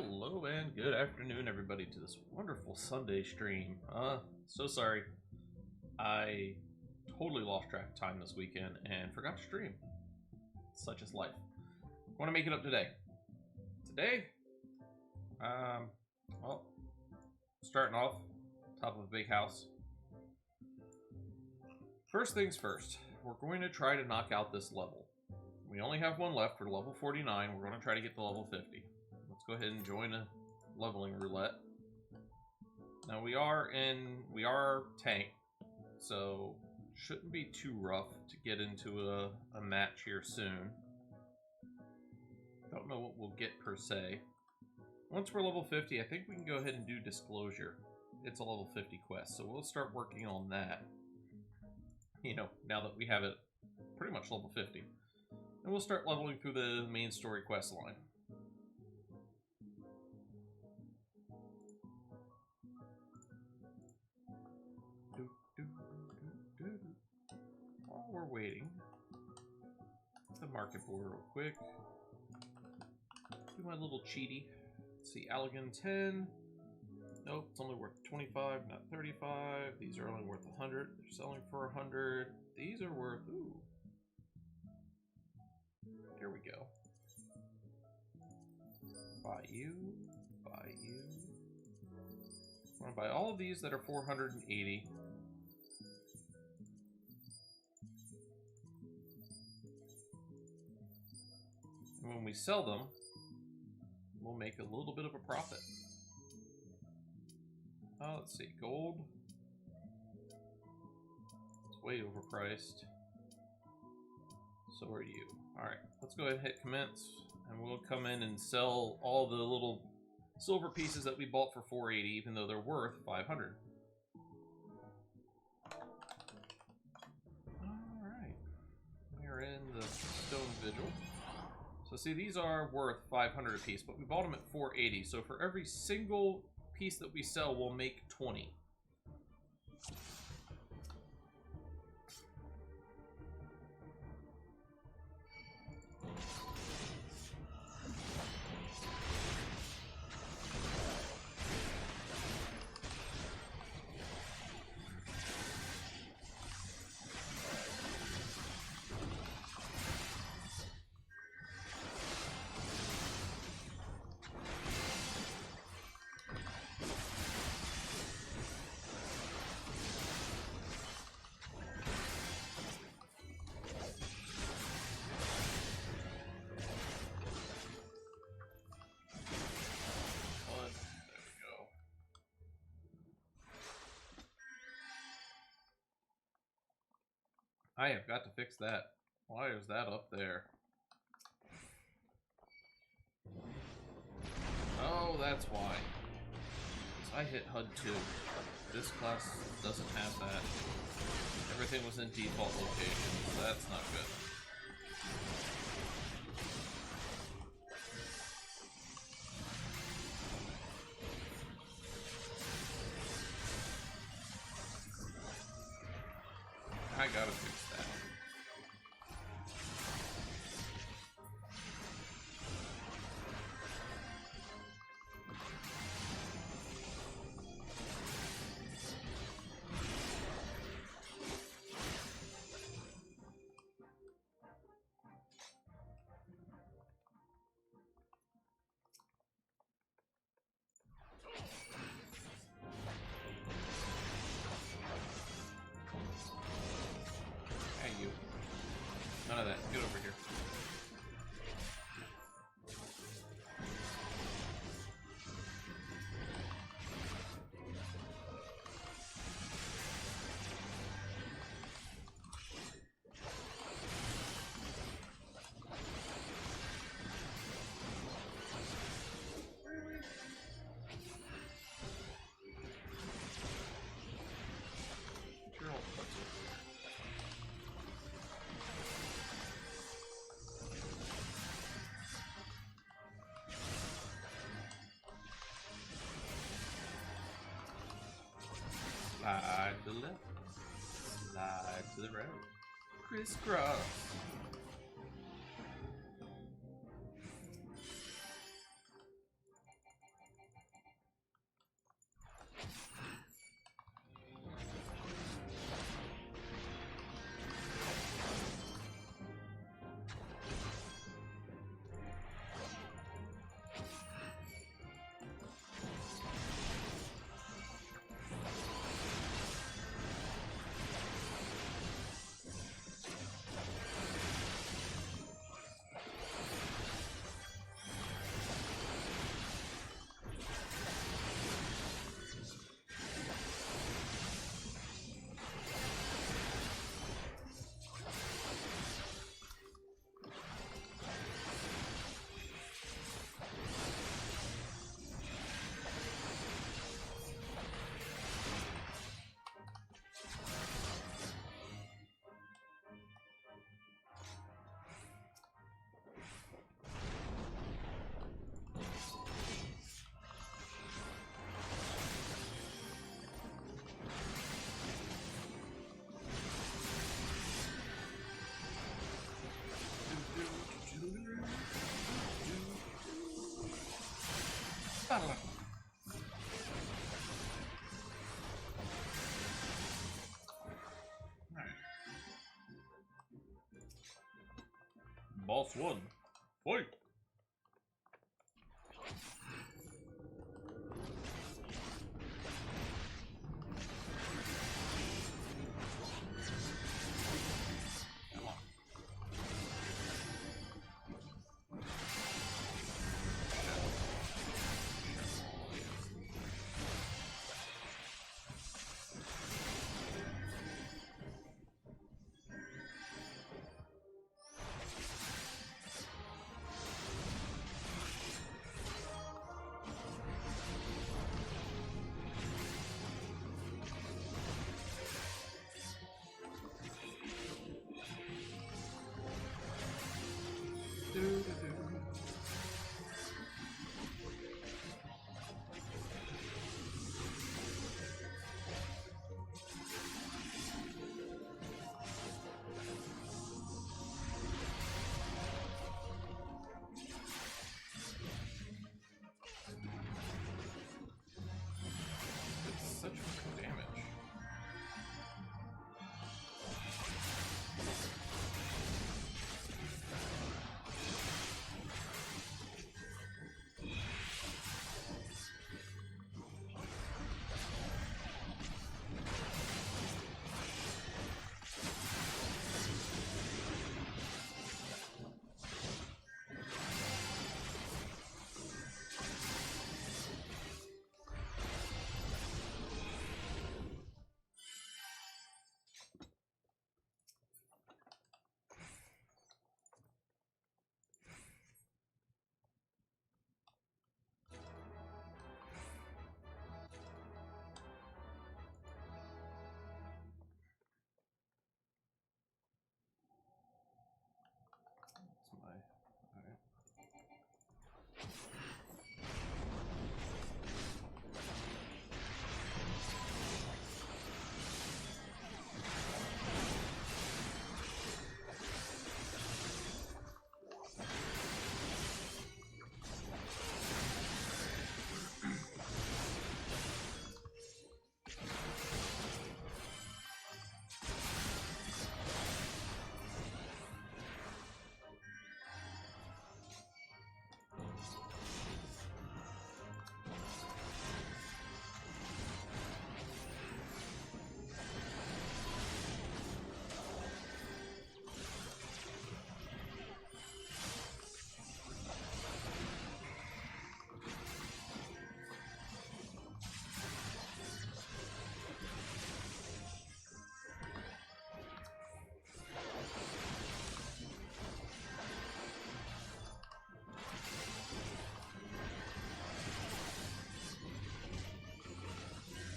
Hello and good afternoon, everybody, to this wonderful Sunday stream. So sorry. I totally lost track of time this weekend and forgot to stream. Such is life. Want to make it up today. Today, well, starting off, top of a big house. First things first, we're going to try to knock out this level. We only have one left for level 49. We're going to try to get to level 50. Let's go ahead and join a leveling roulette. Now we are tank, so shouldn't be too rough to get into a match here soon. Don't know what we'll get per se. Once we're level 50, I think we can go ahead and do Disclosure. It's a level 50 quest, so we'll start working on that. You know, now that we have it pretty much level 50. And we'll start leveling through the main story quest line. While we're waiting, the market board real quick. Do my little cheaty. Let's see, Allegan 10. Nope, it's only worth 25, not 35. These are only worth 100. They're selling for 100. These are worth, ooh. Here we go. Buy you, buy you. I'm gonna buy all of these that are 480. And when we sell them, we'll make a little bit of a profit. Let's see, gold. It's way overpriced. So are you. Alright, let's go ahead and hit commence. And we'll come in and sell all the little silver pieces that we bought for 480, even though they're worth 500. Alright. We're in the Stone Vigil. So see, these are worth 500 a piece, but we bought them at 480. So for every single piece that we sell, we'll make 20. I have got to fix that. Why is that up there? Oh, that's why. I hit HUD 2. This class doesn't have that. Everything was in default location, so that's not good. I gotta fix that. None of that. Get over here. Slide to the left, slide to the right, crisscross. Boss 1. Fight! Such damage.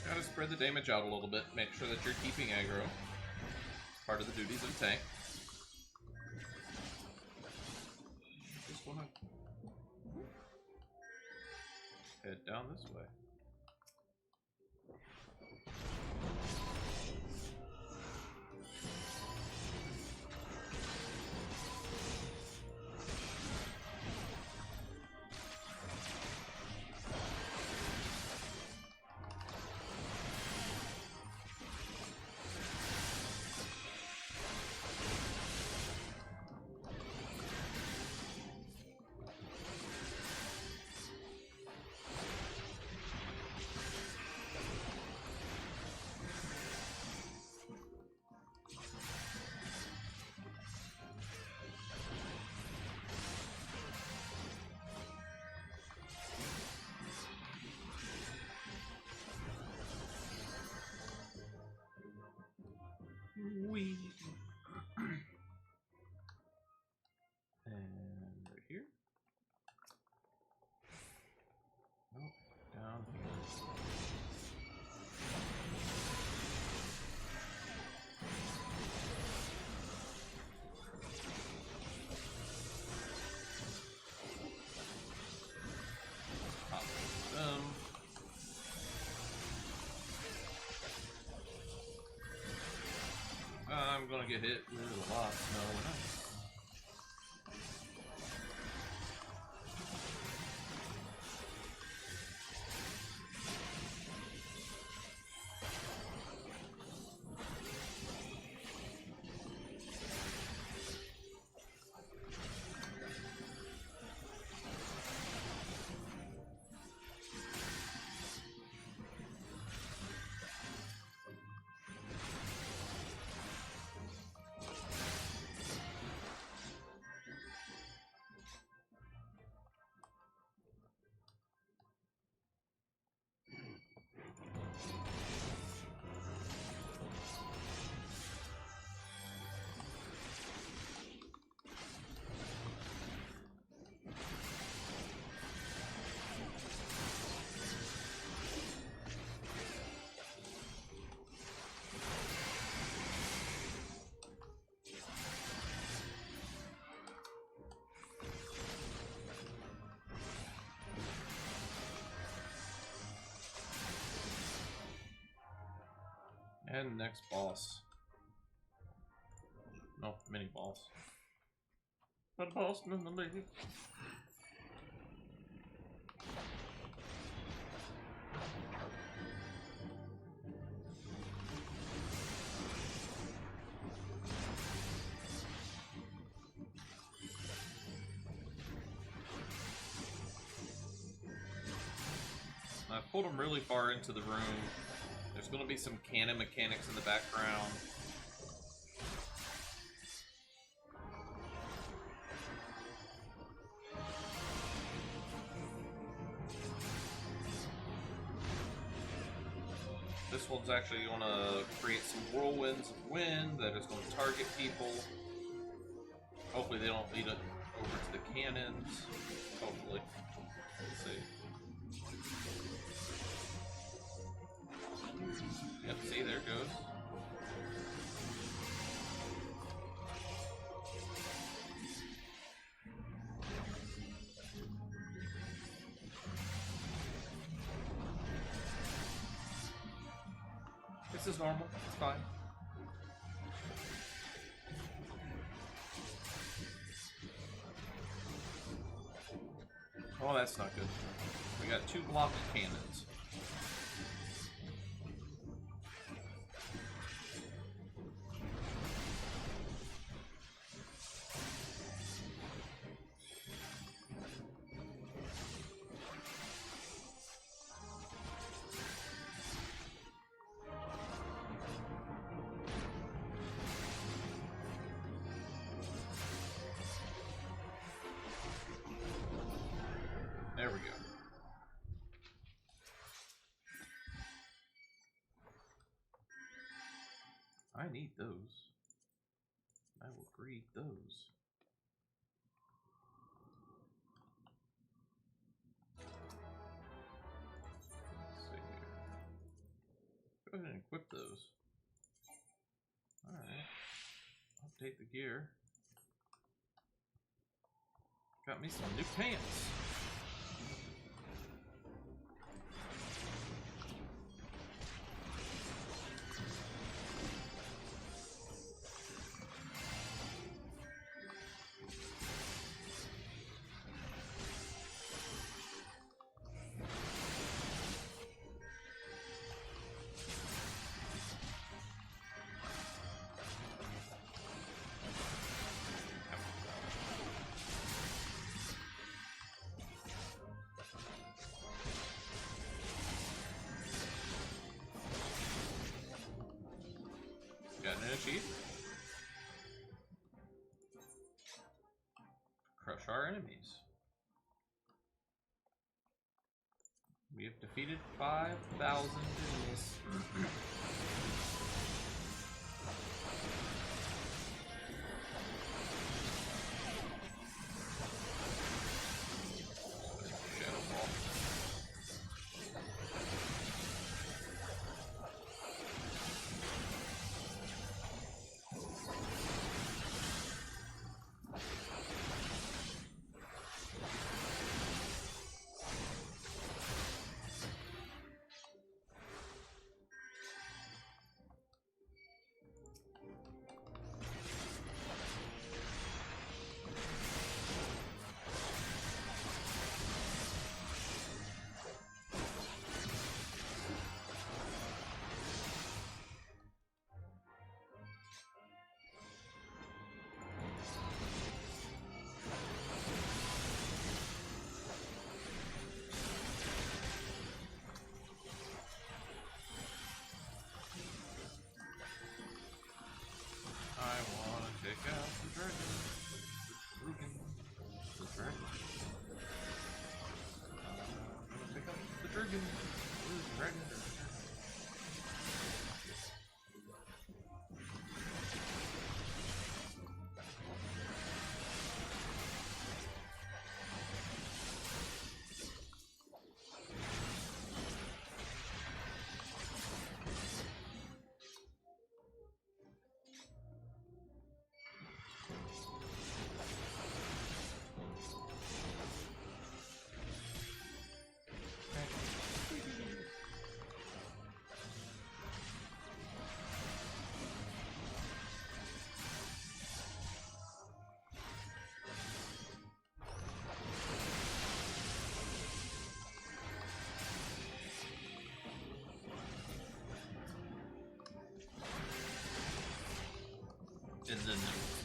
Gotta spread the damage out a little bit, make sure that you're keeping aggro. It's part of the duties of a tank. Just wanna head down this way. Wee. And right here. Nope, down here. Pop them. I'm gonna get hit with a lot of snow and ice. And next boss. No, mini boss. But boss nonetheless. I pulled him really far into the room. There's going to be some cannon mechanics in the background. This one's actually going to create some whirlwinds of wind that is going to target people. Hopefully they don't lead it over to the cannons. Hopefully. Let's see. Yep, see, there it goes. This is normal, it's fine. Oh, that's not good. We got 2 blocked cannons. There we go. I need those. I will breed those. Let's see here. Go ahead and equip those. Alright. Update the gear. Got me some new pants. Got an achievement. Crush our enemies. We have defeated 5,000 enemies.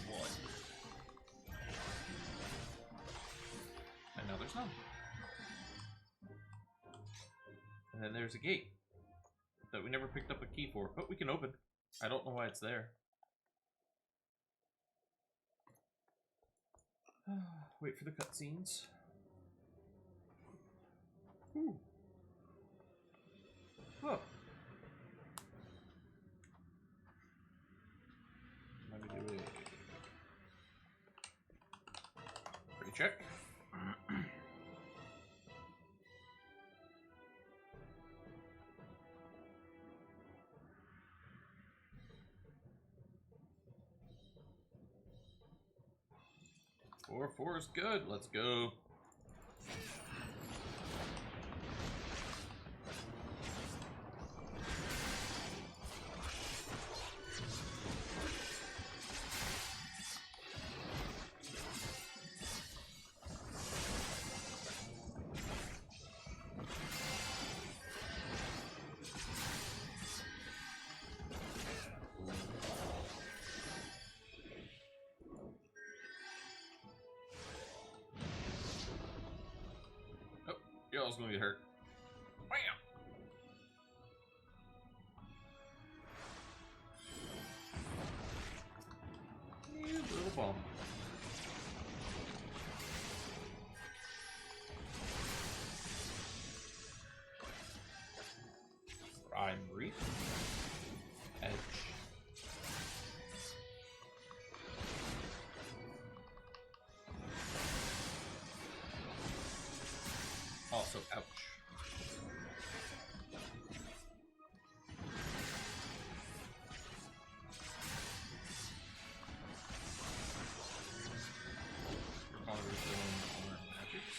blood. And now there's none. And then there's a gate that we never picked up a key for, but we can open. I don't know why it's there. Wait for the cutscenes. Ooh. Oh. Let me do a pretty check. Four is good. Let's go. Y'all's gonna get hurt. Bam! You little bomb. Primary. Edge. Also, ouch. We're probably refilling our magics.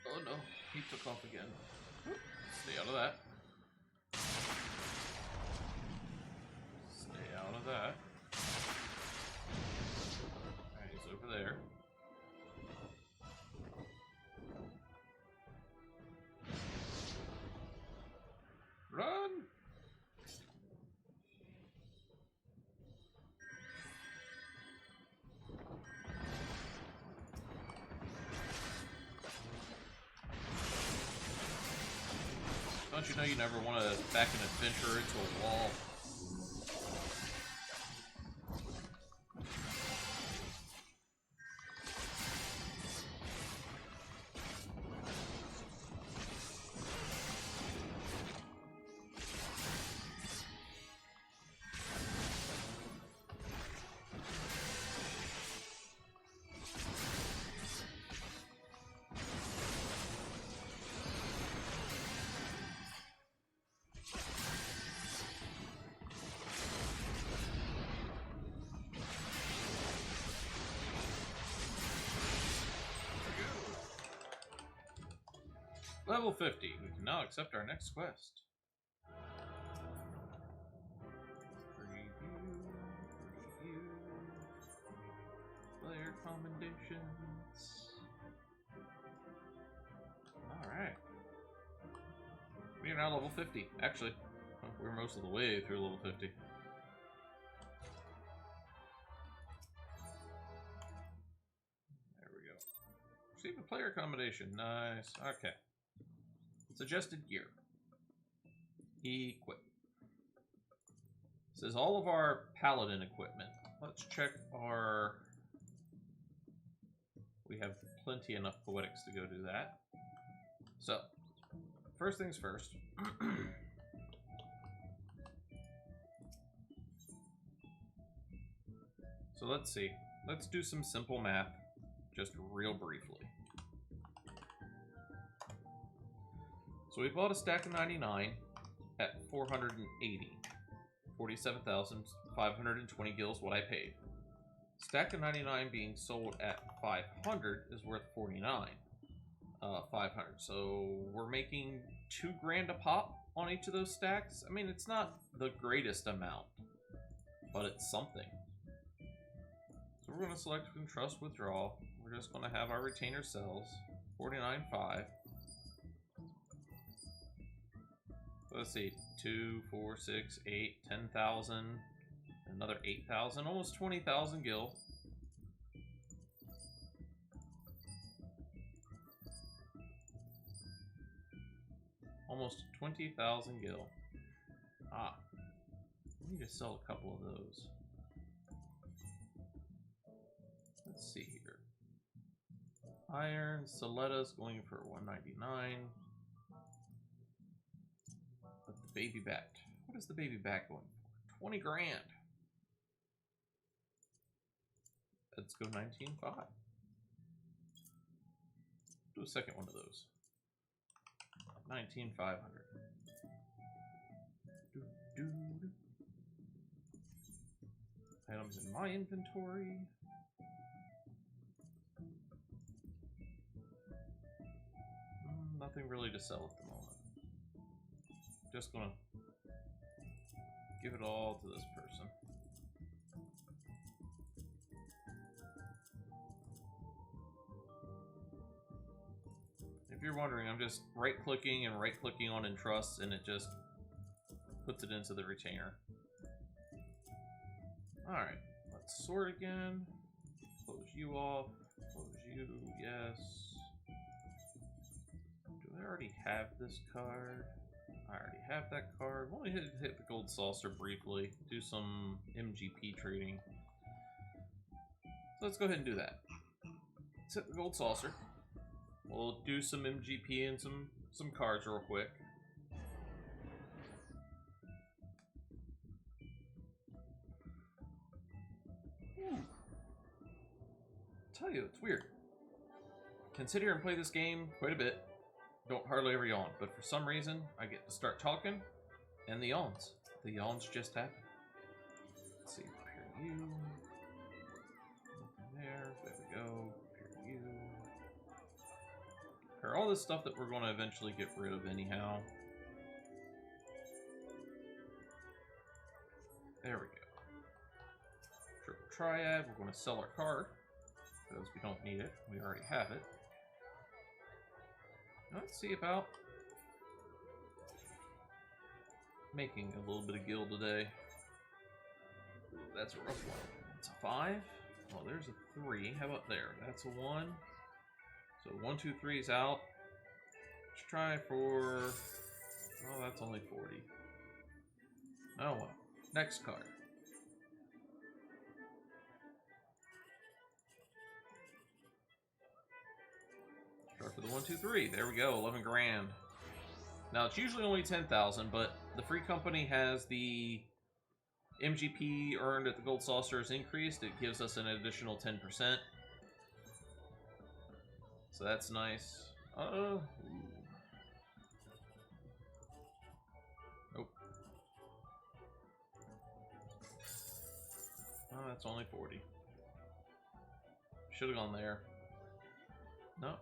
Oh no, he took off again. Stay out of that. Stay out of that. Alright, he's over there. Run! Don't you know you never want to back an adventurer into a wall? Level 50. We can now accept our next quest. Review. Player commendations. Alright. We are now level 50. Actually, we're most of the way through level 50. There we go. Receive a player commendation. Nice. Okay. Suggested gear. Equip. Says all of our paladin equipment. Let's check our... We have plenty enough poetics to go do that. So, first things first. So let's see. Let's do some simple math, just real briefly. So we bought a stack of 99 at 480. 47,520 gil is what I paid. Stack of 99 being sold at 500 is worth 500. So we're making 2 grand a pop on each of those stacks. I mean, it's not the greatest amount, but it's something. So we're going to select Entrust Withdraw. We're just going to have our retainer cells, 49.5. So let's see, 2, 4, 6, 8, 10,000, another 8,000, almost 20,000 gil. Almost 20,000 gil. Ah, we need to sell a couple of those. Let's see here. Iron, Soletta's going for 199. But the baby back. What is the baby back going for? 20 grand. Let's go 19.5. Do a second one of those. 19,500. Items in my inventory. Nothing really to sell at the moment. Just gonna give it all to this person. If you're wondering, I'm just right-clicking and right-clicking on Entrust, and it just puts it into the retainer. Alright, let's sort again. Close you off. Close you, yes. Do I already have this card? I already have that card. We'll hit the gold saucer briefly. Do some MGP trading. So let's go ahead and do that. Let's hit the gold saucer. We'll do some MGP and some cards real quick. Tell you, it's weird. Can sit here and play this game quite a bit. Don't hardly ever yawn, but for some reason I get to start talking, and the yawns just happen. Let's see, pair you. There we go. Pair you. Pair all this stuff that we're going to eventually get rid of anyhow. There we go. Triple Triad. We're going to sell our card because we don't need it. We already have it. Let's see about making a little bit of gil today. Ooh, that's a rough one. It's a 5. Oh, there's a 3. How about there? That's a 1. So 1, 2, 3 is out. Let's try for... Oh, that's only 40. Oh well. Next card. For the 1, 2, 3. There we go, 11 grand. Now it's usually only 10,000, but the free company has the MGP earned at the gold saucers increased. It gives us an additional 10%. So that's nice. Nope. Oh, that's only 40. Should have gone there. No.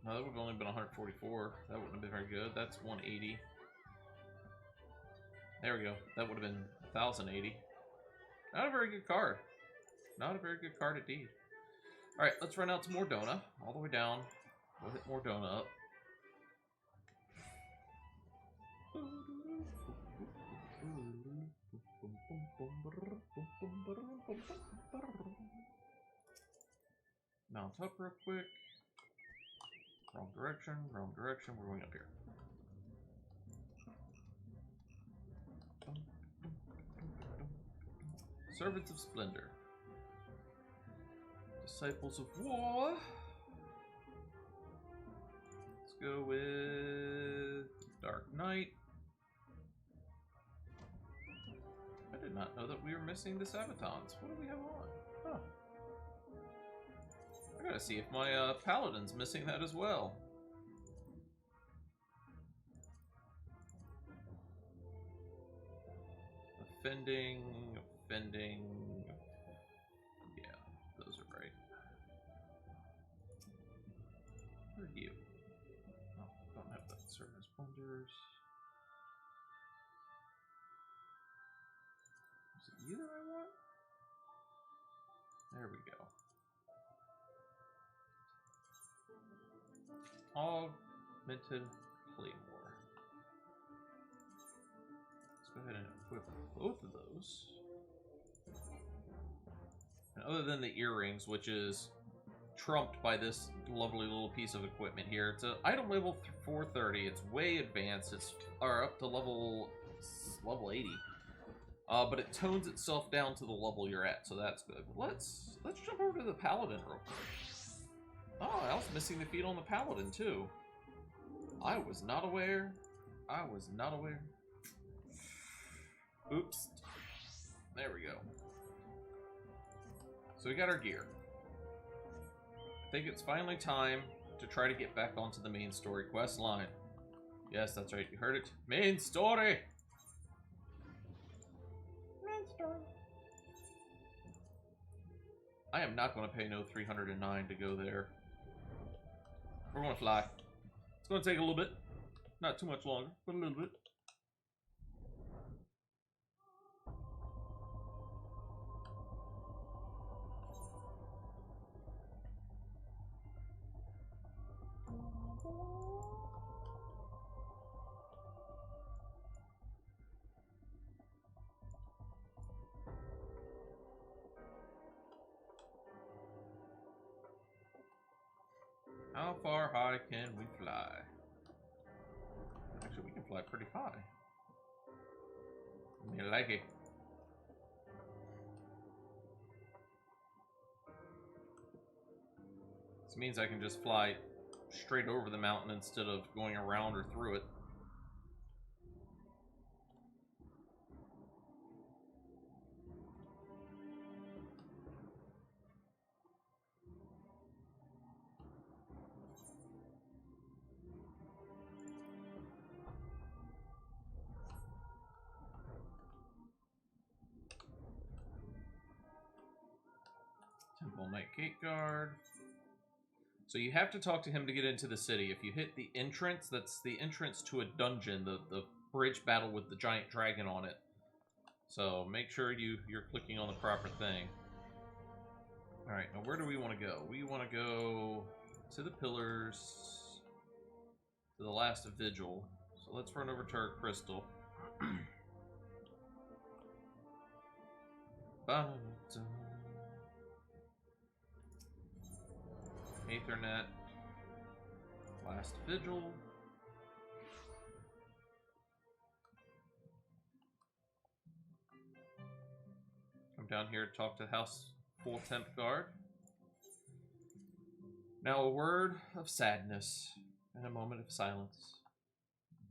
No, that would have only been 144. That wouldn't have been very good. That's 180. There we go. That would have been 1,080. Not a very good card. Not a very good card indeed. Alright, let's run out to Mordona. All the way down. We'll hit Mordona up. Mount up real quick. Wrong direction, we're going up here. Servants of Splendor. Disciples of War. Let's go with Dark Knight. I did not know that we were missing the Sabatons. What do we have on? Huh. I gotta see if my Paladin's missing that as well. offending. Yeah, those are right. Where are you? Oh, don't have that service blunders. Is it you that I want? There we go. Augmented Claymore. Let's go ahead and equip both of those. And other than the earrings, which is trumped by this lovely little piece of equipment here, it's an item level 430. It's way advanced. It's up to level 80. But it tones itself down to the level you're at, so that's good. Let's jump over to the Paladin real quick. Oh, I was missing the feat on the Paladin too. I was not aware. Oops. There we go. So we got our gear. I think it's finally time to try to get back onto the main story quest line. Yes, that's right. You heard it. Main story. I am not going to pay no 309 to go there. We're going to fly. It's going to take a little bit. Not too much longer, but a little bit. How far high can we fly? Actually, we can fly pretty high. I like it. This means I can just fly straight over the mountain instead of going around or through it. Temple Knight Gate Guard. So you have to talk to him to get into the city. If you hit the entrance, that's the entrance to a dungeon, the bridge battle with the giant dragon on it. So make sure you're clicking on the proper thing. Alright, now where do we want to go? We want to go to the pillars, to the Last Vigil. So let's run over to our crystal. Aethernet, Last Vigil. Come down here to talk to House Full Temp Guard. Now a word of sadness and a moment of silence.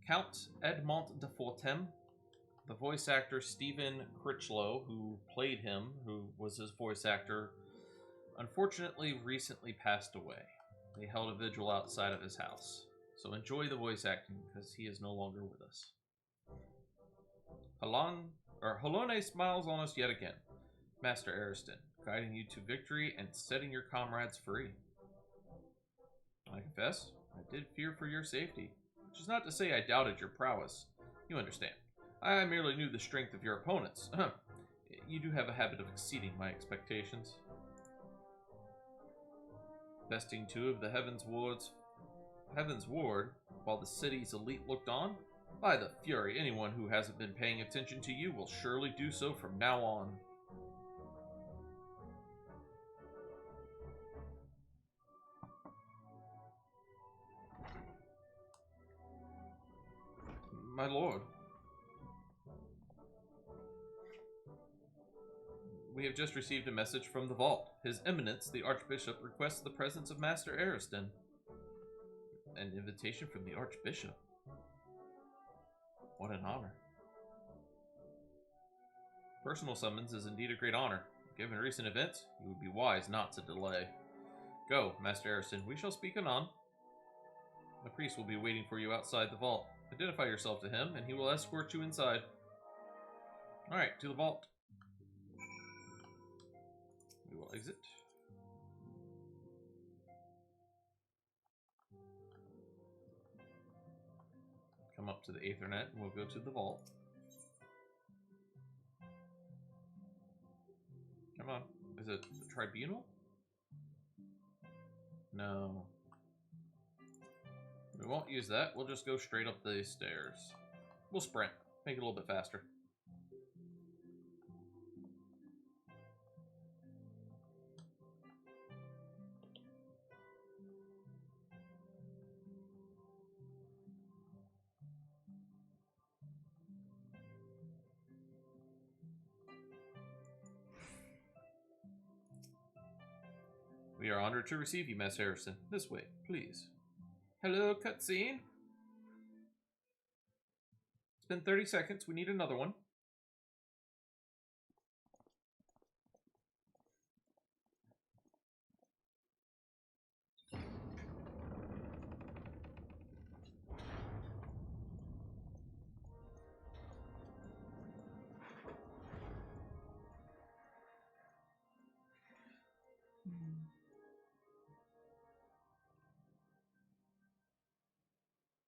Count Edmont de Fortem, the voice actor Stephen Critchlow, who played him, who was his voice actor, unfortunately recently passed away. They held a vigil outside of his house. So enjoy the voice acting, because he is no longer with us. Halone smiles on us yet again. Master Ariston, guiding you to victory and setting your comrades free. I confess, I did fear for your safety, which is not to say I doubted your prowess. You understand. I merely knew the strength of your opponents. You do have a habit of exceeding my expectations. Besting two of the Heaven's Ward, while the city's elite looked on? By the fury, anyone who hasn't been paying attention to you will surely do so from now on. My lord. We have just received a message from the vault. His Eminence, the Archbishop, requests the presence of Master Ariston. An invitation from the Archbishop. What an honor. Personal summons is indeed a great honor. Given recent events, you would be wise not to delay. Go, Master Ariston. We shall speak anon. The priest will be waiting for you outside the vault. Identify yourself to him, and he will escort you inside. Alright, to the vault. We will exit. Come up to the Aethernet and we'll go to the vault. Come on. Is it the tribunal? No. We won't use that. We'll just go straight up the stairs. We'll sprint. Make it a little bit faster. We are honored to receive you, Miss Harrison. This way, please. Hello, cutscene. It's been 30 seconds. We need another one.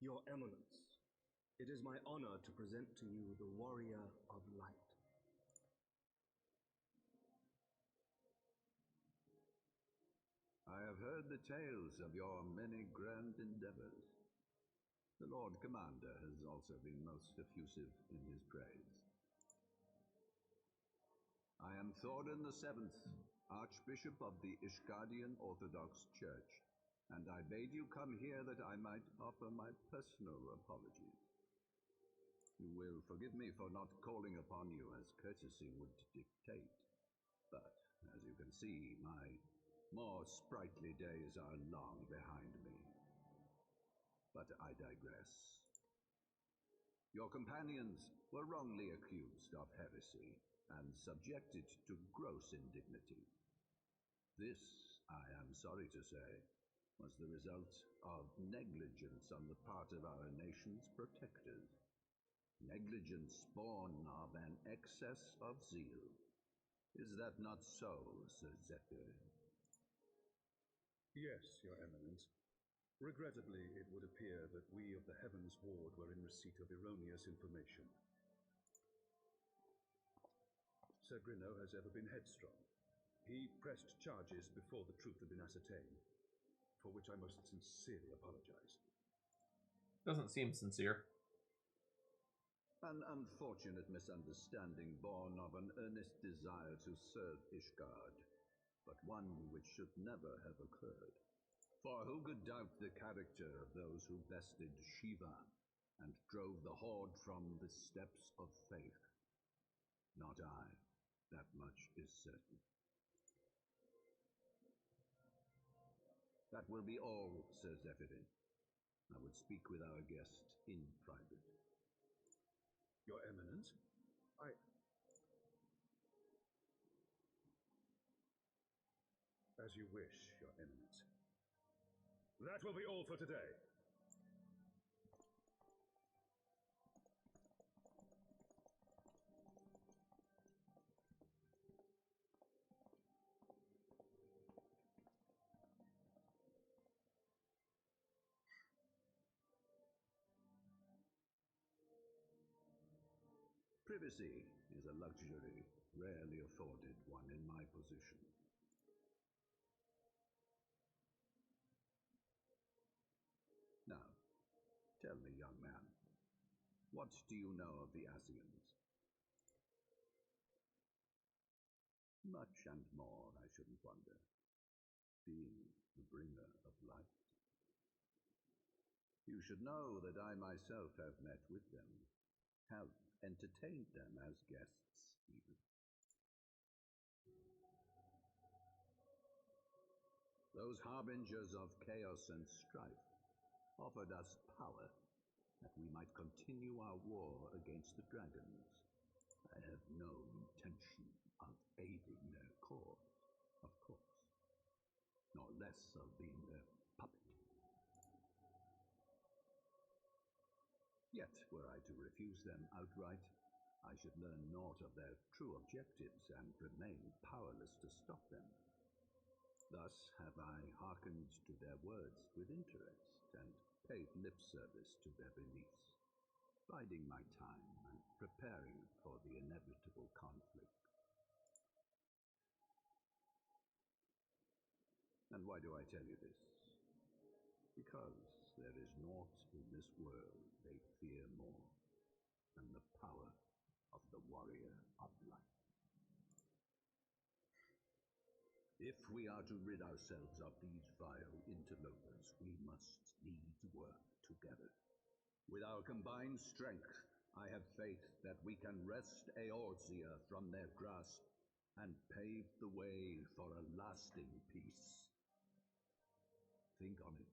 Your Eminence, it is my honor to present to you the Warrior of Light. I have heard the tales of your many grand endeavors. The Lord Commander has also been most effusive in his praise. I am Thorin VII, Archbishop of the Ishgardian Orthodox Church, and I bade you come here that I might offer my personal apologies. You will forgive me for not calling upon you as courtesy would dictate, but as you can see, my more sprightly days are long behind me. But I digress. Your companions were wrongly accused of heresy and subjected to gross indignity. This, I am sorry to say, was the result of negligence on the part of our nation's protectors. Negligence born of an excess of zeal. Is that not so, Sir Zephyr? Yes, Your Eminence. Regrettably, it would appear that we of the Heavens Ward were in receipt of erroneous information. Sir Grinno has ever been headstrong. He pressed charges before the truth had been ascertained, for which I most sincerely apologize. Doesn't seem sincere. An unfortunate misunderstanding born of an earnest desire to serve Ishgard, but one which should never have occurred. For who could doubt the character of those who bested Shiva and drove the Horde from the steps of faith? Not I. That much is certain. That will be all, Sir Zephyrin. I would speak with our guest in private. Your Eminence, As you wish, Your Eminence. That will be all for today. Privacy is a luxury rarely afforded one in my position. Now, tell me, young man, what do you know of the Asians? Much and more, I shouldn't wonder, being the bringer of light. You should know that I myself have met with them, have entertained them as guests, even. Those harbingers of chaos and strife offered us power that we might continue our war against the dragons. I have no intention of aiding their cause, of course, nor less of being their puppet. Yet, were I to refuse them outright, I should learn naught of their true objectives and remain powerless to stop them. Thus have I hearkened to their words with interest and paid lip service to their beliefs, biding my time and preparing for the inevitable conflict. And why do I tell you this? Because there is naught in this world they fear more than the power of the warrior of light. If we are to rid ourselves of these vile interlopers, we must needs work together. With our combined strength, I have faith that we can wrest Eorzea from their grasp and pave the way for a lasting peace. Think on it.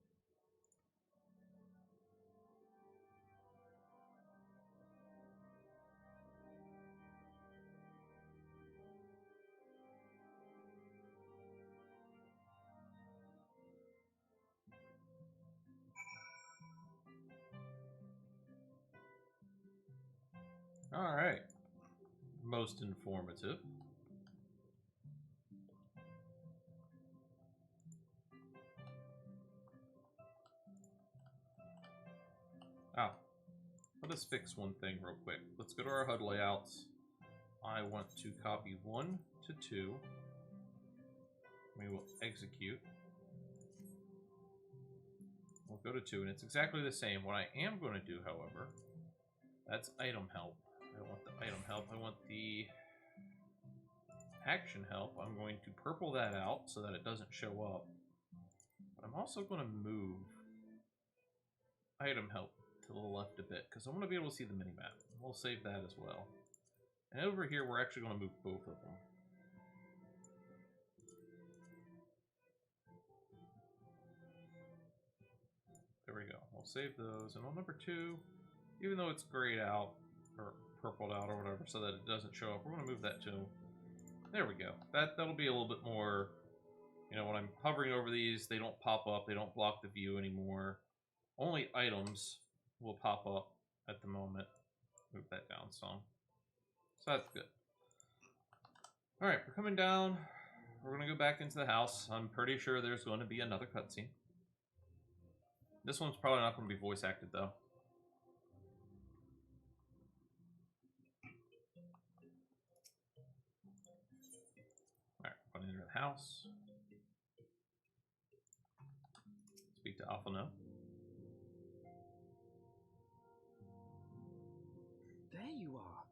All right. Most informative. Ah, let us fix one thing real quick. Let's go to our HUD layouts. I want to copy 1 to 2. We will execute. We'll go to 2, and it's exactly the same. What I am going to do, however, that's item help. I don't want the item help. I want the action help. I'm going to purple that out so that it doesn't show up. But I'm also going to move item help to the left a bit because I want to be able to see the minimap. We'll save that as well. And over here, we're actually going to move both of them. There we go. We'll save those. And on number 2, even though it's grayed out, or purpled out, or whatever, so that it doesn't show up, we're going to move that too. There we go. That'll be a little bit more, you know, when I'm hovering over these, they don't pop up, they don't block the view anymore. Only items will pop up at the moment. Move that down some. So that's good. Alright, we're coming down. We're going to go back into the house. I'm pretty sure there's going to be another cutscene. This one's probably not going to be voice acted, though. Alright, we're going to enter the house. Speak to Alpha now. There you are.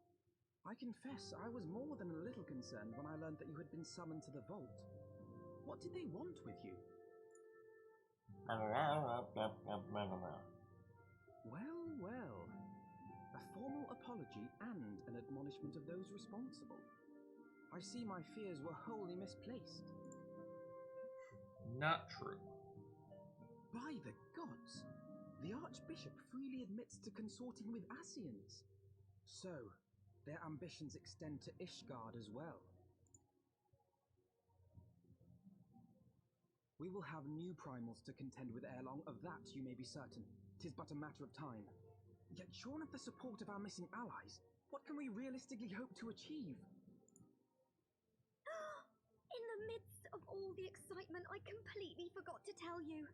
I confess I was more than a little concerned when I learned that you had been summoned to the vault. What did they want with you? Well, well. A formal apology and an admonishment of those responsible. I see my fears were wholly misplaced. Not true. By the gods! The Archbishop freely admits to consorting with Ascians. So, their ambitions extend to Ishgard as well. We will have new primals to contend with ere long, of that you may be certain. 'Tis but a matter of time. Yet shorn of the support of our missing allies, what can we realistically hope to achieve? In the midst of all the excitement, I completely forgot to tell you.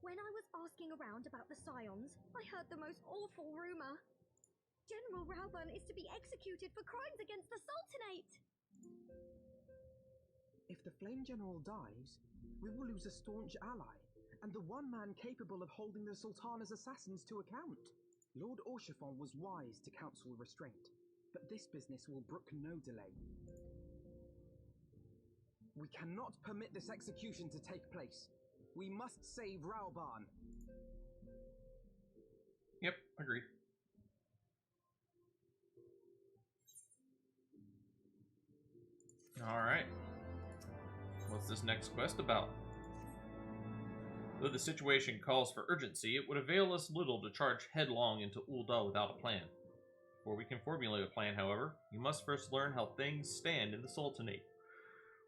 When I was asking around about the Scions, I heard the most awful rumor. General Rauburn is to be executed for crimes against the Sultanate. If the Flame General dies, we will lose a staunch ally, and the one man capable of holding the Sultana's assassins to account. Lord Orchiffon was wise to counsel restraint, but this business will brook no delay. We cannot permit this execution to take place. We must save Rauburn. Yep, agreed. Alright. What's this next quest about? Though the situation calls for urgency, it would avail us little to charge headlong into Ul'dah without a plan. Before we can formulate a plan, however, we must first learn how things stand in the Sultanate,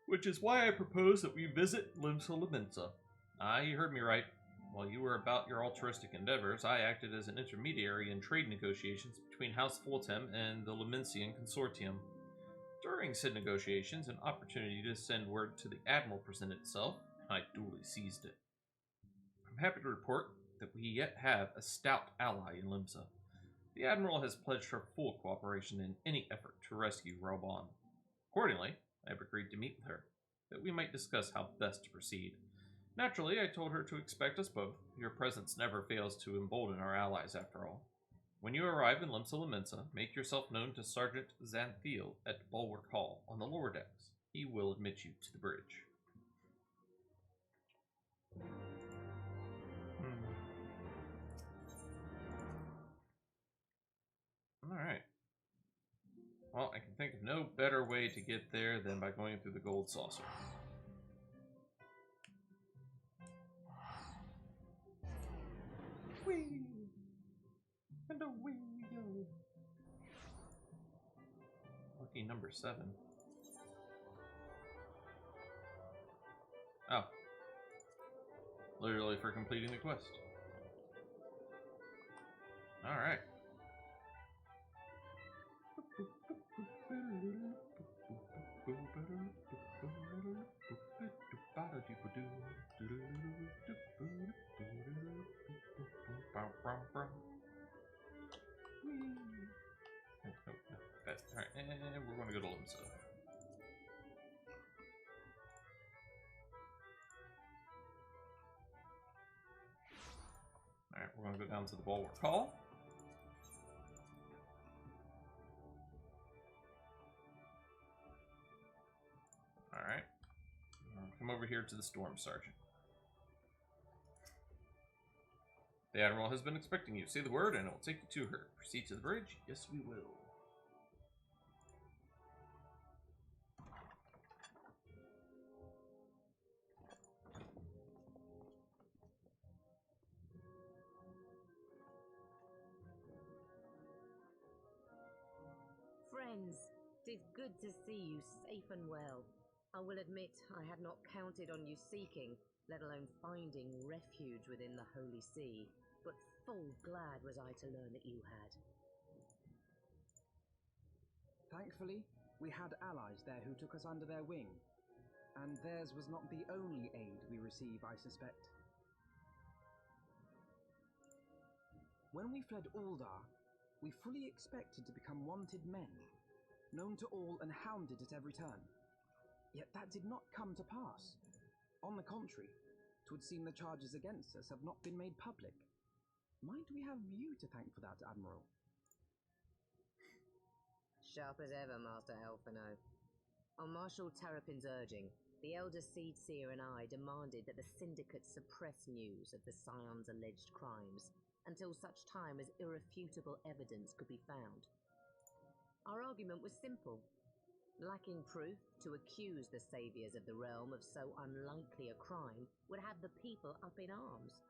which is why I propose that we visit Limsa Lominsa. Ah, you heard me right. While you were about your altruistic endeavors, I acted as an intermediary in trade negotiations between House Fultem and the Lumensian Consortium. During said negotiations, an opportunity to send word to the Admiral presented itself, and I duly seized it. I'm happy to report that we yet have a stout ally in Limsa. The Admiral has pledged her full cooperation in any effort to rescue Rauban. Accordingly, I have agreed to meet with her, that we might discuss how best to proceed. Naturally, I told her to expect us both. Your presence never fails to embolden our allies, after all. When you arrive in Limsa Lominsa, make yourself known to Sergeant Xanthiel at Bulwark Hall on the lower decks. He will admit you to the bridge. Alright. Well, I can think of no better way to get there than by going through the gold saucer. Whee! And away we go. Lucky number 7. Oh. Literally for completing the quest. Alright. Alright, and we're going to go to Limsa. Alright, we're going to go down to the Bulwark Hall. Alright. Come over here to the Storm Sergeant. The Admiral has been expecting you. Say the word and it will take you to her. Proceed to the bridge? Yes, we will. Friends, 'tis good to see you safe and well. I will admit I had not counted on you seeking, let alone finding refuge within the Holy See, but full glad was I to learn that you had. Thankfully, we had allies there who took us under their wing, and theirs was not the only aid we receive, I suspect. When we fled Uldar, we fully expected to become wanted men, known to all and hounded at every turn. Yet that did not come to pass. On the contrary, 'twould seem the charges against us have not been made public. Might we have you to thank for that, Admiral? Sharp as ever, Master Elfino. On Marshal Terrapin's urging, the Elder Seedseer and I demanded that the Syndicate suppress news of the Scion's alleged crimes until such time as irrefutable evidence could be found. Our argument was simple. Lacking proof, to accuse the saviors of the realm of so unlikely a crime would have the people up in arms.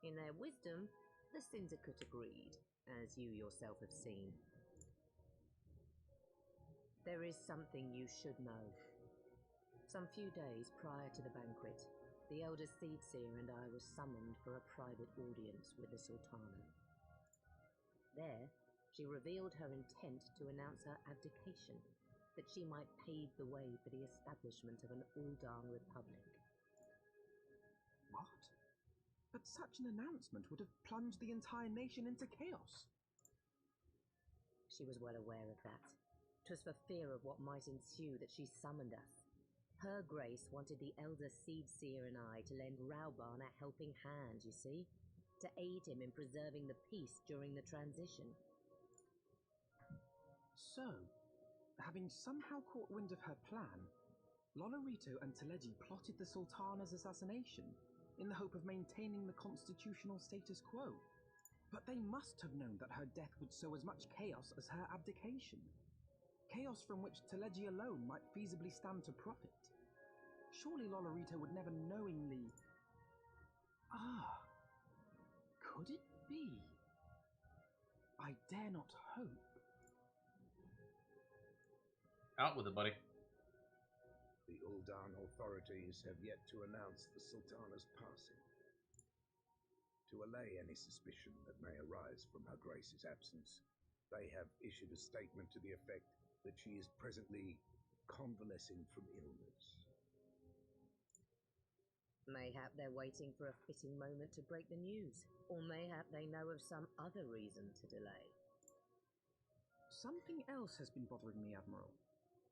In their wisdom, the Syndicate agreed, as you yourself have seen. There is something you should know. Some few days prior to the banquet, the Elder Seedseer and I were summoned for a private audience with the Sultana. There, she revealed her intent to announce her abdication, that she might pave the way for the establishment of an Uldan Republic. What? But such an announcement would have plunged the entire nation into chaos. She was well aware of that. 'Twas for fear of what might ensue that she summoned us. Her Grace wanted the Elder Seedseer and I to lend Rauban a helping hand, you see, to aid him in preserving the peace during the transition. So, having somehow caught wind of her plan, Lolorito and Teleji plotted the Sultana's assassination in the hope of maintaining the constitutional status quo. But they must have known that her death would sow as much chaos as her abdication. Chaos from which Teleji alone might feasibly stand to profit. Surely Lolorito would never knowingly... Could it be? I dare not hope. Out with it, buddy. The Uldan authorities have yet to announce the Sultana's passing. To allay any suspicion that may arise from Her Grace's absence, they have issued a statement to the effect that she is presently convalescing from illness. Mayhap they're waiting for a fitting moment to break the news, or mayhap they know of some other reason to delay. Something else has been bothering me, Admiral.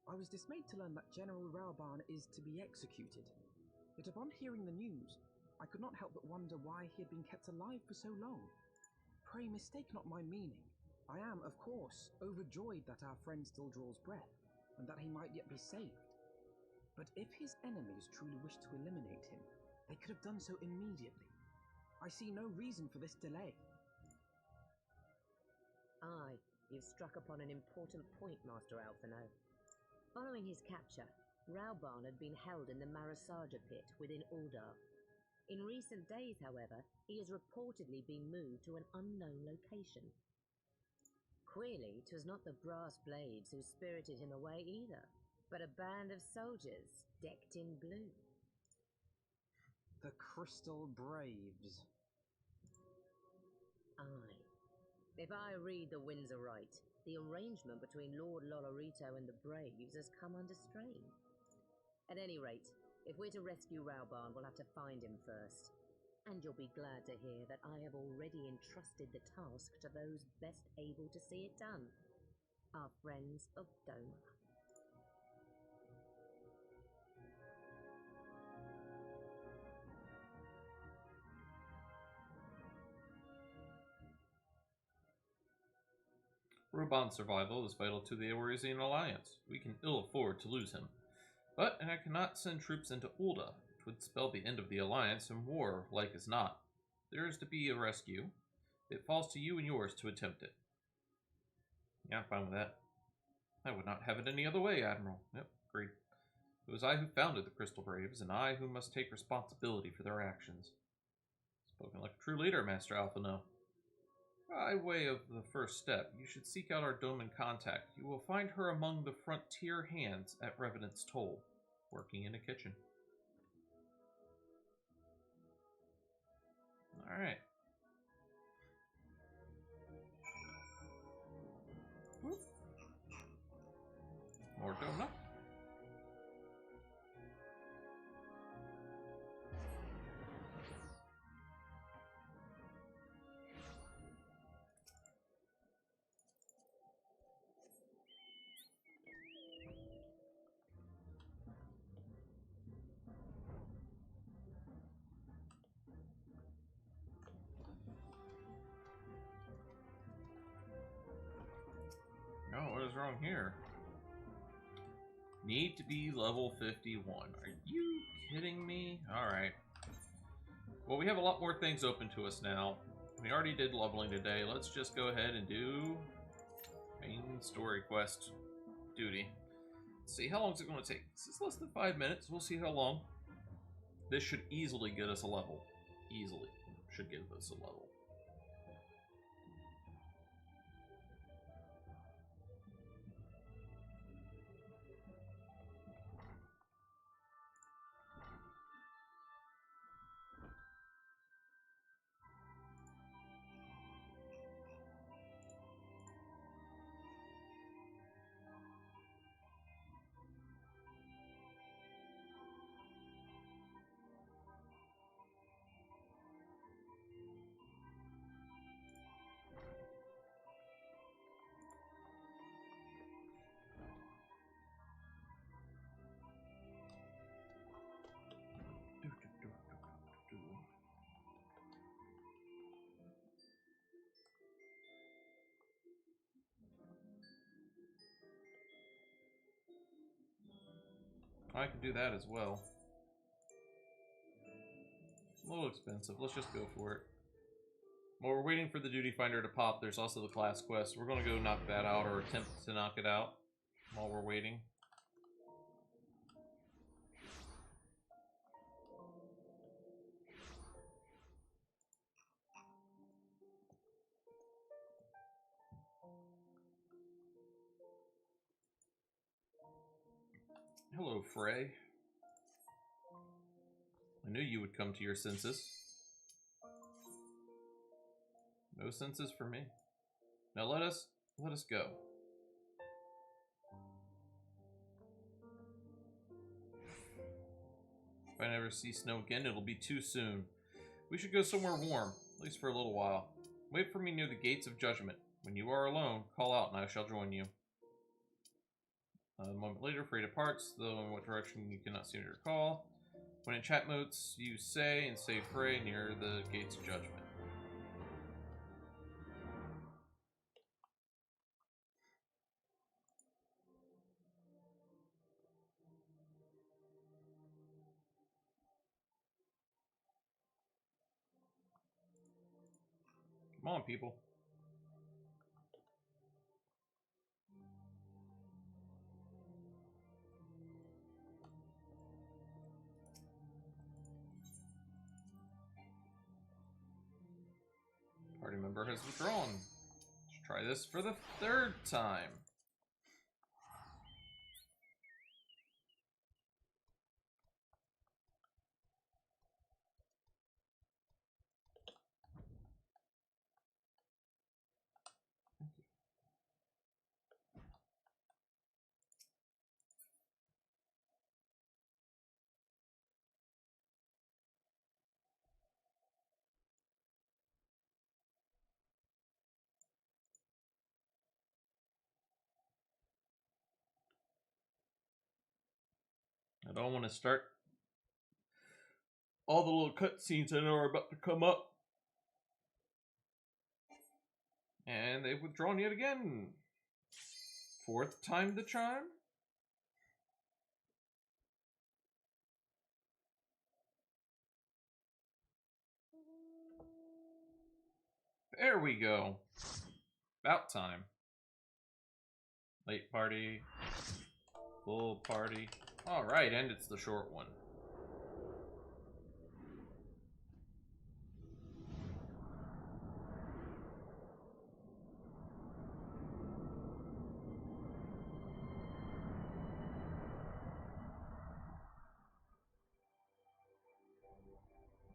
I was dismayed to learn that General Raoban is to be executed. Yet upon hearing the news, I could not help but wonder why he had been kept alive for so long. Pray mistake not my meaning. I am, of course, overjoyed that our friend still draws breath, and that he might yet be saved. But if his enemies truly wished to eliminate him, they could have done so immediately. I see no reason for this delay. Aye, you've struck upon an important point, Master Alphino. Following his capture, Raoban had been held in the Marasaja pit within Uldar. In recent days, however, he has reportedly been moved to an unknown location. Clearly, 'twas not the brass blades who spirited him away either, but a band of soldiers decked in blue. The Crystal Braves. Aye. If I read the winds aright, the arrangement between Lord Lolorito and the Braves has come under strain. At any rate, if we're to rescue Raoban, we'll have to find him first. And you'll be glad to hear that I have already entrusted the task to those best able to see it done. Our friends of Doma. Raoban's survival is vital to the Eorzean Alliance. We can ill afford to lose him. But I cannot send troops into Ulda. It would spell the end of the Alliance and war, like as not. There is to be a rescue. It falls to you and yours to attempt it. Yeah, I'm fine with that. I would not have it any other way, Admiral. Yep, agreed. It was I who founded the Crystal Braves, and I who must take responsibility for their actions. Spoken like a true leader, Master Alphino. By way of the first step, you should seek out our Doman contact. You will find her among the frontier hands at Revenant's Toll, working in a kitchen. Alright. More Doma. Oh, what is wrong here? Need to be level 51. Are you kidding me? Alright. Well, we have a lot more things open to us now. We already did leveling today. Let's just go ahead and do main story quest duty. Let's see, how long is it going to take? This is less than 5 minutes. We'll see how long. This should easily get us a level. Easily should give us a level. I can do that as well. A little expensive. Let's just go for it. While we're waiting for the duty finder to pop, there's also the class quest. We're going to go knock that out, or attempt to knock it out while we're waiting. Hello, Frey. I knew you would come to your senses. No senses for me. Now let us go. If I never see snow again, it'll be too soon. We should go somewhere warm, at least for a little while. Wait for me near the gates of judgment. When you are alone, call out and I shall join you. A moment later, Frey departs, though in what direction you cannot seem to recall. When in chat modes, you say and say Frey near the gates of judgment. Come on, people. Party member has withdrawn. Let's try this for the third time. I don't want to start all the little cutscenes I know are about to come up. And they've withdrawn yet again. Fourth time the charm? There we go. About time. Late party. Full party. Alright, and it's the short one.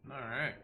Alright.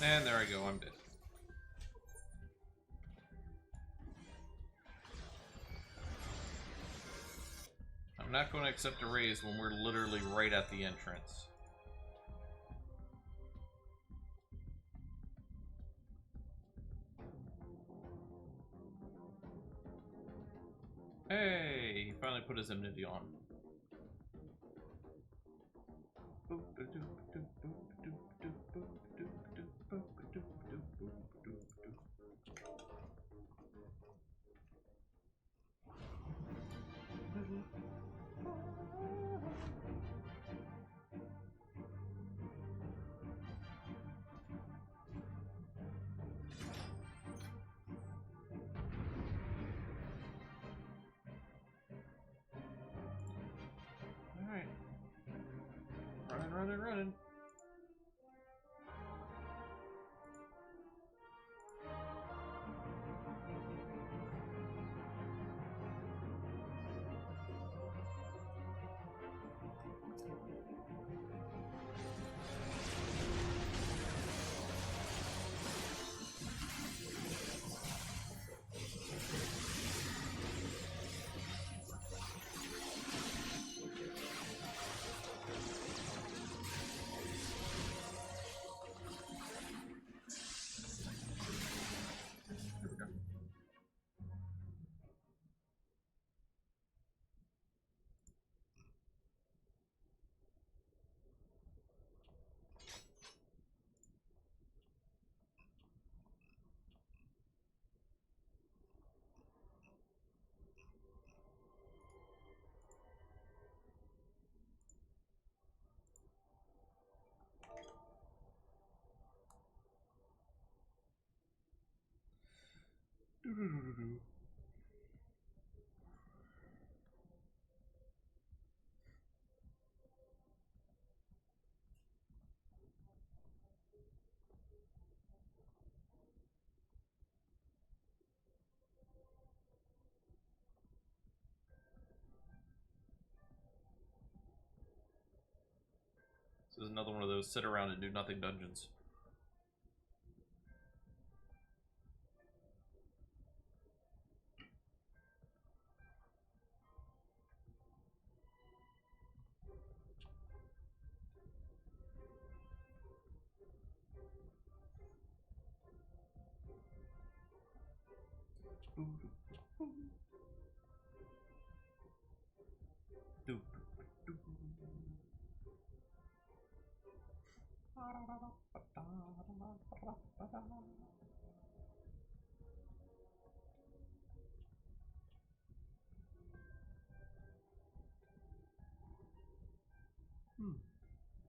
And there I go, I'm dead. I'm not going to accept a raise when we're literally right at the entrance. Hey, he finally put his immunity on. Alright. Running. Do-do-do-do-do. This is another one of those sit around and do nothing dungeons.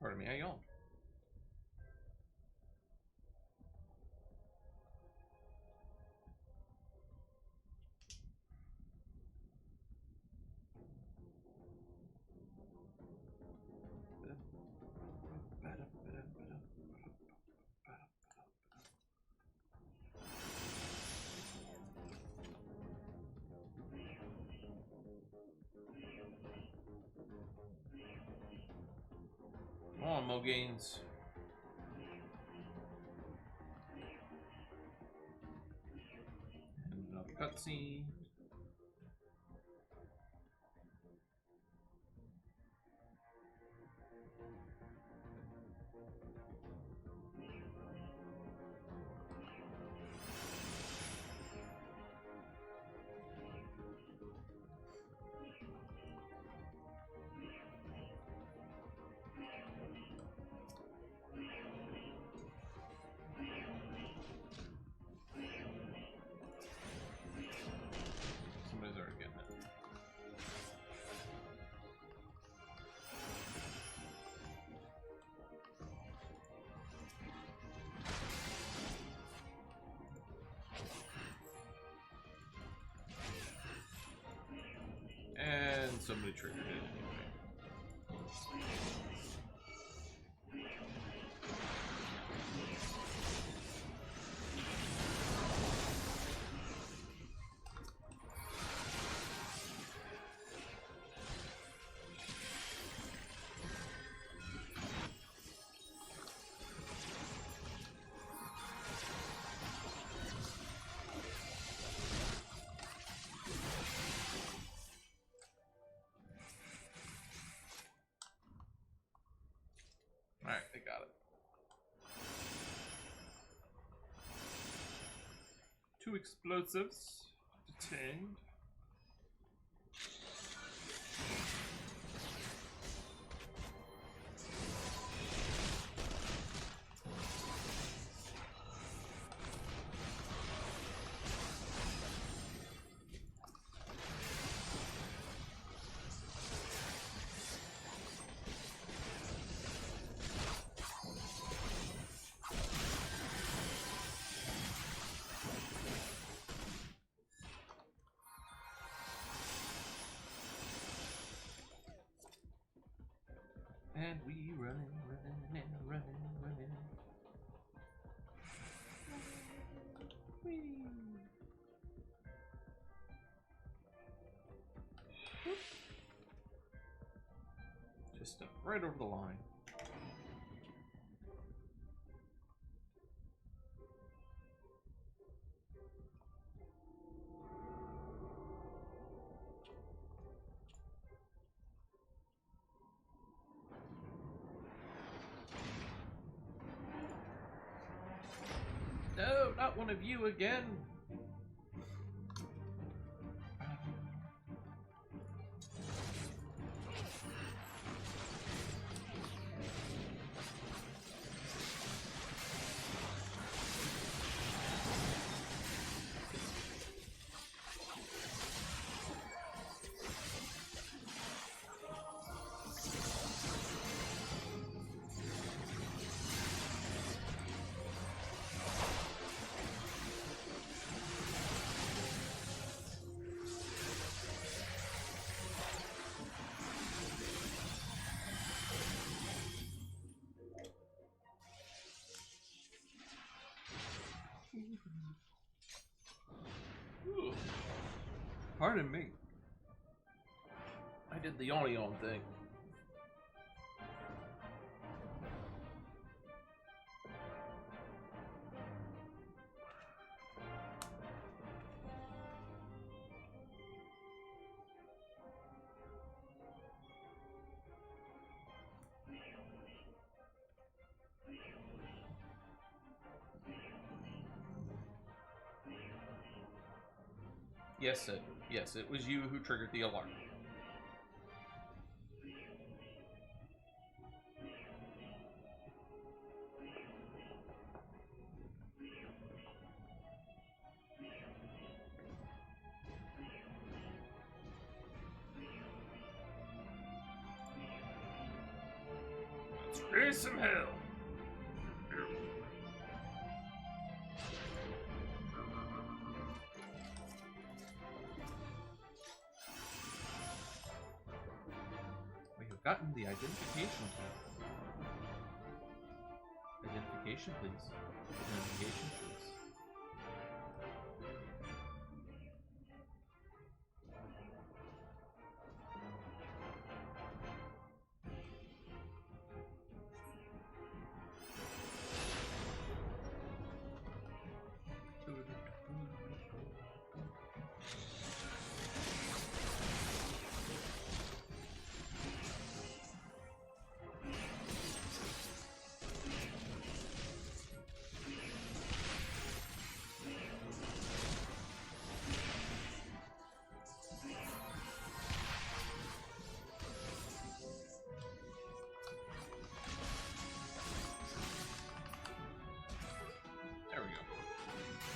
Pardon me, I yawned. Come on, Mo Gaines. And another cutscene. Somebody's already getting it. And somebody triggered it anyway. Alright, they got it. 2 explosives detained. And we running. Whee. Whoop. Just step right over the line. No, not one of you again. Ugh. Pardon me. I did the yawn thing. Yes, it was you who triggered the alarm. Let's raise some hell. Gotten the identification key. Identification, please. Identification, please.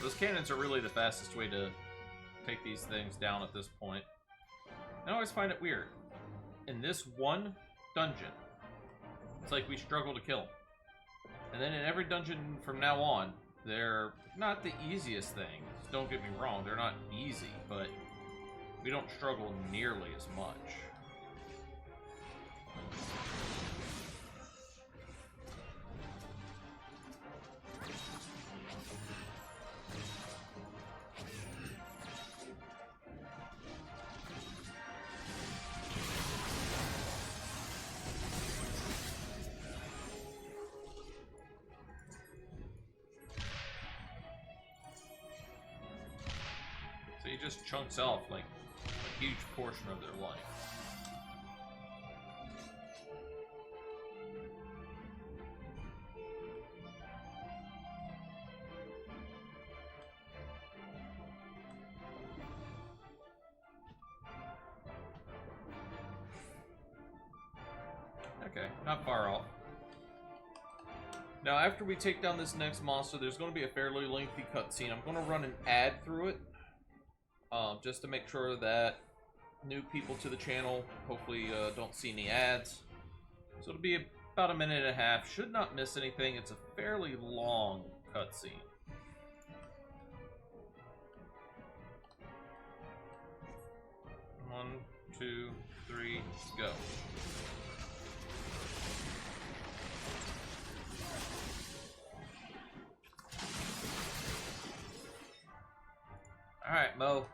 Those cannons are really the fastest way to take these things down at this point. I always find it weird. In this one dungeon, it's like we struggle to kill them. And then in every dungeon from now on, they're not the easiest things. Don't get me wrong, they're not easy, but we don't struggle nearly as much. So he just chunks off like a huge portion of their life. Okay, not far off. Now, after we take down this next monster, there's going to be a fairly lengthy cutscene. I'm going to run an ad through it, just to make sure that new people to the channel hopefully don't see any ads. So it'll be about a minute and a half. Should not miss anything. It's a fairly long cutscene. One, two, three, go. Alright, Mo.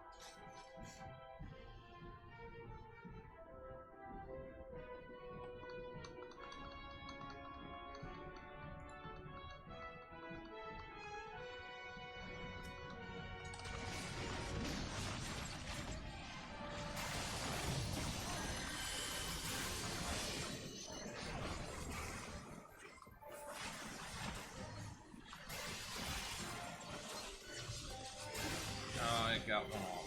Got one off.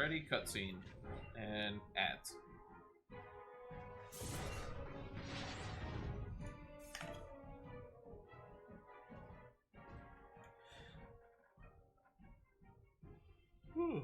ready, cutscene, and ads. Whew.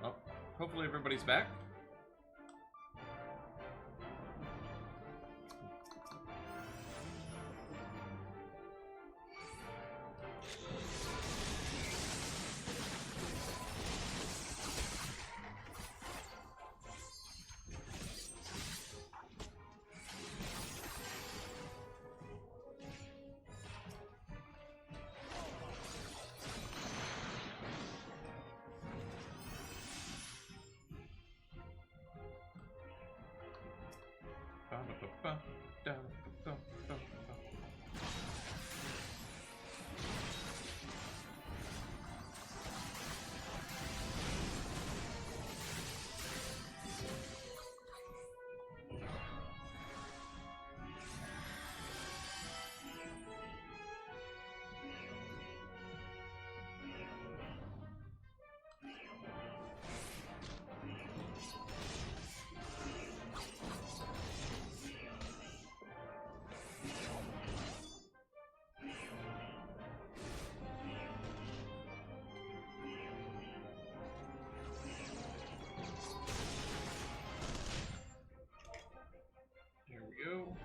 Oh, hopefully everybody's back. Here we go.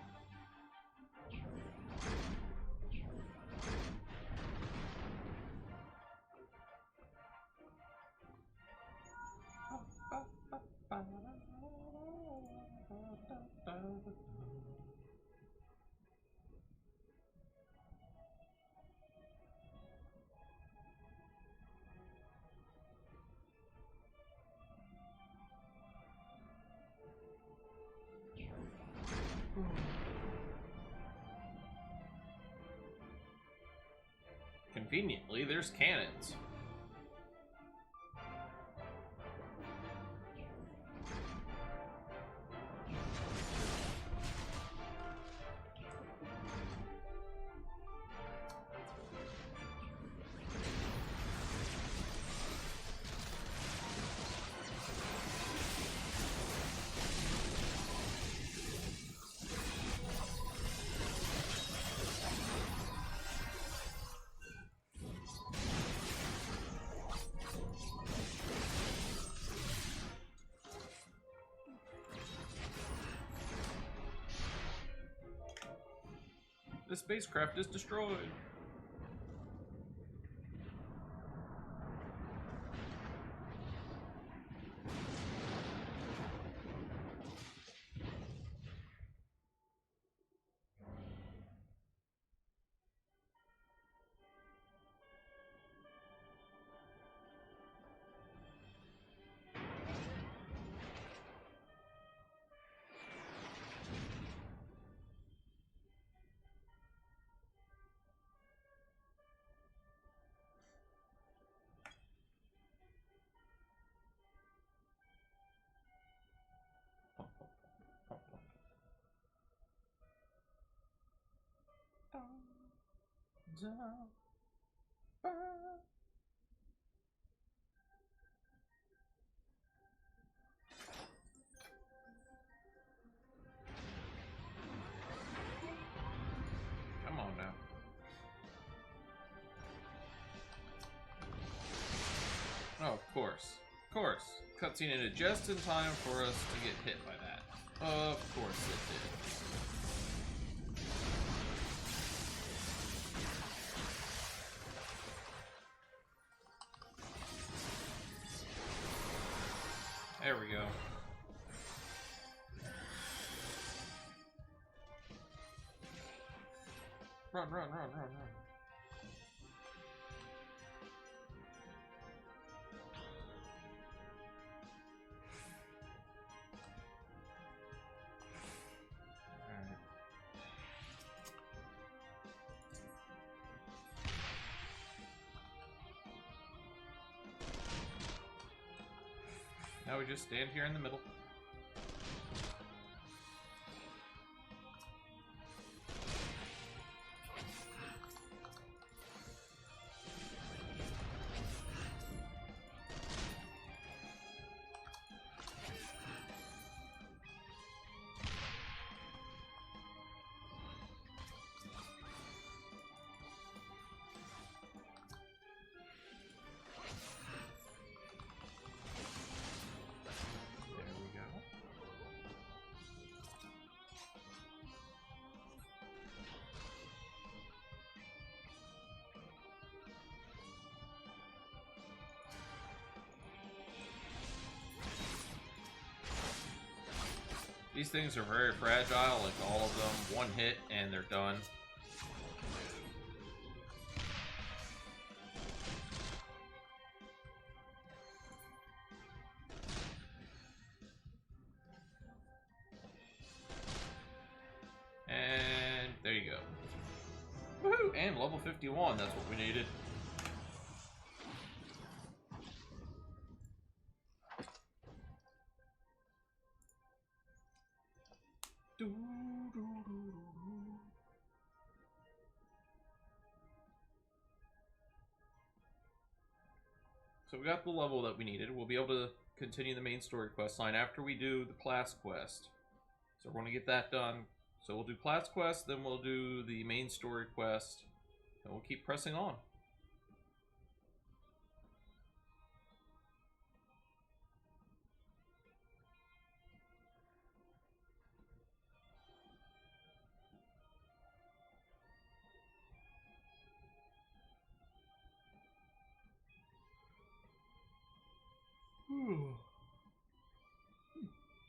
Conveniently, there's cannons. The spacecraft is destroyed. Come on now. Oh, of course. Of course. Cutscene ended just in time for us to get hit by that. Of course it did. There we go. Run, run, run, run, run. Alright. Now we just stand here in the middle. These things are very fragile, like all of them. One hit and they're done. And there you go. Woohoo! And level 51, that's what we needed. So we got the level that we needed. We'll be able to continue the main story quest line after we do the class quest. So we're going to get that done. So we'll do class quest, then we'll do the main story quest, and we'll keep pressing on.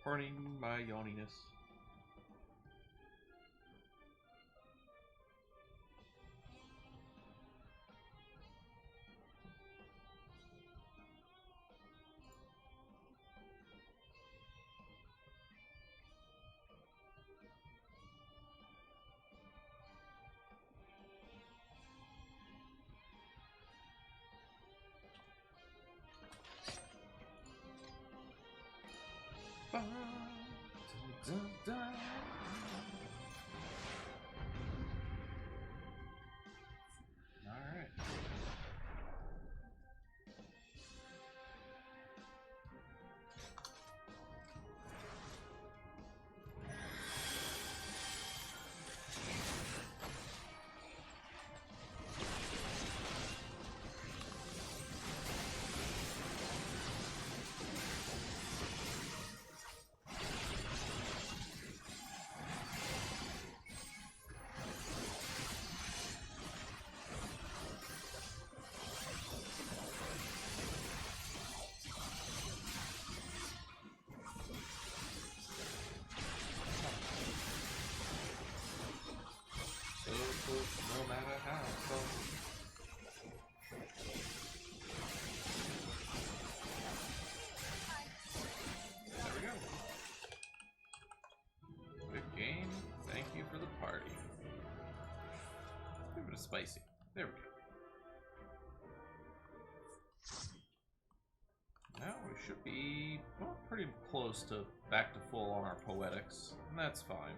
Pardon my yawniness. Alright. No matter how close. There we go. Good game. Thank you for the party. A bit of spicy. There we go. Now we should be pretty close to back to full on our poetics, and that's fine.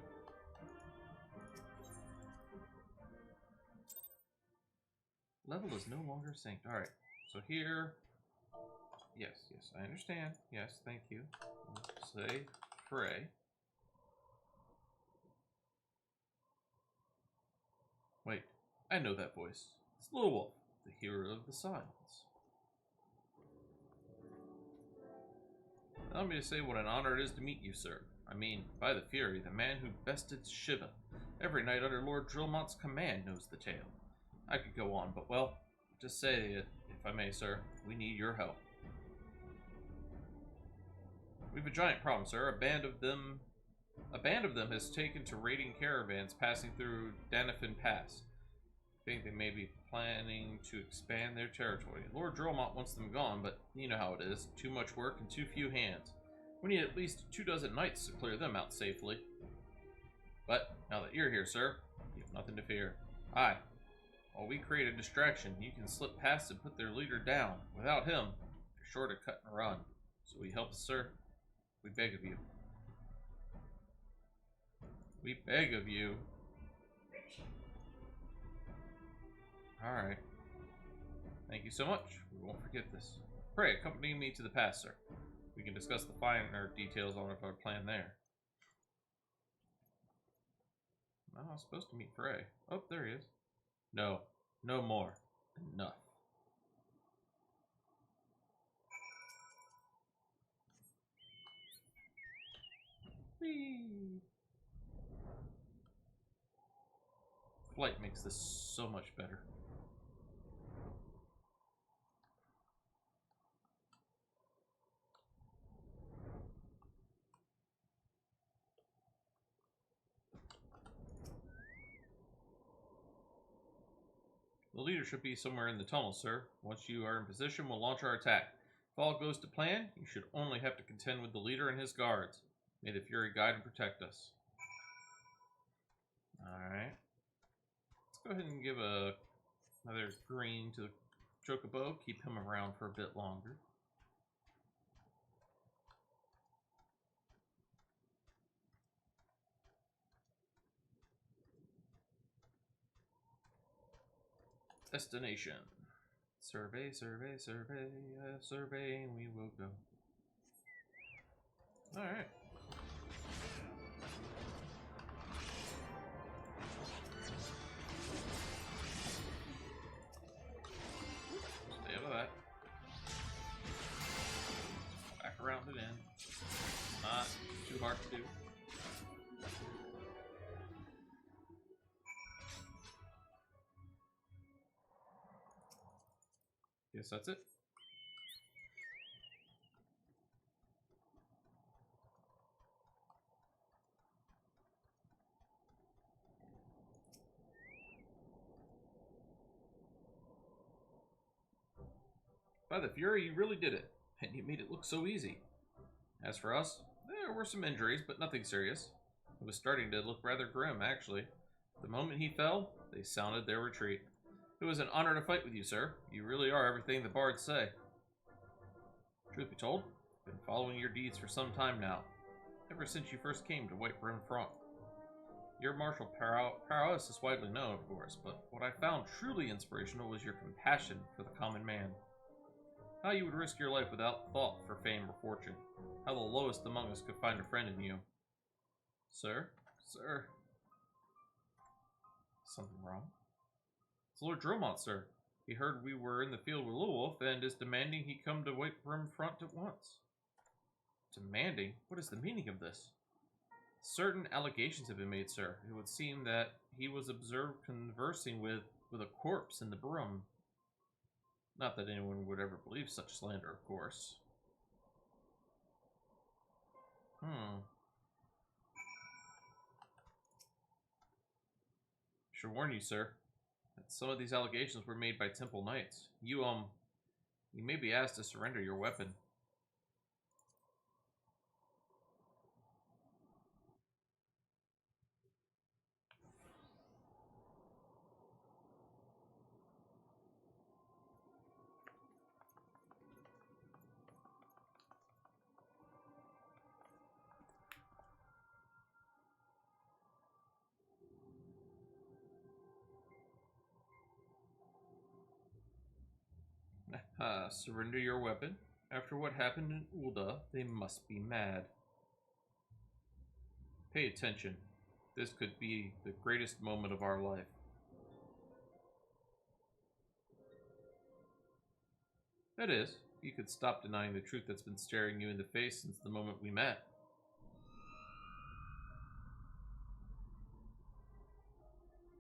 level is no longer synced. Alright, so here... Yes, I understand. Yes, thank you. We'll say Frey. Wait, I know that voice. It's Little Wolf, the hero of the Scions. Allow me to say what an honor it is to meet you, sir. I mean, by the Fury, the man who bested Shiva. Every knight under Lord Drillmont's command knows the tale. I could go on, but well, just say it, if I may, sir. We need your help. We've a giant problem, sir. A band of them has taken to raiding caravans passing through Danafin Pass. I think they may be planning to expand their territory. Lord Drillmont wants them gone, but you know how it is. Too much work and too few hands. We need at least 24 knights to clear them out safely. But now that you're here, sir, you have nothing to fear. Aye. While we create a distraction, you can slip past and put their leader down. Without him, you're sure to cut and run. So we help us, sir? We beg of you. We beg of you. Alright. Thank you so much. We won't forget this. Pray, accompany me to the pass, sir. We can discuss the finer details on our plan there. No, I was supposed to meet Frey. Oh, there he is. No. No more. Enough. Whee! Flight makes this so much better. The leader should be somewhere in the tunnel, sir. Once you are in position, we'll launch our attack. If all goes to plan, you should only have to contend with the leader and his guards. May the Fury guide and protect us. Alright. Let's go ahead and give another green to the Chocobo. Keep him around for a bit longer. Destination. Survey, survey, survey, surveying we will go. Alright. Stay out of that. Back around it in. Not too hard to do. Guess that's it. By the Fury, you really did it, and you made it look so easy. As for us, there were some injuries, but nothing serious. It was starting to look rather grim, actually. The moment he fell, they sounded their retreat. It was an honor to fight with you, sir. You really are everything the bards say. Truth be told, I've been following your deeds for some time now. Ever since you first came to White Brim Front. Your martial prowess is widely known, of course, but what I found truly inspirational was your compassion for the common man. How you would risk your life without thought for fame or fortune. How the lowest among us could find a friend in you. Sir? Sir? Something wrong? It's Lord Drillmont, sir. He heard we were in the field with Lulewolf and is demanding he come to White Brim Front at once. Demanding? What is the meaning of this? Certain allegations have been made, sir. It would seem that he was observed conversing with a corpse in the Brum. Not that anyone would ever believe such slander, of course. Should warn you, sir, that some of these allegations were made by Temple Knights. You may be asked to surrender your weapon. Surrender your weapon. After what happened in Ulda, they must be mad. Pay attention. This could be the greatest moment of our life. That is, you could stop denying the truth that's been staring you in the face since the moment we met.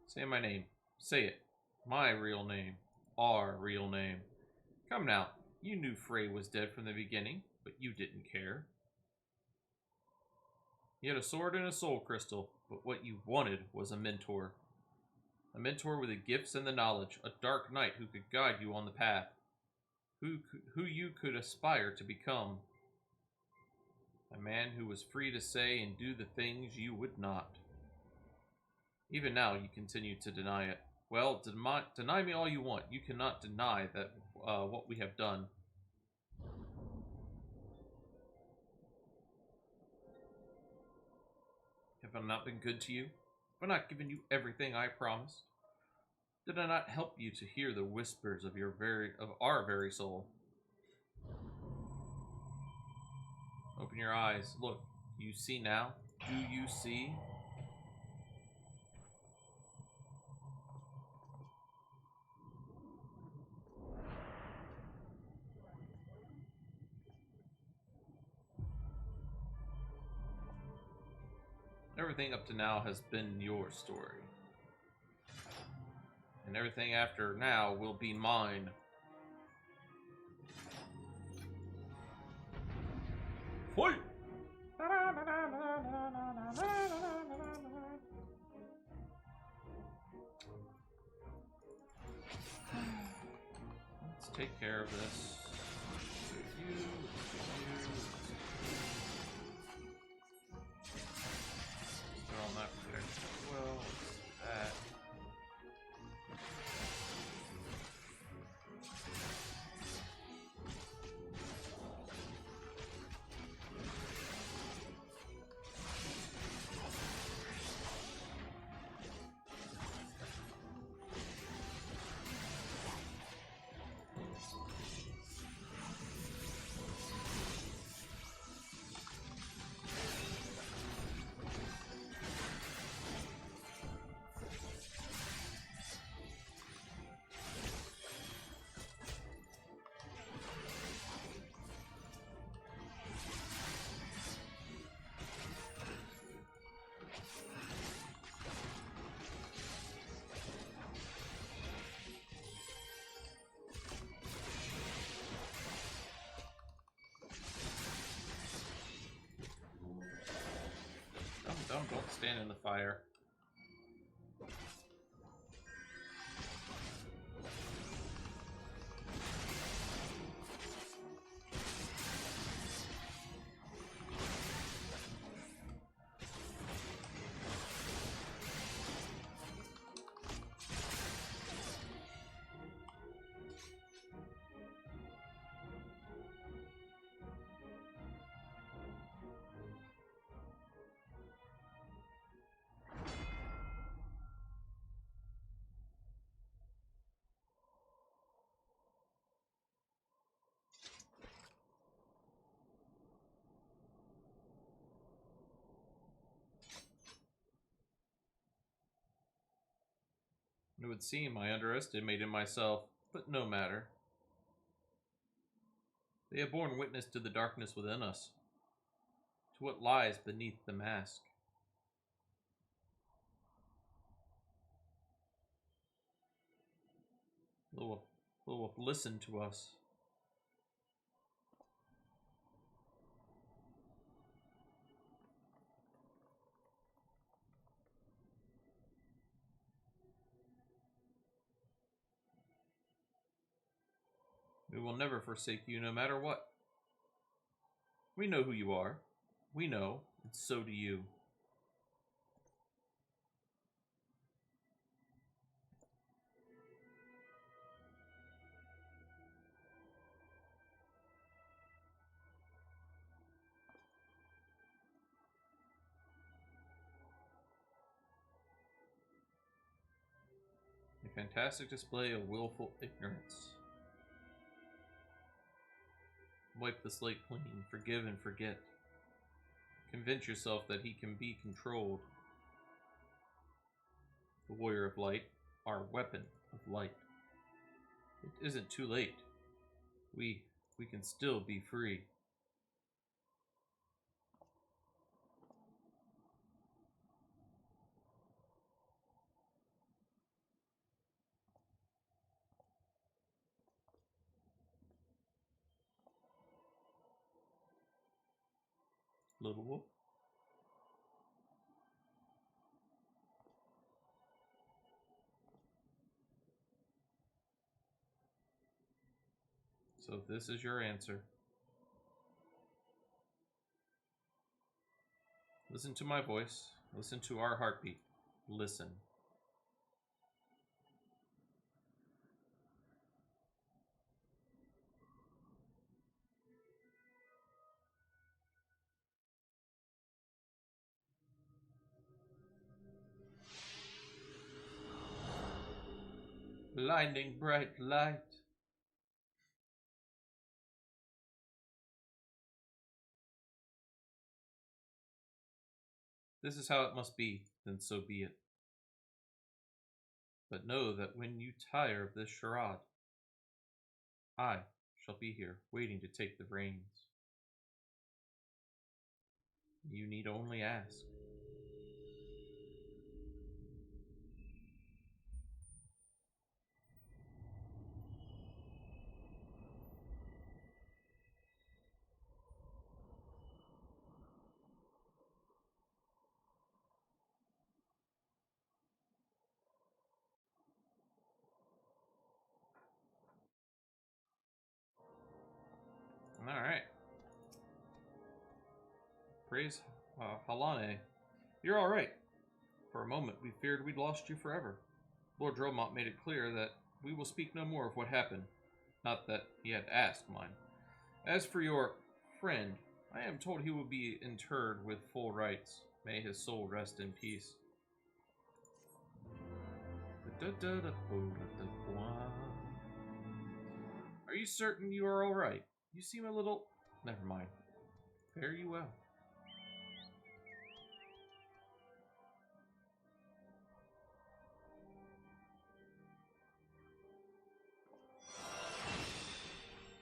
Say my name. Say it. My real name. Our real name. Come now. You knew Frey was dead from the beginning, but you didn't care. He had a sword and a soul crystal, but what you wanted was a mentor. A mentor with the gifts and the knowledge, a dark knight who could guide you on the path. Who you could aspire to become. A man who was free to say and do the things you would not. Even now, you continue to deny it. Well, deny me all you want. You cannot deny that what we have done. Have I not been good to you? Have I not given you everything I promised? Did I not help you to hear the whispers of our very soul? Open your eyes. Look. Do you see now? Do you see? Everything up to now has been your story. And everything after now will be mine. Fight! Let's take care of this. You. Throw on that protection as well. That. Don't stand in the fire. It would seem I underestimated myself, but no matter. They have borne witness to the darkness within us, to what lies beneath the mask. They will listen to us. We will never forsake you no matter what. We know who you are. We know, and so do you. A fantastic display of willful ignorance. Wipe the slate clean, forgive and forget. Convince yourself that he can be controlled. The warrior of light, our weapon of light. It isn't too late. We can still be free. Little wolf. So this is your answer. Listen to my voice. Listen to our heartbeat. Listen. Blinding bright light. This is how it must be, then so be it. But know that when you tire of this charade, I shall be here, waiting to take the reins. You need only ask. Alright. Praise Halane. You're alright. For a moment, we feared we'd lost you forever. Lord Dromont made it clear that we will speak no more of what happened. Not that he had asked, mind. As for your friend, I am told he will be interred with full rites. May his soul rest in peace. Are you certain you are alright? You seem a little... Never mind. Fare you well.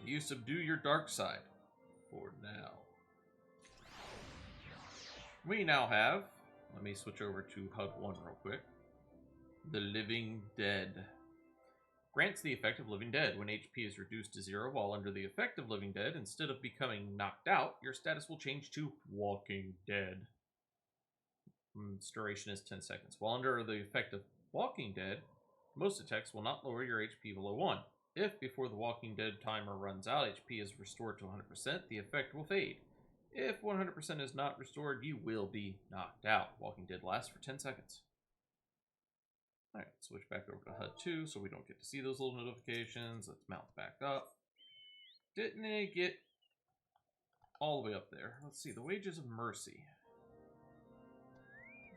You subdue your dark side. For now. We now have... Let me switch over to HUD 1 real quick. The Living Dead. Grants the effect of Living Dead. When HP is reduced to 0 while under the effect of Living Dead, instead of becoming knocked out, your status will change to Walking Dead. Its duration is 10 seconds. While under the effect of Walking Dead, most attacks will not lower your HP below 1. If, before the Walking Dead timer runs out, HP is restored to 100%, the effect will fade. If 100% is not restored, you will be knocked out. Walking Dead lasts for 10 seconds. Alright, switch back over to HUD 2 so we don't get to see those little notifications. Let's mount back up. Didn't it get all the way up there? Let's see, the Wages of Mercy.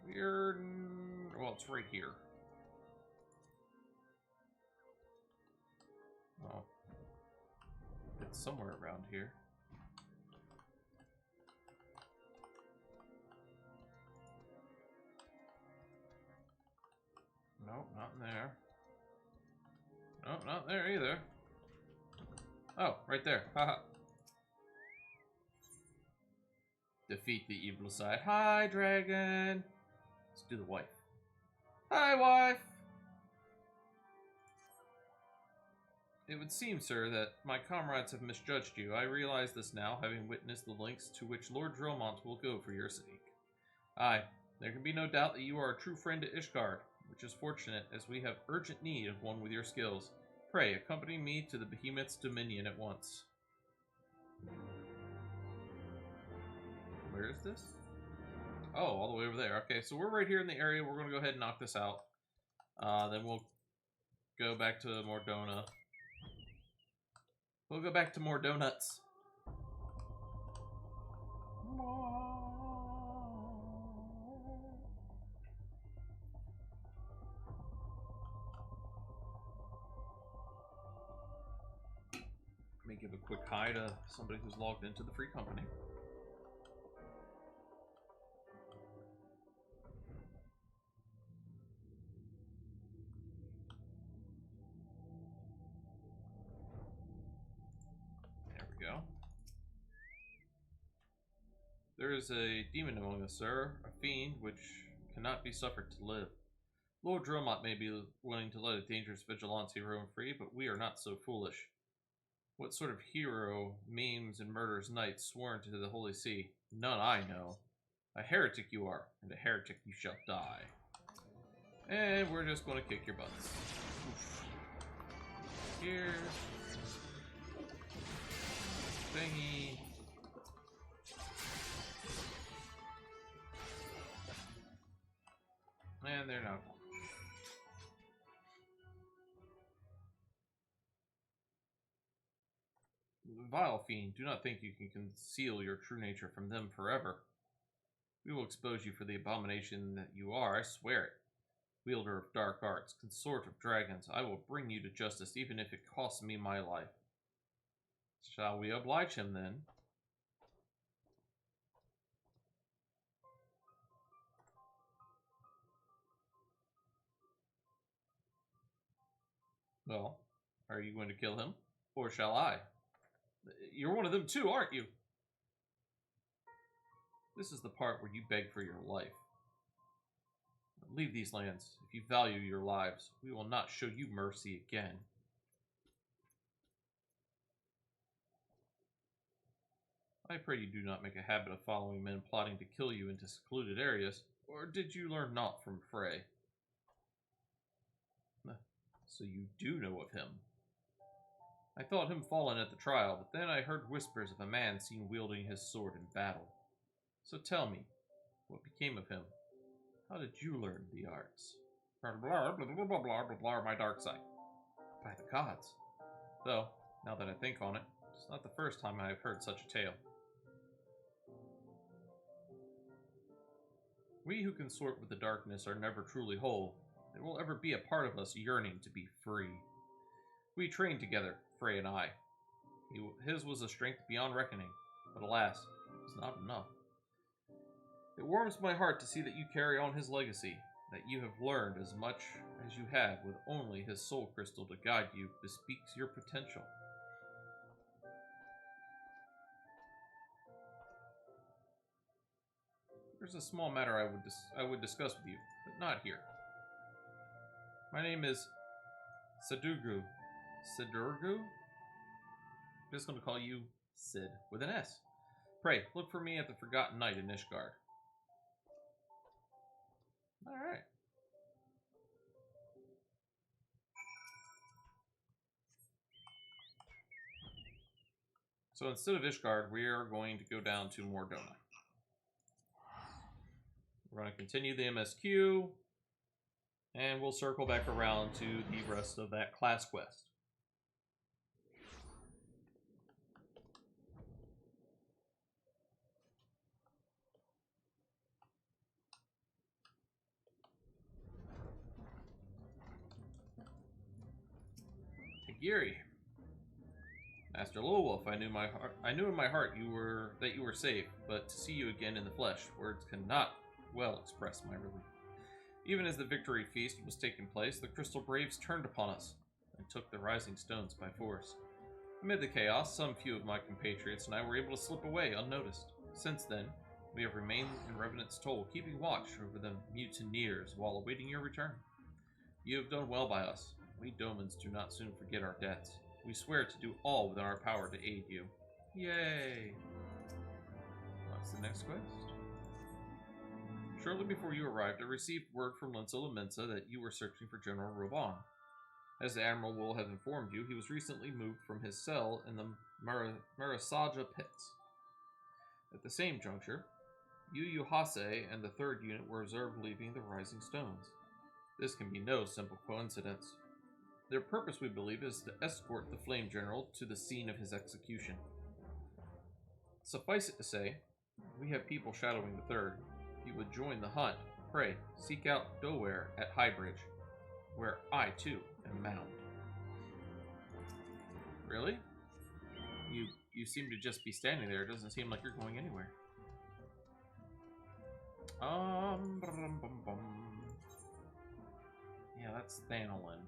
Weird. Well, it's right here. Oh. It's somewhere around here. Nope, not in there. Nope, not there either. Oh, right there. Haha. Defeat the evil side. Hi, dragon. Let's do the wife. Hi, wife. It would seem, sir, that my comrades have misjudged you. I realize this now, having witnessed the lengths to which Lord Dromont will go for your sake. Aye, there can be no doubt that you are a true friend to Ishgard, which is fortunate, as we have urgent need of one with your skills. Pray, accompany me to the Behemoth's dominion at once. Where is this? Oh, all the way over there. Okay, so we're right here in the area. We're going to go ahead and knock this out. Then we'll go back to Mordona. We'll go back to more donuts. me give a quick hi to somebody who's logged into the free company. There we go. There is a demon among us, sir, a fiend which cannot be suffered to live. Lord Dromot may be willing to let a dangerous vigilante roam free, but we are not so foolish. What sort of hero maims and murders knights sworn to the Holy See? None I know. A heretic you are, and a heretic you shall die. And we're just going to kick your butts. Oof. Here. Thingy. And they're not. Vile fiend, do not think you can conceal your true nature from them forever. We will expose you for the abomination that you are, I swear it. Wielder of dark arts, consort of dragons, I will bring you to justice even if it costs me my life. Shall we oblige him then? Well, are you going to kill him? Or shall I? You're one of them too, aren't you? This is the part where you beg for your life. Leave these lands. If you value your lives, we will not show you mercy again. I pray you do not make a habit of following men plotting to kill you into secluded areas, or did you learn naught from Frey? So you do know of him. I thought him fallen at the trial, but then I heard whispers of a man seen wielding his sword in battle. So tell me, what became of him? How did you learn the arts? Blah, blah, blah, blah, blah, blah, blah, blah, my dark side. By the gods. Though, now that I think on it, it's not the first time I have heard such a tale. We who consort with the darkness are never truly whole. There will ever be a part of us yearning to be free. We trained together, Frey and I. His was a strength beyond reckoning, but alas, it was not enough. It warms my heart to see that you carry on his legacy, that you have learned as much as you have with only his soul crystal to guide you bespeaks your potential. There's a small matter I would discuss with you, but not here. My name is Sidurgu. Sidurgu? I'm just going to call you Sid with an S. Pray, look for me at the Forgotten Night in Ishgard. Alright. So instead of Ishgard, we are going to go down to Mordona. We're going to continue the MSQ, and we'll circle back around to the rest of that class quest. Giri, Master Lulwolf, I knew in my heart that you were safe, but to see you again in the flesh, words cannot well express my relief. Even as the victory feast was taking place, the Crystal Braves turned upon us and took the Rising Stones by force. Amid the chaos, some few of my compatriots and I were able to slip away unnoticed. Since then, we have remained in Revenant's Toll, keeping watch over the mutineers while awaiting your return. You have done well by us. We Domans do not soon forget our debts. We swear to do all within our power to aid you. Yay! What's the next quest? Shortly before you arrived, I received word from Linsel Mensa that you were searching for General Roban. As the Admiral will have informed you, he was recently moved from his cell in the Marasaja pits. At the same juncture, Yu Hase and the 3rd Unit were observed leaving the Rising Stones. This can be no simple coincidence. Their purpose, we believe, is to escort the Flame General to the scene of his execution. Suffice it to say, we have people shadowing the 3rd. If you would join the hunt, pray, seek out Doware at Highbridge, where I, too, am bound. Really? You seem to just be standing there. It doesn't seem like you're going anywhere. Brum, bum, bum. Yeah, that's Thanolin.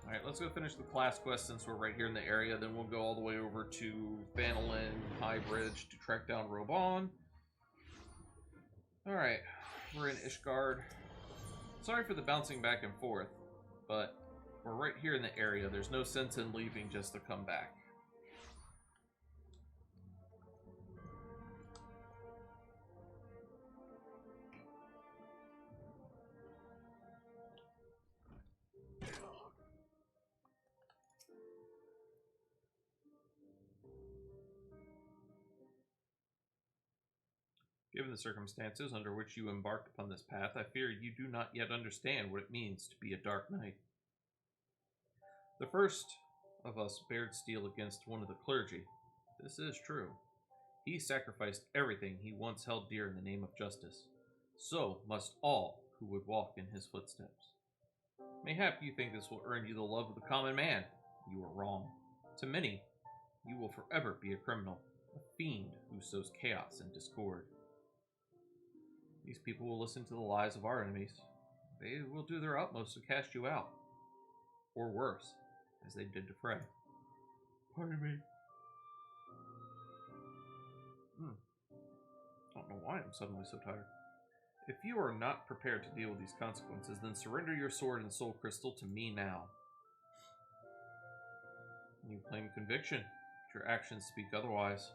Alright, let's go finish the class quest since we're right here in the area. Then we'll go all the way over to Thanolin High Bridge to track down Robon. Alright, we're in Ishgard. Sorry for the bouncing back and forth, but we're right here in the area. There's no sense in leaving just to come back. Given the circumstances under which you embarked upon this path, I fear you do not yet understand what it means to be a Dark Knight. The first of us bared steel against one of the clergy. This is true. He sacrificed everything he once held dear in the name of justice. So must all who would walk in his footsteps. Mayhap you think this will earn you the love of the common man. You are wrong. To many, you will forever be a criminal, a fiend who sows chaos and discord. These people will listen to the lies of our enemies. They will do their utmost to cast you out. Or worse, as they did to Frey. Pardon me. Don't know why I'm suddenly so tired. If you are not prepared to deal with these consequences, then surrender your sword and soul crystal to me now. You claim conviction, but your actions speak otherwise.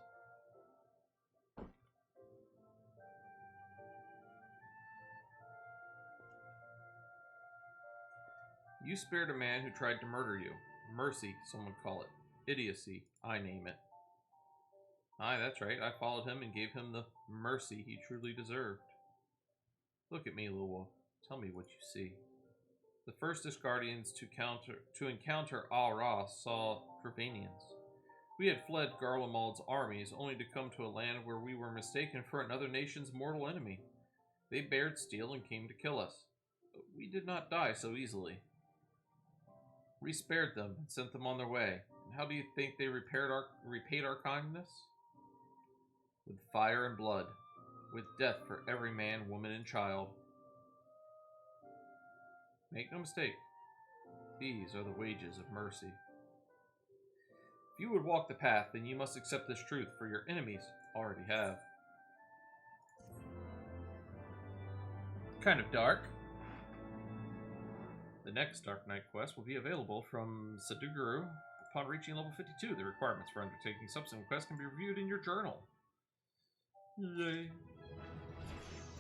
You spared a man who tried to murder you. Mercy, some would call it. Idiocy, I name it. Aye, that's right. I followed him and gave him the mercy he truly deserved. Look at me, little wolf. Tell me what you see. The first Ishgardians to encounter Al-Ra saw Dravanians. We had fled Garlemald's armies, only to come to a land where we were mistaken for another nation's mortal enemy. They bared steel and came to kill us. But we did not die so easily. We spared them and sent them on their way. And how do you think they repaid our kindness? With fire and blood, with death for every man, woman, and child. Make no mistake, these are the wages of mercy. If you would walk the path, then you must accept this truth, for your enemies already have. Kind of dark. The next Dark Knight quest will be available from Saduguru upon reaching level 52. The requirements for undertaking subsequent quests can be reviewed in your journal. Yay.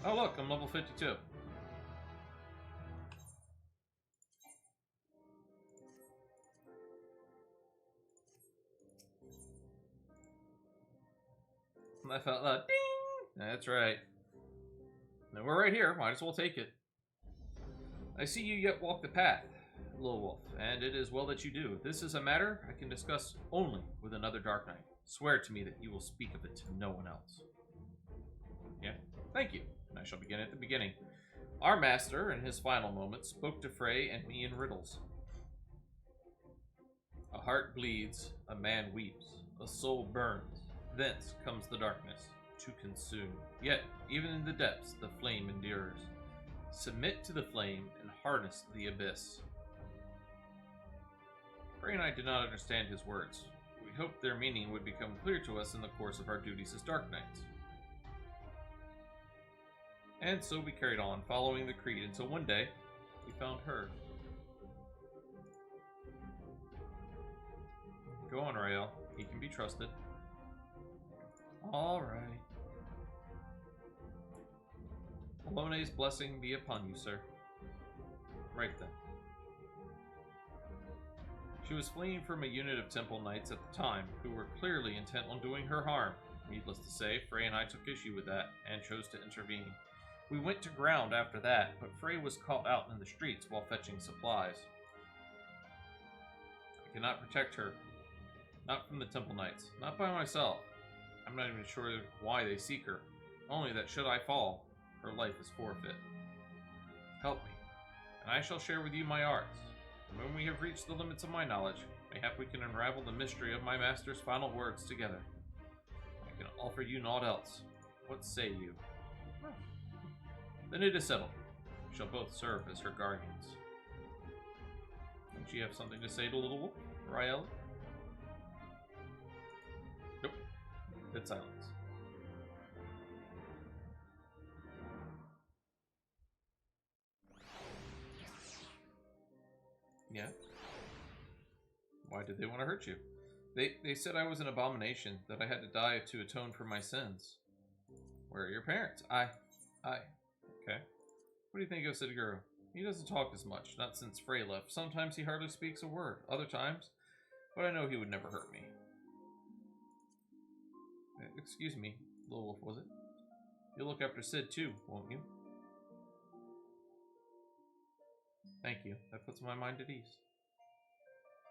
Oh look, I'm level 52. I felt that ding! That's right. Now we're right here, might as well take it. I see you yet walk the path, little wolf, and it is well that you do. This is a matter I can discuss only with another Dark Knight. Swear to me that you will speak of it to no one else. Yeah, thank you. And I shall begin at the beginning. Our master, in his final moments, spoke to Frey and me in riddles. A heart bleeds, a man weeps, a soul burns. Thence comes the darkness, to consume. Yet, even in the depths, the flame endures. Submit to the flame and harness the abyss. Frey and I did not understand his words. We hoped their meaning would become clear to us in the course of our duties as Dark Knights. And so we carried on, following the creed, until one day, we found her. Go on, Rael. He can be trusted. Alright. Alone's blessing be upon you, sir. Right then. She was fleeing from a unit of temple knights at the time, who were clearly intent on doing her harm. Needless to say, Frey and I took issue with that, and chose to intervene. We went to ground after that, but Frey was caught out in the streets while fetching supplies. I cannot protect her. Not from the temple knights. Not by myself. I'm not even sure why they seek her. Only that should I fall, her life is forfeit. Help me, and I shall share with you my arts. And when we have reached the limits of my knowledge, mayhap we can unravel the mystery of my master's final words together. I can offer you naught else. What say you? Then it is settled. We shall both serve as her guardians. Don't you have something to say to Little Wolf, Rael? Nope. Dead silence. Yeah? Why did they want to hurt you? They said I was an abomination, that I had to die to atone for my sins. Where are your parents? Okay. What do you think of Sidguru? He doesn't talk as much, not since Frey left. Sometimes he hardly speaks a word, other times, but I know he would never hurt me. Excuse me, Little Wolf, was it? You'll look after Sid too, won't you? Thank you. That puts my mind at ease.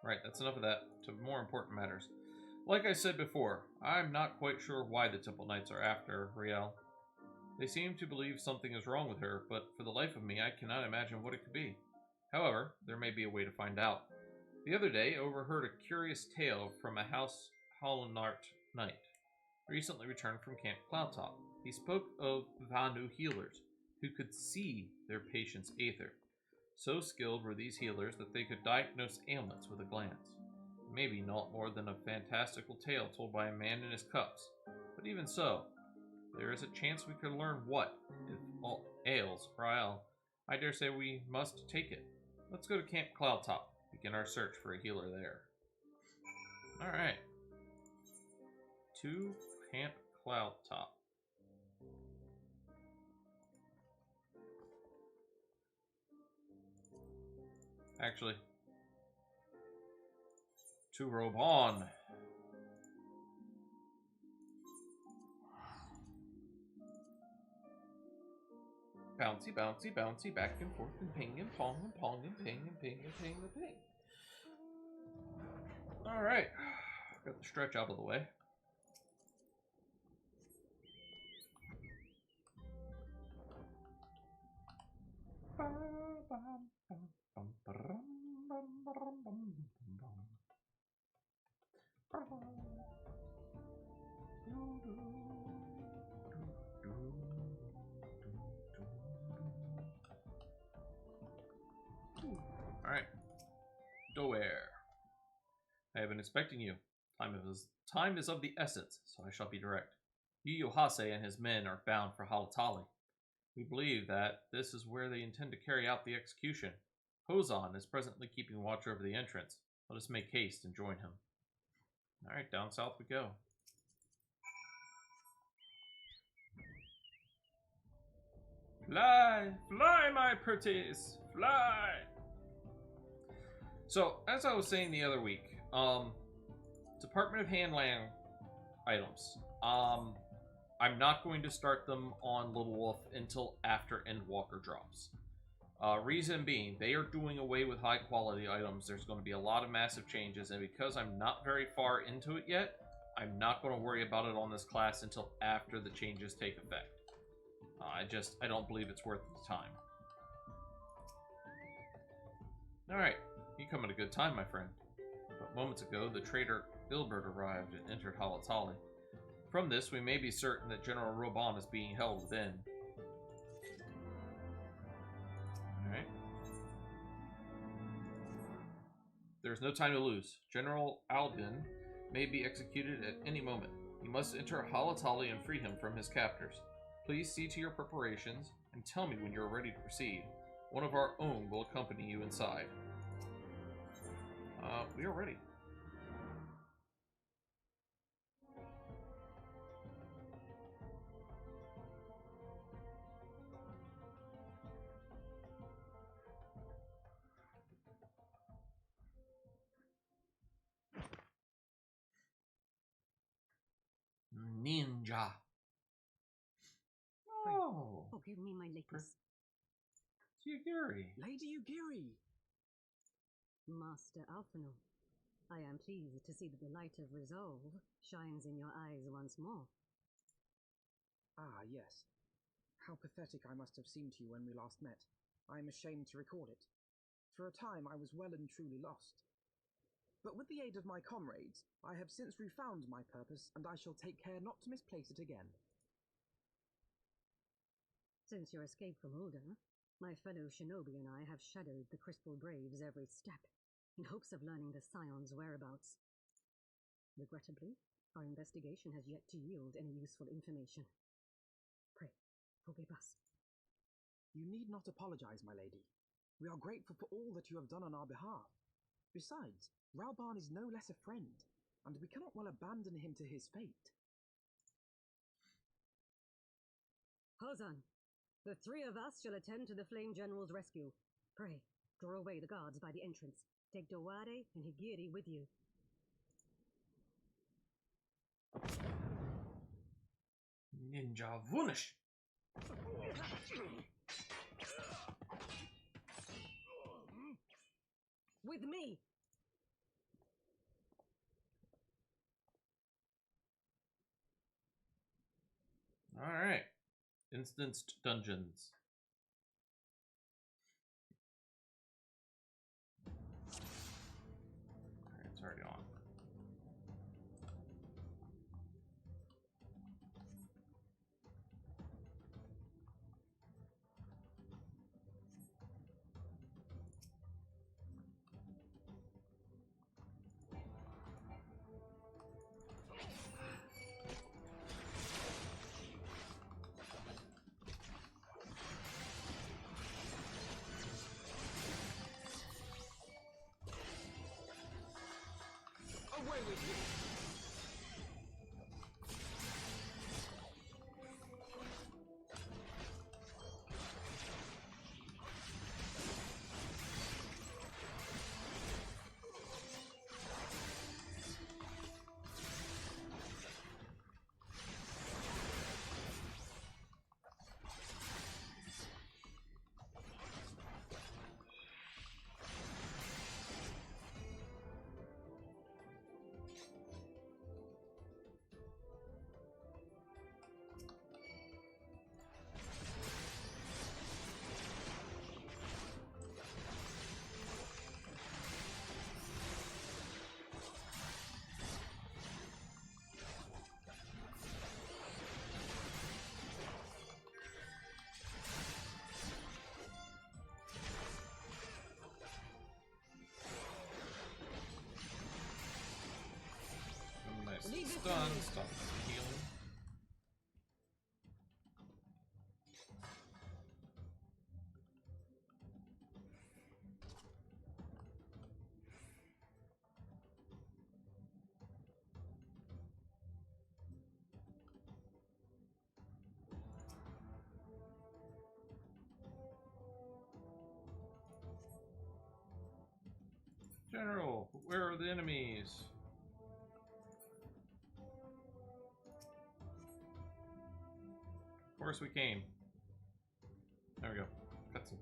Right, that's enough of that. To more important matters. Like I said before, I'm not quite sure why the Temple Knights are after Riel. They seem to believe something is wrong with her, but for the life of me, I cannot imagine what it could be. However, there may be a way to find out. The other day, I overheard a curious tale from a House Hollenart knight, recently returned from Camp Cloudtop. He spoke of Vanu healers, who could see their patient's aether. So skilled were these healers that they could diagnose ailments with a glance. Maybe not more than a fantastical tale told by a man in his cups, but even so, there is a chance we could learn what, if all ails Rael. I dare say we must take it. Let's go to Camp Cloudtop, begin our search for a healer there. Alright. To Camp Cloudtop. Actually, to Robon. Bouncy, bouncy, bouncy, back and forth and ping and pong and pong and ping and ping and ping and ping. Alright, got the stretch out of the way. Alright. Doer. I have been expecting you. Time is of the essence, so I shall be direct. Yu and his men are bound for Halatali. We believe that this is where they intend to carry out the execution. Hozan is presently keeping watch over the entrance. Let us make haste and join him. Alright, down south we go. Fly! Fly, my pretties! Fly! So, as I was saying the other week, Department of Handland items. I'm not going to start them on Little Wolf until after Endwalker drops. Reason being, they are doing away with high quality items. There's going to be a lot of massive changes, and because I'm not very far into it yet, I'm not going to worry about it on this class until after the changes take effect. I don't believe it's worth the time. Alright, you come at a good time, my friend. But moments ago, the traitor Ilbert arrived and entered Halatali. From this, we may be certain that General Robon is being held within. Alright. There is no time to lose. General Albin may be executed at any moment. You must enter Halatali and free him from his captors. Please see to your preparations and tell me when you are ready to proceed. One of our own will accompany you inside. We are ready. Ninja. Oh. Forgive me my lateness. Yugiri. Lady Yugiri! Master Alphino, I am pleased to see that the light of resolve shines in your eyes once more. Ah, yes. How pathetic I must have seemed to you when we last met. I am ashamed to record it. For a time I was well and truly lost. But with the aid of my comrades, I have since refound my purpose, and I shall take care not to misplace it again. Since your escape from Ulda, my fellow shinobi and I have shadowed the Crystal Braves every step, in hopes of learning the Scion's whereabouts. Regrettably, our investigation has yet to yield any useful information. Pray, forgive us. You need not apologize, my lady. We are grateful for all that you have done on our behalf. Besides, Rauban is no less a friend, and we cannot well abandon him to his fate. Hozan, the three of us shall attend to the Flame General's rescue. Pray, draw away the guards by the entrance. Take Dowade and Higiri with you. Ninja Vunish! With me! Alright. Instanced dungeons. Alright, it's already on. Away with you! Nice stun, stop healing. General, where are the enemies? Of course we came. There we go. Cutscene.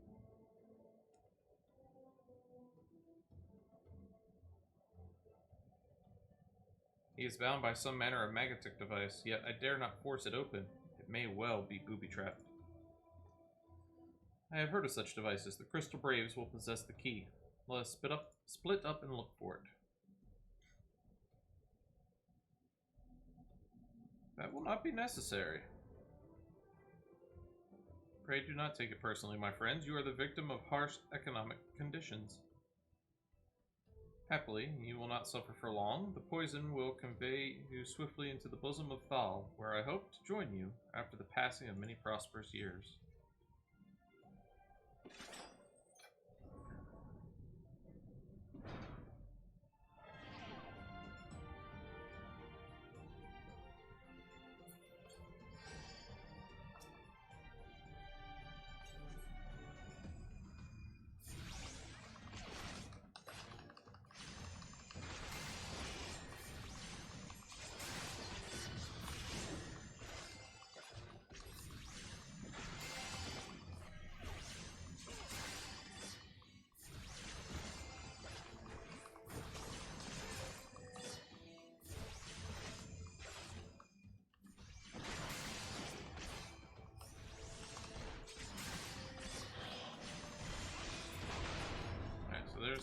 He is bound by some manner of magnetic device, yet I dare not force it open. It may well be booby-trapped. I have heard of such devices. The Crystal Braves will possess the key. Let us split up and look for it. That will not be necessary. Pray do not take it personally, my friends. You are the victim of harsh economic conditions. Happily, you will not suffer for long. The poison will convey you swiftly into the bosom of Thal, where I hope to join you after the passing of many prosperous years.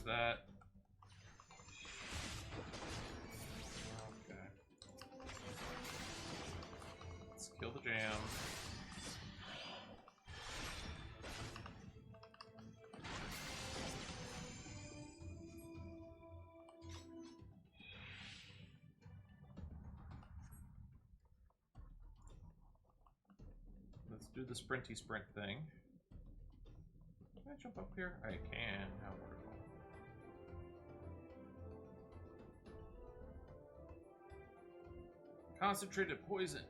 There's that. Okay. Let's kill the jam. Let's do the sprinty sprint thing. Can I jump up here? I can. How wonderful. Concentrated poison.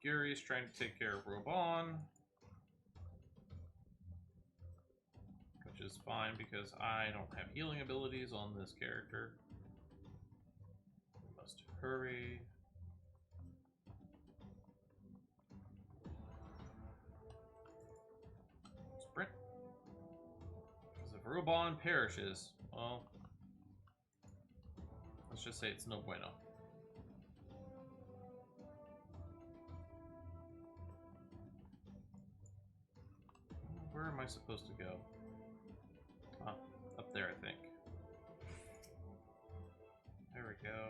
Gary is trying to take care of Robon, which is fine because I don't have healing abilities on this character. We must hurry. Sprint. Because if Robon perishes, well, let's just say it's no bueno. Where am I supposed to go? Ah, up there, I think. There we go.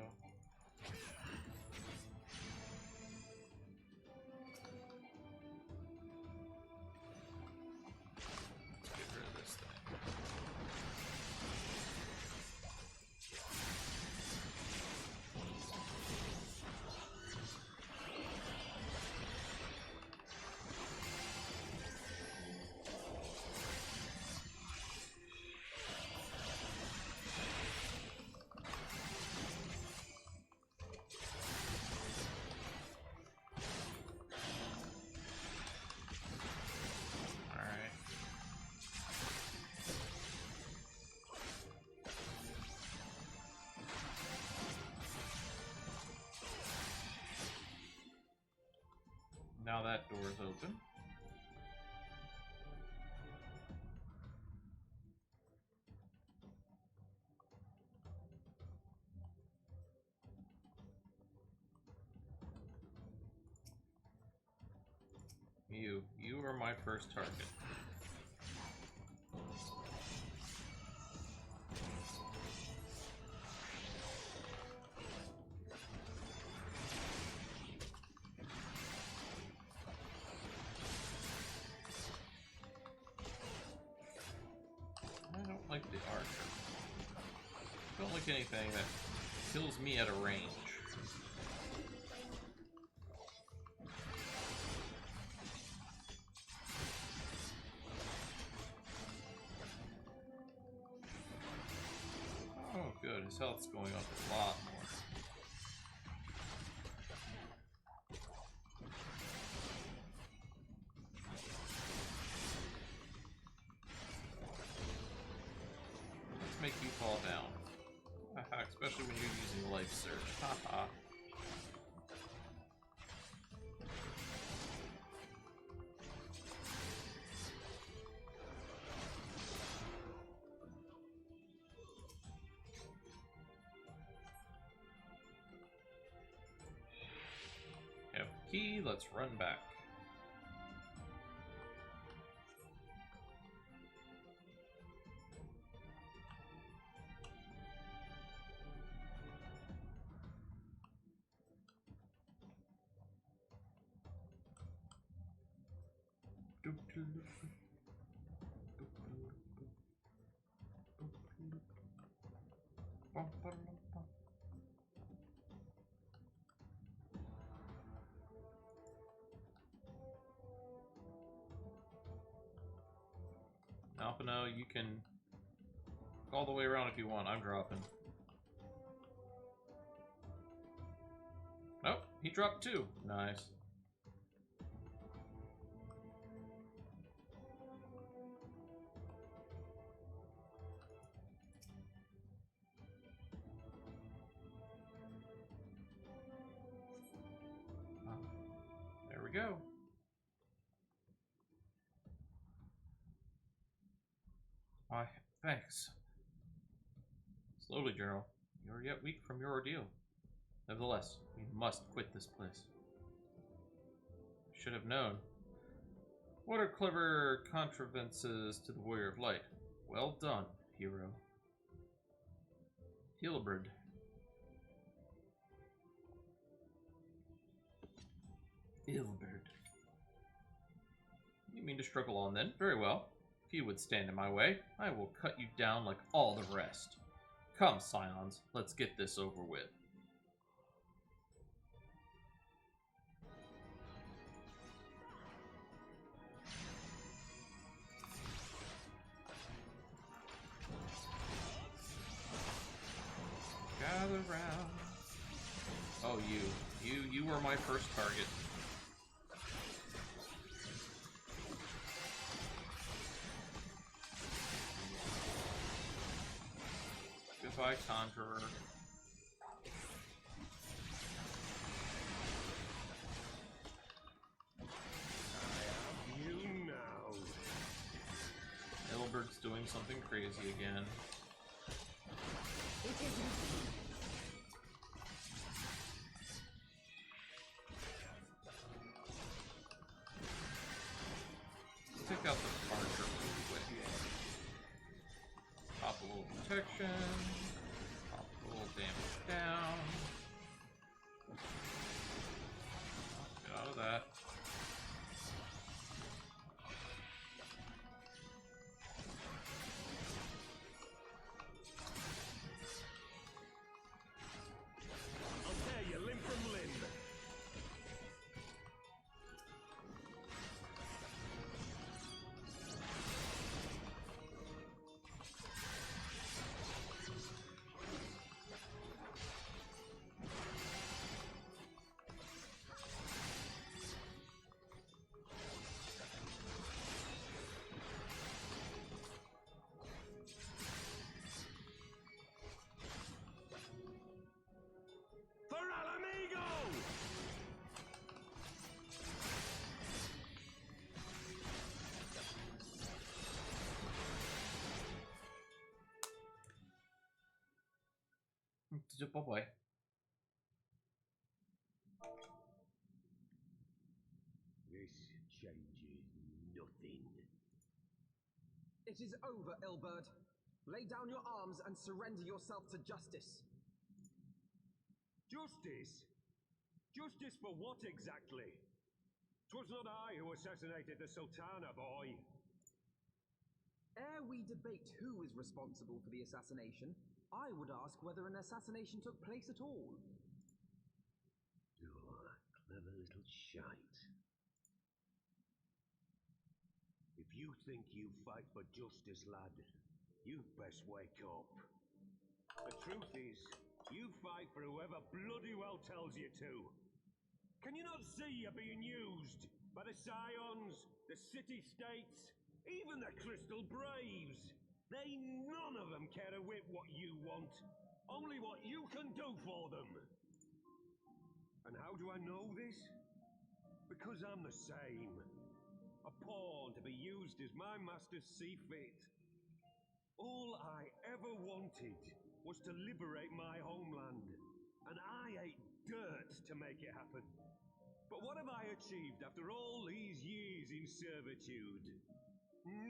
Let's get rid of this thing. Now that door is open. You are my first target. I don't like the archer. I don't like anything that kills me at a range. Oh, good. His health's going up a lot more. Let's make you fall down. Haha, especially when you're using life surge. Haha. Have the key, let's run back. Alpino, you can go all the way around if you want. I'm dropping. Oh, he dropped two. Nice. we go. Why, thanks. Slowly, General. You are yet weak from your ordeal. Nevertheless, we must quit this place. Should have known. What are clever contrivances to the Warrior of Light? Well done, hero. Hilberd. Hilberd. You mean to struggle on then? Very well. If you would stand in my way, I will cut you down like all the rest. Come, Scions, let's get this over with. Gather round. Oh, you were my first target. Goodbye, Conjurer. You now. Hilbert's doing something crazy again. Let's take out the Parker really quick. Pop a little protection. Pop a little damage down. Get out of that. I'll tear you limb from limb. For Alamigo! Bye-bye. This changes nothing. It is over, Ilberd. Lay down your arms and surrender yourself to justice. Justice? Justice for what exactly? 'Twas not I who assassinated the Sultana, boy. Ere we debate who is responsible for the assassination, I would ask whether an assassination took place at all. Oh, clever little shite. If you think you fight for justice, lad, you'd best wake up. The truth is, you fight for whoever bloody well tells you to. Can you not see you're being used by the Scions, the city-states, even the Crystal Braves? They none of them care a whit what you want, only what you can do for them. And how do I know this? Because I'm the same. A pawn to be used as my masters see fit. All I ever wanted was to liberate my homeland, and I ate dirt to make it happen. But what have I achieved after all these years in servitude?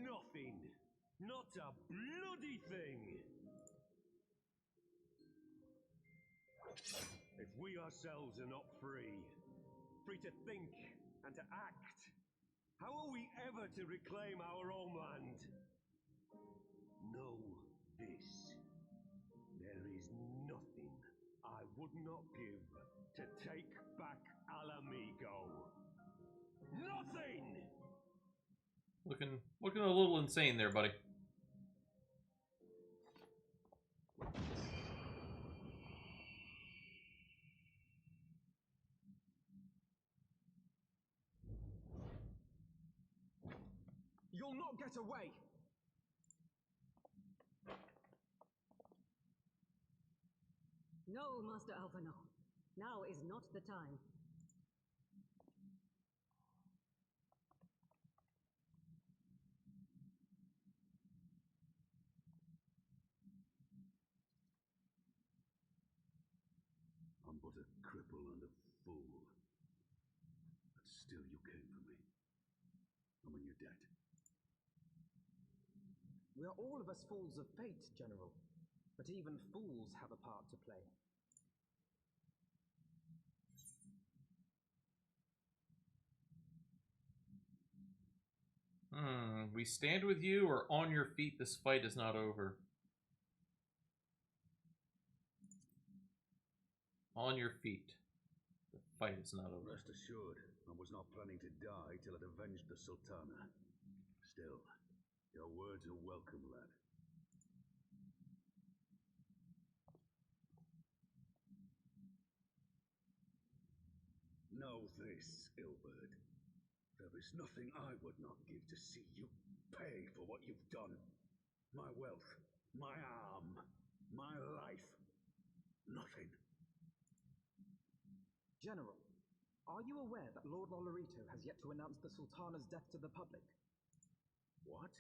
Nothing. Not a bloody thing. If we ourselves are not free to think and to act, how are we ever to reclaim our homeland? Know this. There is nothing I would not give to take back Alamigo. Nothing! Looking a little insane there, buddy. You'll not get away! No, Master Alphano. Now is not the time. but a cripple and a fool. But still you came for me. And when you're dead. We are all of us fools of fate, General. But even fools have a part to play. We stand with you or on your feet. This fight is not over. On your feet. The fight is not over. Rest assured, I was not planning to die till I'd avenged the Sultana. Still, your words are welcome, lad. Know this, Ilbert. There is nothing I would not give to see you pay for what you've done. My wealth, my arm, my life. Nothing. General, are you aware that Lord Lolorito has yet to announce the Sultana's death to the public? What?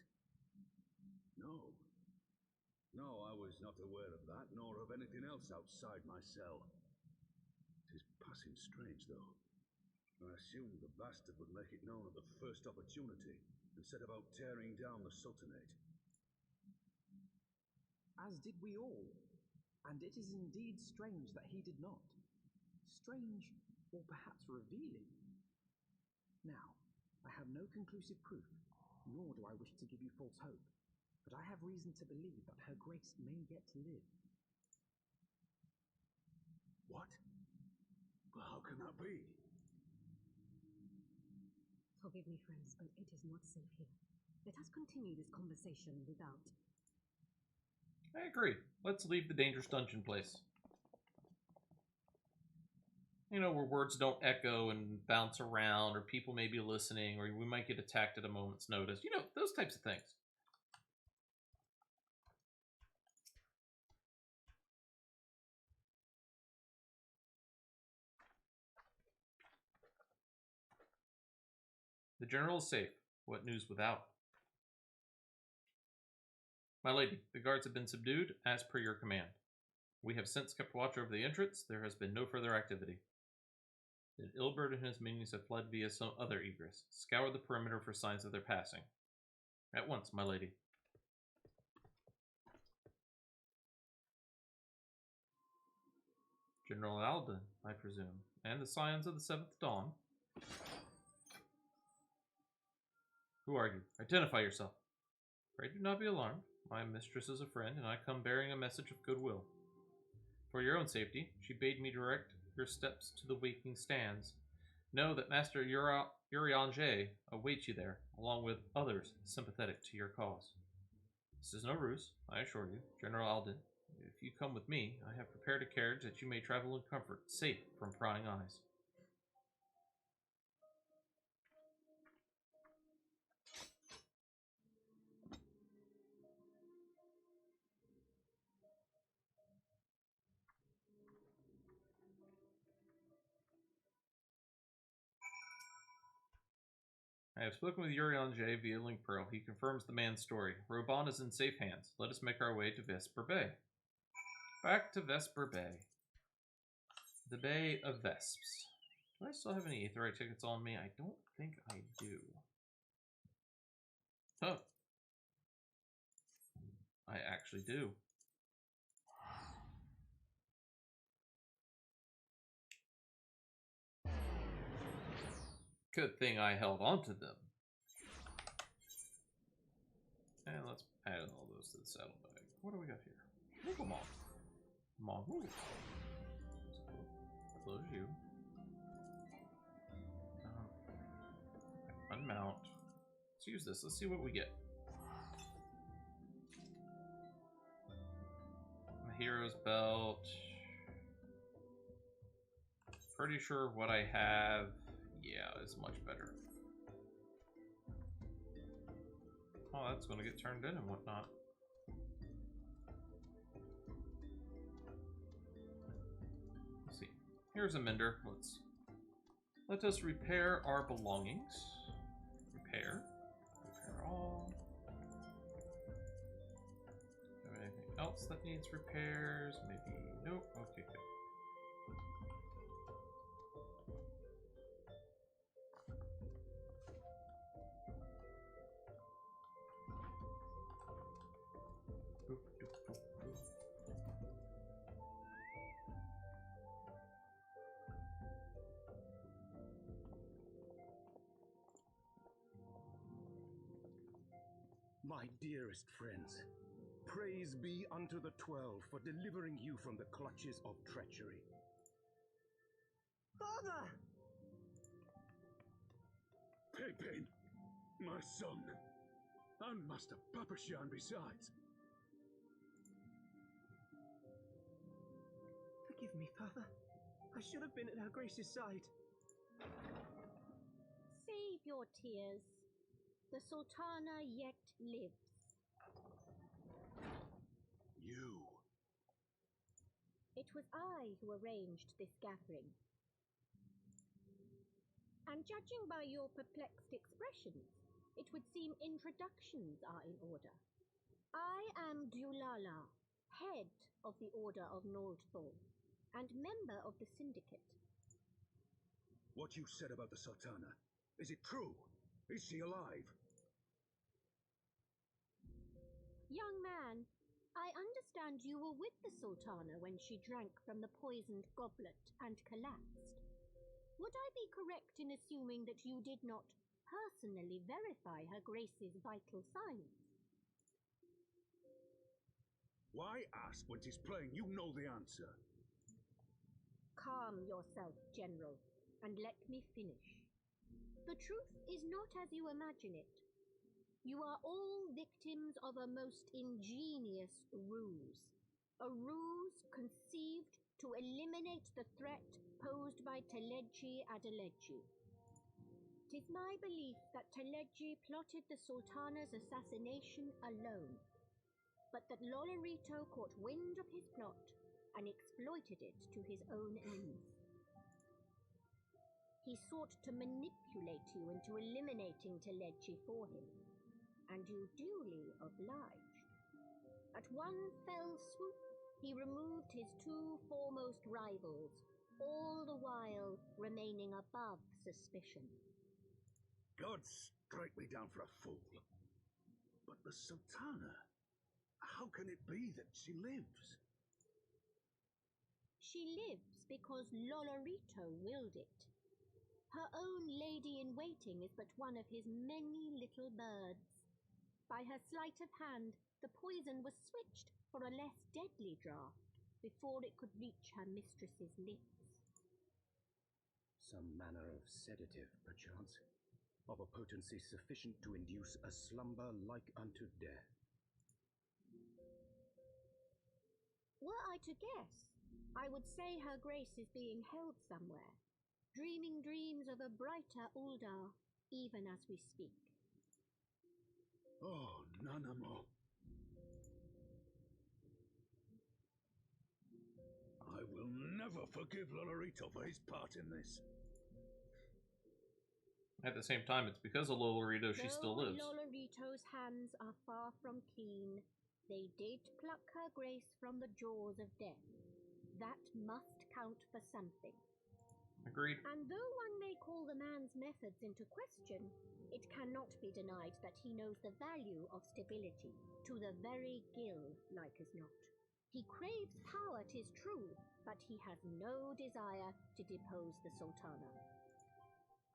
No. No, I was not aware of that, nor of anything else outside my cell. 'Tis passing strange, though. I assumed the bastard would make it known at the first opportunity and set about tearing down the Sultanate. As did we all. And it is indeed strange that he did not. Strange, or perhaps revealing. Now, I have no conclusive proof, nor do I wish to give you false hope, but I have reason to believe that Her Grace may yet live. What? Well, how can that be? Forgive me, friends, but it is not safe here. Let us continue this conversation without. I agree. Let's leave the dangerous dungeon place. You know, where words don't echo and bounce around, or people may be listening, or we might get attacked at a moment's notice. You know, those types of things. The general is safe. What news without? My lady, the guards have been subdued, as per your command. We have since kept watch over the entrance. There has been no further activity. Then Ilbert and his minions have fled via some other egress. Scour the perimeter for signs of their passing. At once, my lady. General Alden, I presume, and the Scions of the Seventh Dawn. Who are you? Identify yourself. Pray do not be alarmed. My mistress is a friend, and I come bearing a message of goodwill. For your own safety, she bade me direct your steps to the waking stands. Know that Master Urianger awaits you there, along with others sympathetic to your cause. This is no ruse, I assure you, General Alden. If you come with me, I have prepared a carriage that you may travel in comfort, safe from prying eyes. I have spoken with Urianger via Link Pearl. He confirms the man's story. Roban is in safe hands. Let us make our way to Vesper Bay. Back to Vesper Bay. The Bay of Vesps. Do I still have any Aetherite tickets on me? I don't think I do. Oh. I actually do. Good thing I held on to them. And let's add all those to the saddlebag. What do we got here? Ooh, come on. Come on. Ooh. Close you. Unmount. Let's use this. Let's see what we get. The Hero's Belt. Pretty sure what I have, yeah, is much better. Oh, that's going to get turned in and whatnot. Let's see. Here's a mender. Let us repair our belongings. Repair all. Do anything else that needs repairs? Maybe nope. Okay, good. My dearest friends, praise be unto the 12 for delivering you from the clutches of treachery. Father! Pippin, my son, and Master Papashan besides. Forgive me, Father. I should have been at Her Grace's side. Save your tears. The Sultana yet lives. You. It was I who arranged this gathering. And judging by your perplexed expressions, it would seem introductions are in order. I am Dulala, head of the Order of Noldthal, and member of the Syndicate. What you said about the Sultana, is it true? Is she alive? Young man, I understand you were with the Sultana when she drank from the poisoned goblet and collapsed. Would I be correct in assuming that you did not personally verify Her Grace's vital signs? Why ask when 'tis plain you know the answer? Calm yourself, General, and let me finish. The truth is not as you imagine it. You are all victims of a most ingenious ruse. A ruse conceived to eliminate the threat posed by Teleji Adeleji. 'Tis my belief that Teleji plotted the Sultana's assassination alone, but that Lolorito caught wind of his plot and exploited it to his own ends. He sought to manipulate you into eliminating Teleji for him, and you duly obliged. At one fell swoop, he removed his two foremost rivals, all the while remaining above suspicion. God strike me down for a fool. But the Sultana, how can it be that she lives? She lives because Lolorito willed it. Her own lady-in-waiting is but one of his many little birds. By her sleight of hand, the poison was switched for a less deadly draught before it could reach her mistress's lips. Some manner of sedative, perchance, of a potency sufficient to induce a slumber like unto death. Were I to guess, I would say Her Grace is being held somewhere, dreaming dreams of a brighter Uldar, even as we speak. Oh, Nanamo. I will never forgive Lolorito for his part in this. At the same time, it's because of Lolorito she still lives. Though Lolorito's hands are far from clean, they did pluck Her Grace from the jaws of death. That must count for something. Agreed. And though one may call the man's methods into question, it cannot be denied that he knows the value of stability, to the very gill, like as not. He craves power, 'tis true, but he has no desire to depose the Sultana.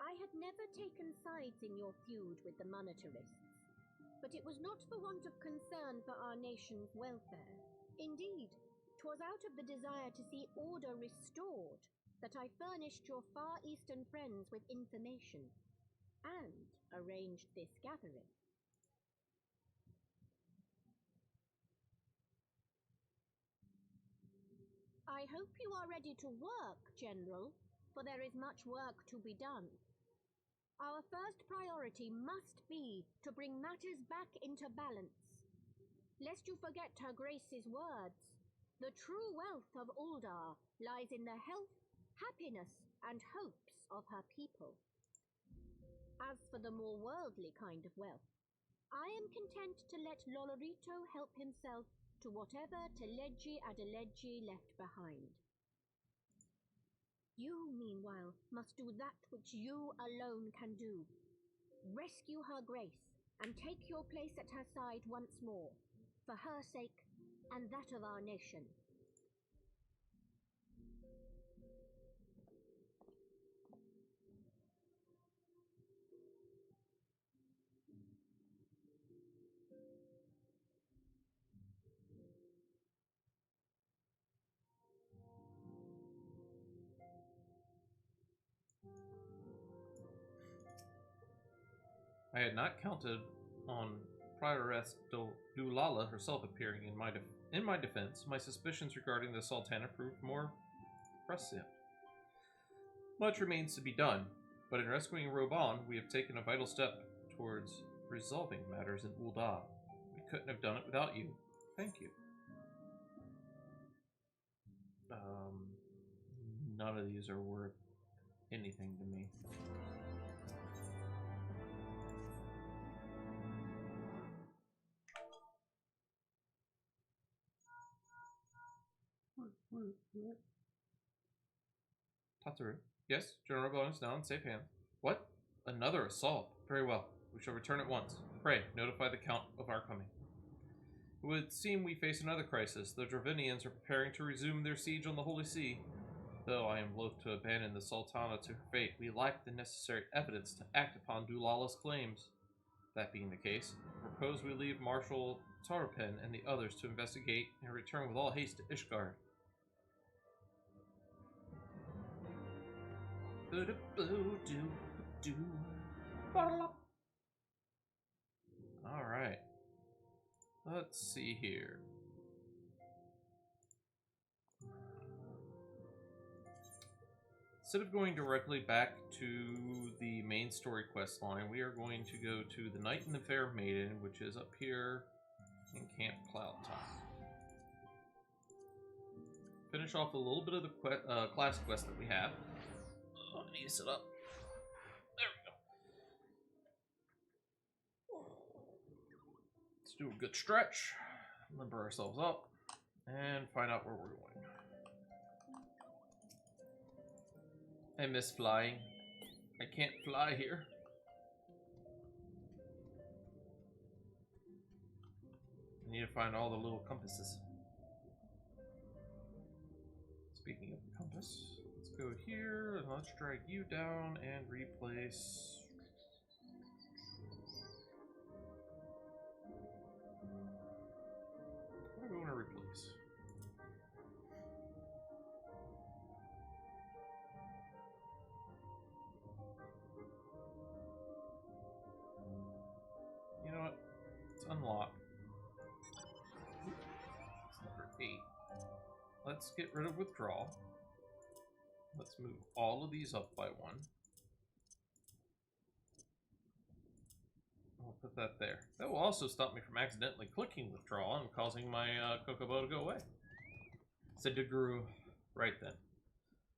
I had never taken sides in your feud with the monetarists, but it was not for want of concern for our nation's welfare. Indeed, 'twas out of the desire to see order restored that I furnished your Far Eastern friends with information and arranged this gathering. I hope you are ready to work, General, for there is much work to be done. Our first priority must be to bring matters back into balance. Lest you forget Her Grace's words, the true wealth of Uldar lies in the health, happiness, and hopes of her people. As for the more worldly kind of wealth, I am content to let Lolorito help himself to whatever Teleji Adeleji left behind. You, meanwhile, must do that which you alone can do. Rescue Her Grace and take your place at her side once more, for her sake and that of our nation. I had not counted on Prioress Dulala herself appearing in my defense. My suspicions regarding the Sultana proved more prescient. Much remains to be done, but in rescuing Roban, we have taken a vital step towards resolving matters in Ul'dah. We couldn't have done it without you. Thank you. None of these are worth anything to me. Tatsuru. Yes, General Rebellion is now in safe hands. What? Another assault. Very well. We shall return at once. Pray, notify the Count of our coming. It would seem we face another crisis. The Dravinians are preparing to resume their siege on the Holy See. Though I am loath to abandon the Sultana to her fate, we lack the necessary evidence to act upon Dulala's claims. That being the case, I propose we leave Marshal Tarapin and the others to investigate and return with all haste to Ishgard. Alright. Let's see here. Instead of going directly back to the main story quest line, we are going to go to the Knight and the Fair Maiden, which is up here in Camp Cloudtop. Finish off a little bit of the class quest that we have. Oh, I need to sit up. There we go. Let's do a good stretch, limber ourselves up, and find out where we're going. I miss flying. I can't fly here. I need to find all the little compasses. Speaking of the compass, let's go here and let's drag you down and replace. What do we want to replace? You know what? Let's unlock. It's number 8. Let's get rid of withdrawal. Let's move all of these up by 1. I'll put that there. That will also stop me from accidentally clicking withdrawal and causing my Kokobo to go away. Said to Guru right then.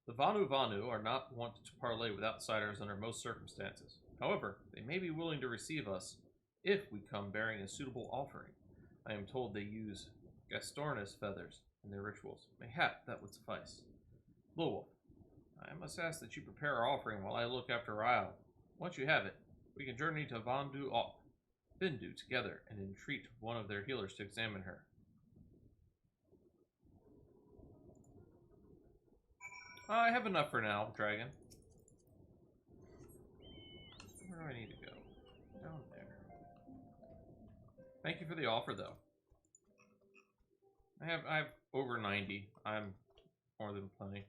The Vanu are not wont to parley with outsiders under most circumstances. However, they may be willing to receive us if we come bearing a suitable offering. I am told they use Gastornis feathers in their rituals. Mayhap that would suffice. Beowulf, I must ask that you prepare our offering while I look after Ryle. Once you have it, we can journey to Bindu together and entreat one of their healers to examine her. I have enough for now, Dragon. Where do I need to go? Down there. Thank you for the offer, though. I have over 90. I'm more than plenty.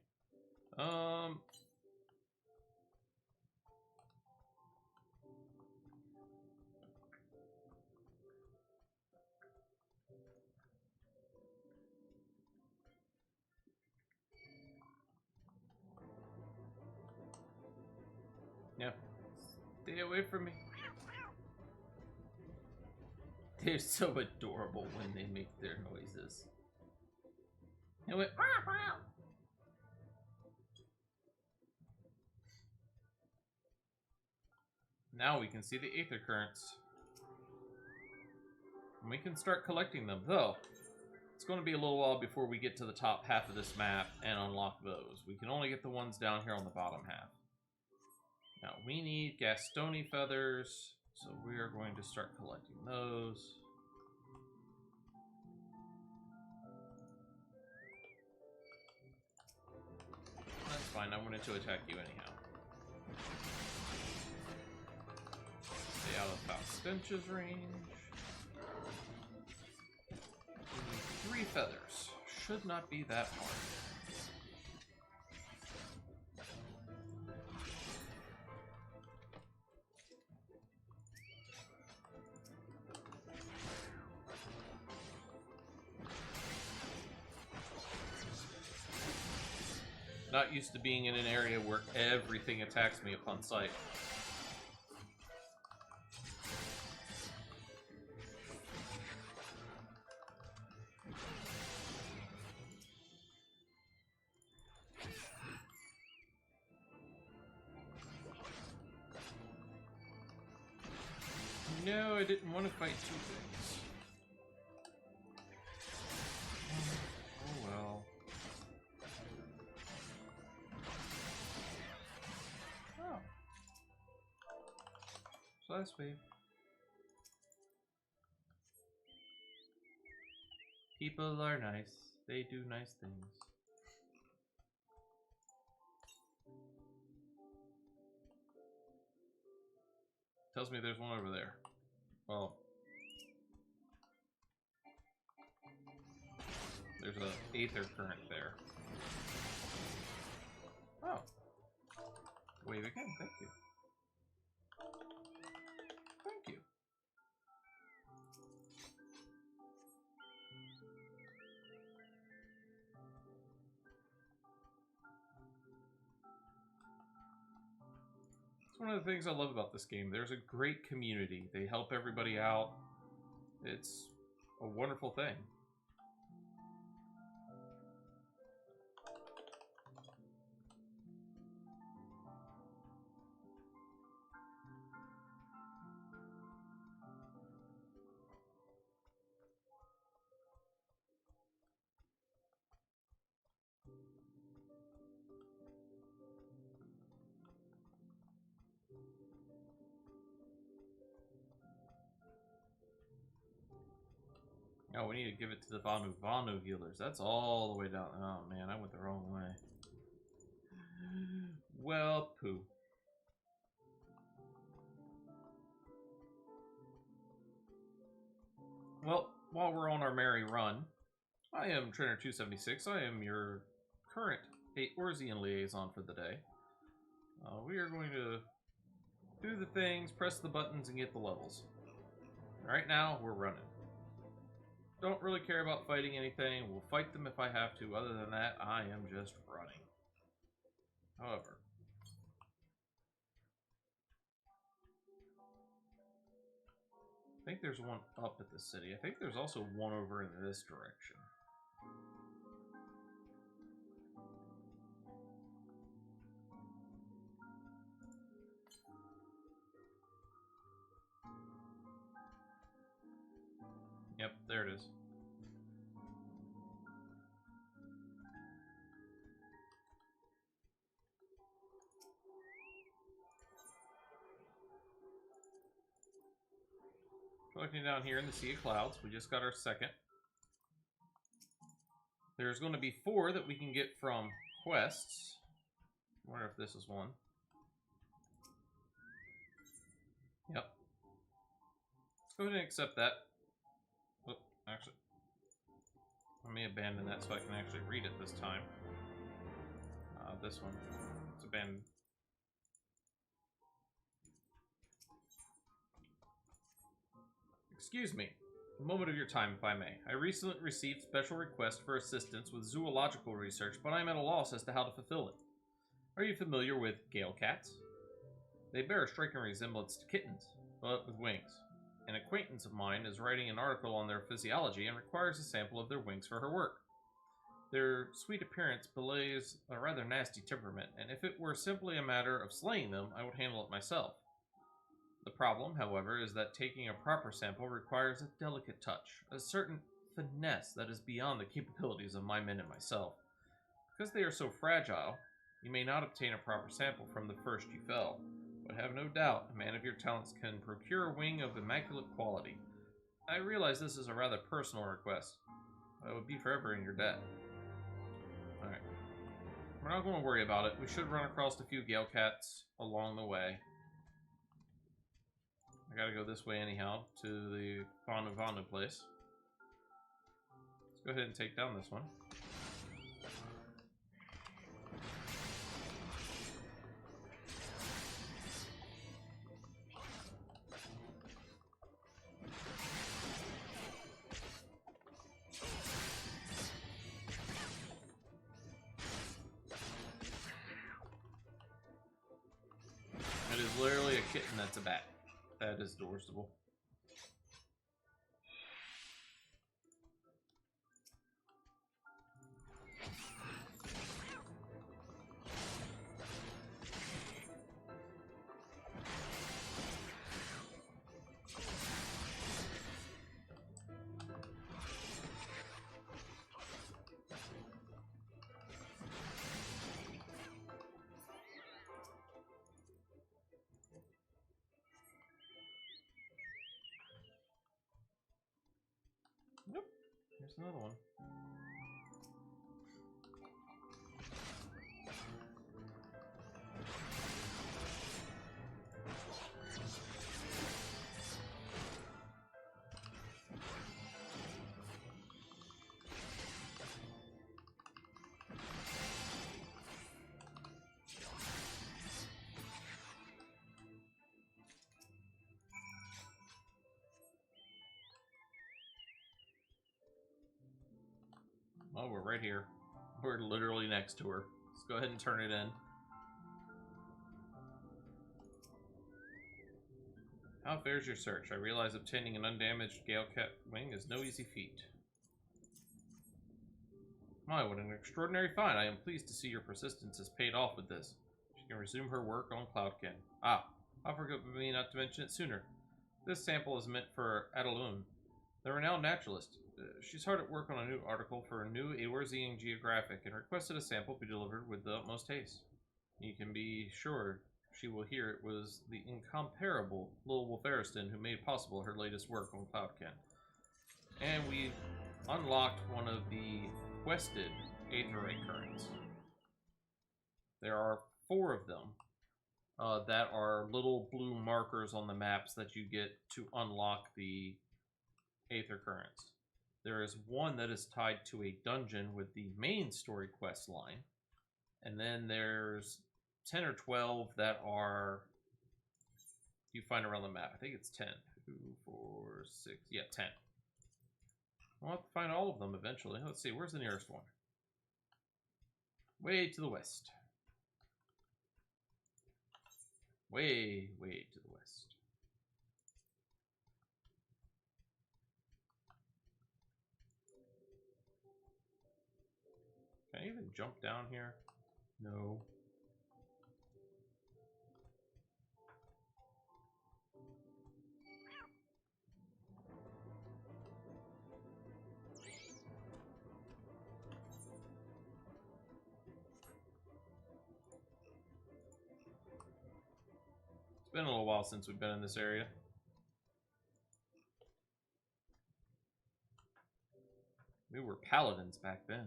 Yeah. Stay away from me. They're so adorable when they make their noises. It went, now we can see the Aether Currents. And we can start collecting them, though. It's going to be a little while before we get to the top half of this map and unlock those. We can only get the ones down here on the bottom half. Now, we need Gastoni feathers, so we are going to start collecting those. That's fine, I wanted to attack you anyhow. Stay out of Faustentia's range. We need 3 feathers. Should not be that hard. Not used to being in an area where everything attacks me upon sight. No, I didn't want to fight two things. Oh well. Oh. So that's wave. People are nice. They do nice things. Tells me there's one over there. Well, there's a Aether Current there. Oh. Wave again, thank you. Thank you. It's one of the things I love about this game. There's a great community. They help everybody out. It's a wonderful thing. Oh, we need to give it to the Vanu healers. That's all the way down. Oh man, I went the wrong way. Well, poo. Well, while we're on our merry run, I am Trainer276. I am your current Orzean liaison for the day. We are going to do the things, press the buttons, and get the levels. Right now, we're running. Don't really care about fighting anything. We'll fight them if I have to. Other than that, I am just running. However, I think there's one up at the city. I think there's also one over in this direction. Yep, there it is. Looking down here in the Sea of Clouds, we just got our second. There's going to be 4 that we can get from quests. I wonder if this is one. Yep. Let's go ahead and accept that. Oh, actually, let me abandon that so I can actually read it this time. This one. It's abandoned. Excuse me. A moment of your time, if I may. I recently received special request for assistance with zoological research, but I'm at a loss as to how to fulfill it. Are you familiar with gale cats? They bear a striking resemblance to kittens, but with wings. An acquaintance of mine is writing an article on their physiology and requires a sample of their wings for her work. Their sweet appearance belies a rather nasty temperament, and if it were simply a matter of slaying them, I would handle it myself. The problem, however, is that taking a proper sample requires a delicate touch, a certain finesse that is beyond the capabilities of my men and myself. Because they are so fragile, you may not obtain a proper sample from the first you fell, but have no doubt a man of your talents can procure a wing of immaculate quality. I realize this is a rather personal request. I would be forever in your debt. Alright. We're not going to worry about it. We should run across a few gale cats along the way. I gotta go this way anyhow, to the Vanu place. Let's go ahead and take down this one. literally a kitten that's a bat. That is adorable. Nope. Here's another one. Oh, we're right here. We're literally next to her. Let's go ahead and turn it in. How fares your search? I realize obtaining an undamaged Gale-Cat wing is no easy feat. My, what an extraordinary find. I am pleased to see your persistence has paid off with this. She can resume her work on Cloudkin. Ah, I forgot me not to mention it sooner. This sample is meant for Adalun, the renowned naturalist. She's hard at work on a new article for a new Eorzean Geographic and requested a sample be delivered with the utmost haste. You can be sure she will hear it was the incomparable Lil Wolferiston who made possible her latest work on Cloudkin. And we unlocked one of the quested Aether Currents. There are 4 of them that are little blue markers on the maps that you get to unlock the Aether Currents. There is one that is tied to a dungeon with the Main Story Questline, and then there's 10 or 12 that are you find around the map. I think it's 10. 2, 4, 6, yeah, 10. We'll have to find all of them eventually. Let's see, where's the nearest one? Way to the west. Way to the west. Can I even jump down here? No. It's been a little while since we've been in this area. We were paladins back then.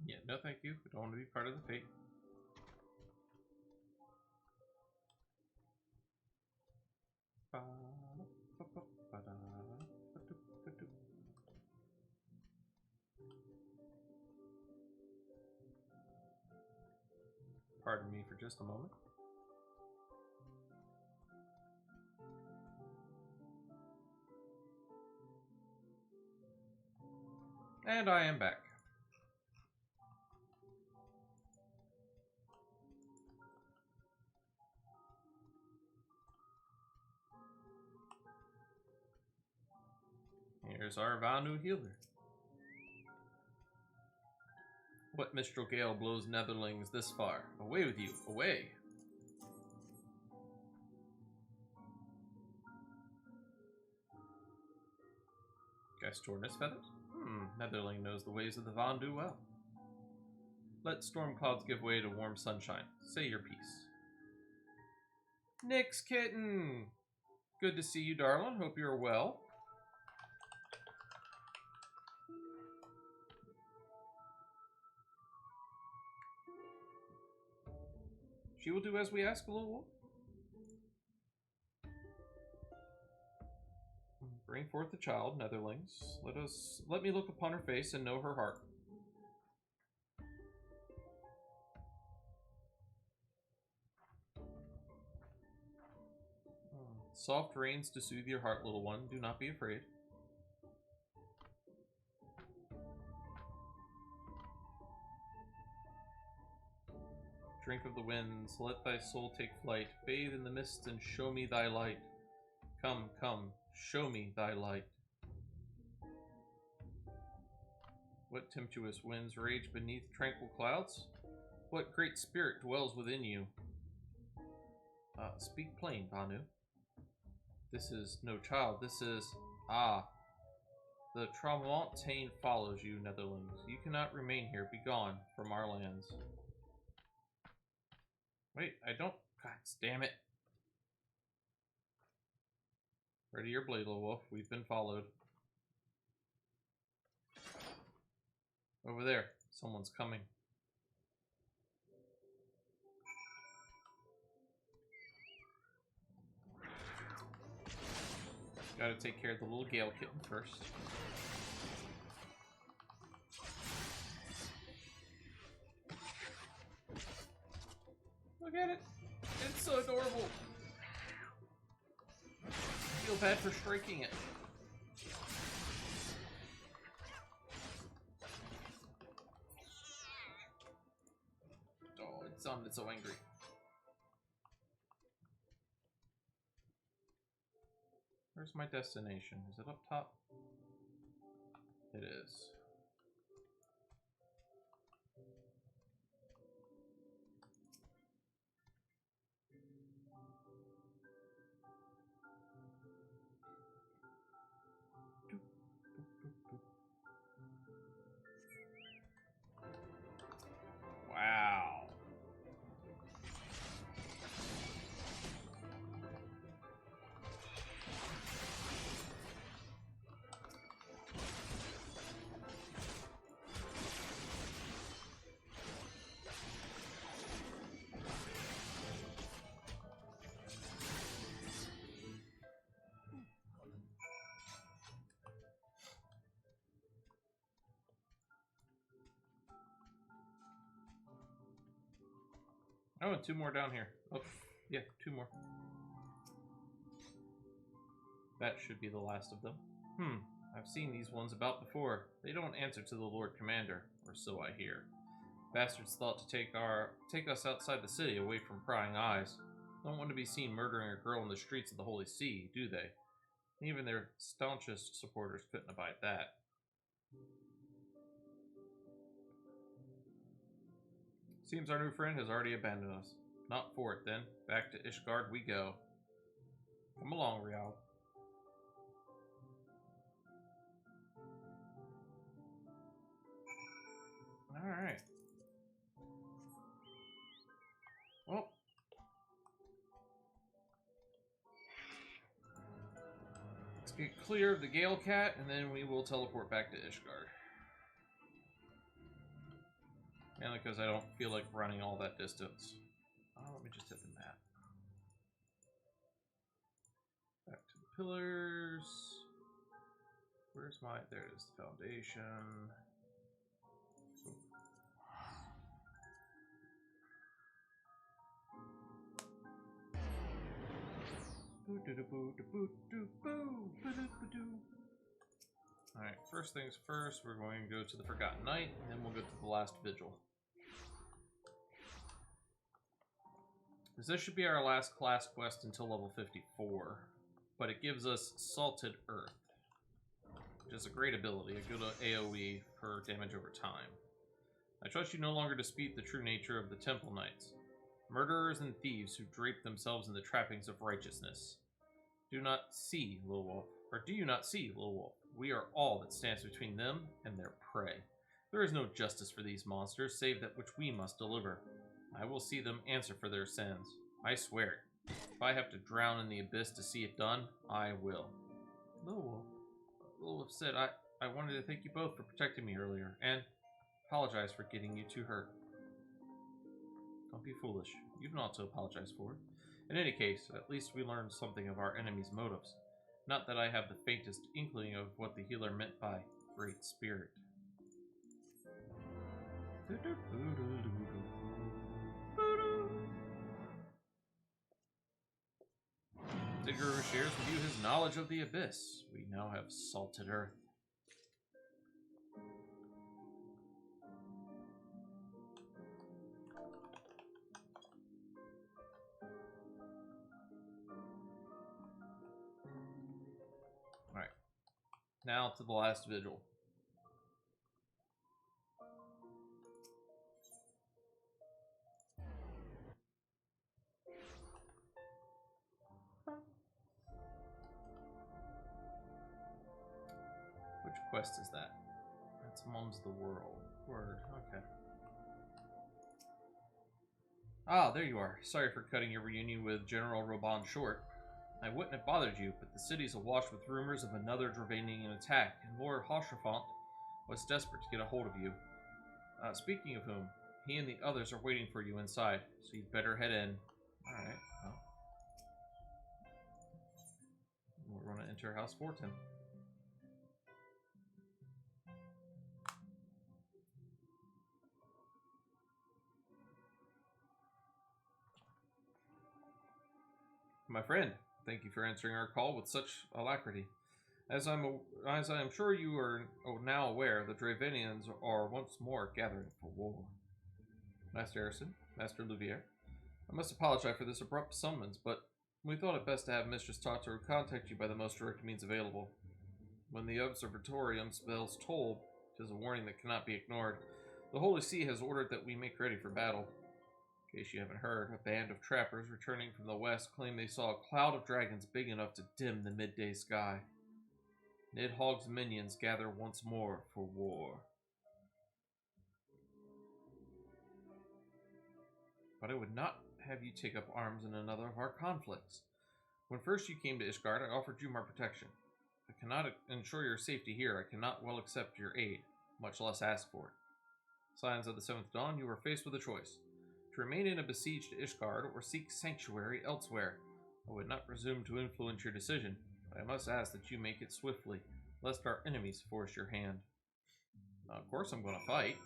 Yeah, no thank you. I don't want to be part of the fate. Pardon me for just a moment. And I am back. Here's our Vanu healer. What mistral gale blows netherlings this far? Away with you, away! Gastornis feathers? Netherling knows the ways of the Vandu well. Let storm clouds give way to warm sunshine. Say your piece. Nyx kitten! Good to see you, darling. Hope you're well. She will do as we ask, Little Wolf. Bring forth the child, netherlings. Let me look upon her face and know her heart. Soft rains to soothe your heart, little one. Do not be afraid. Drink of the winds, let thy soul take flight. Bathe in the mist and show me thy light. Come, come, show me thy light. What tempestuous winds rage beneath tranquil clouds? What great spirit dwells within you? Speak plain, Banu. This is no child, this is... The Tramontane follows you, netherlings. You cannot remain here. Be gone from our lands. Wait, I don't... God damn it. Ready your blade, little wolf. We've been followed. Over there. Someone's coming. Gotta take care of the little Gale kitten first. Look at it. It's so adorable. I feel bad for striking it. Oh, it's so angry. Where's my destination? Is it up top? It is. Wow. Oh, and two more down here. Oh, yeah, two more. That should be the last of them. I've seen these ones about before. They don't answer to the Lord Commander, or so I hear. Bastards thought to take us outside the city, away from prying eyes. Don't want to be seen murdering a girl in the streets of the Holy See, do they? Even their staunchest supporters couldn't abide that. Seems our new friend has already abandoned us. Not for it, then. Back to Ishgard we go. Come along, Rial. Alright. Well. Let's get clear of the Gale Cat, and then we will teleport back to Ishgard. Mainly because I don't feel like running all that distance. Let me just hit the map. Back to the pillars. Where's my... There it is, the foundation. Alright, first things first, we're going to go to the Forgotten Night, and then we'll go to the Last Vigil. This should be our last class quest until level 54, but it gives us Salted Earth, which is a great ability, a good AoE for damage over time. I trust you no longer dispute the true nature of the Temple Knights, murderers and thieves who drape themselves in the trappings of righteousness. Do not see, Little Wolf, or do you not see, Little Wolf? We are all that stands between them and their prey. There is no justice for these monsters, save that which we must deliver. I will see them answer for their sins. I swear it. If I have to drown in the abyss to see it done, I will. Little Wolf said, I wanted to thank you both for protecting me earlier, and apologize for getting you too hurt. Don't be foolish. You've not to apologize for it. In any case, at least we learned something of our enemy's motives. Not that I have the faintest inkling of what the healer meant by Great Spirit. The Guru shares with you his knowledge of the Abyss. We now have salted earth. Alright. Now to the Last Vigil. Which quest is that? That's Mum's the World. Word, okay. Ah, there you are. Sorry for cutting your reunion with General Roban short. I wouldn't have bothered you, but the city's awash with rumors of another Dravanian attack, and Lord Hoshafont was desperate to get a hold of you. Speaking of whom, he and the others are waiting for you inside, so you'd better head in. Alright, well. We're going to enter House Fortin. My friend, thank you for answering our call with such alacrity. As I am sure you are now aware, the Dravanians are once more gathering for war. Master Harrison, Master Louvier, I must apologize for this abrupt summons, but we thought it best to have Mistress Tataru contact you by the most direct means available. When the Observatorium spells toll, it is a warning that cannot be ignored. The Holy See has ordered that we make ready for battle. In case you haven't heard, a band of trappers returning from the west claim they saw a cloud of dragons big enough to dim the midday sky. Nidhogg's minions gather once more for war. But I would not have you take up arms in another of our conflicts. When first you came to Ishgard, I offered you my protection. I cannot ensure your safety here. I cannot well accept your aid, much less ask for it. Scions of the Seventh Dawn, you are faced with a choice. To remain in a besieged Ishgard or seek sanctuary elsewhere. I would not presume to influence your decision, but I must ask that you make it swiftly, lest our enemies force your hand. Of course I'm going to fight.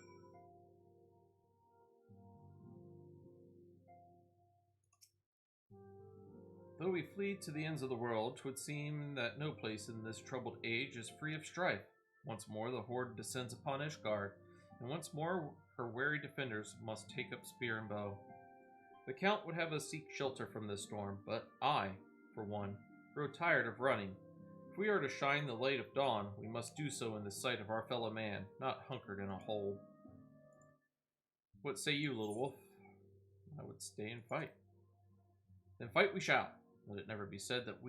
Though we flee to the ends of the world, 'twould seem that no place in this troubled age is free of strife. Once more the horde descends upon Ishgard, and once more her wary defenders must take up spear and bow. The Count would have us seek shelter from this storm, but I, for one, grow tired of running. If we are to shine the light of dawn, we must do so in the sight of our fellow man, not hunkered in a hole. What say you, little wolf? I would stay and fight. Then fight we shall. Let it never be said that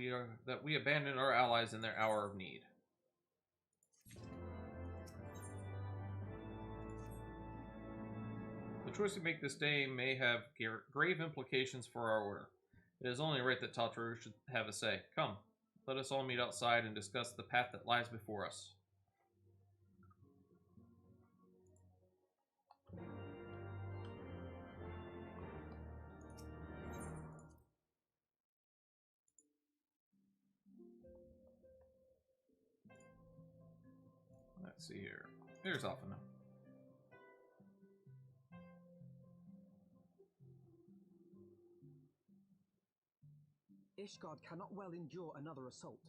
we abandon our allies in their hour of need. The choice we make this day may have grave implications for our order. It is only right that Tataru should have a say. Come, let us all meet outside and discuss the path that lies before us. Let's see here. There's Alphina. Ishgard cannot well endure another assault.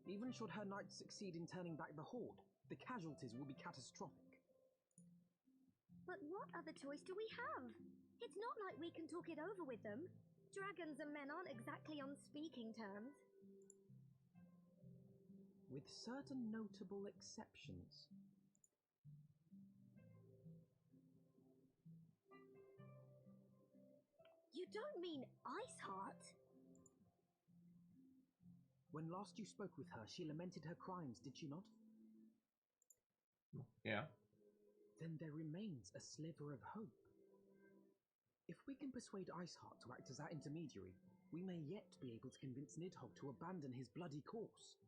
Even should her knights succeed in turning back the horde, the casualties will be catastrophic. But what other choice do we have? It's not like we can talk it over with them. Dragons and men aren't exactly on speaking terms. With certain notable exceptions. You don't mean Iceheart? When last you spoke with her, she lamented her crimes, did she not? Yeah. Then there remains a sliver of hope. If we can persuade Iceheart to act as our intermediary, we may yet be able to convince Nidhogg to abandon his bloody course.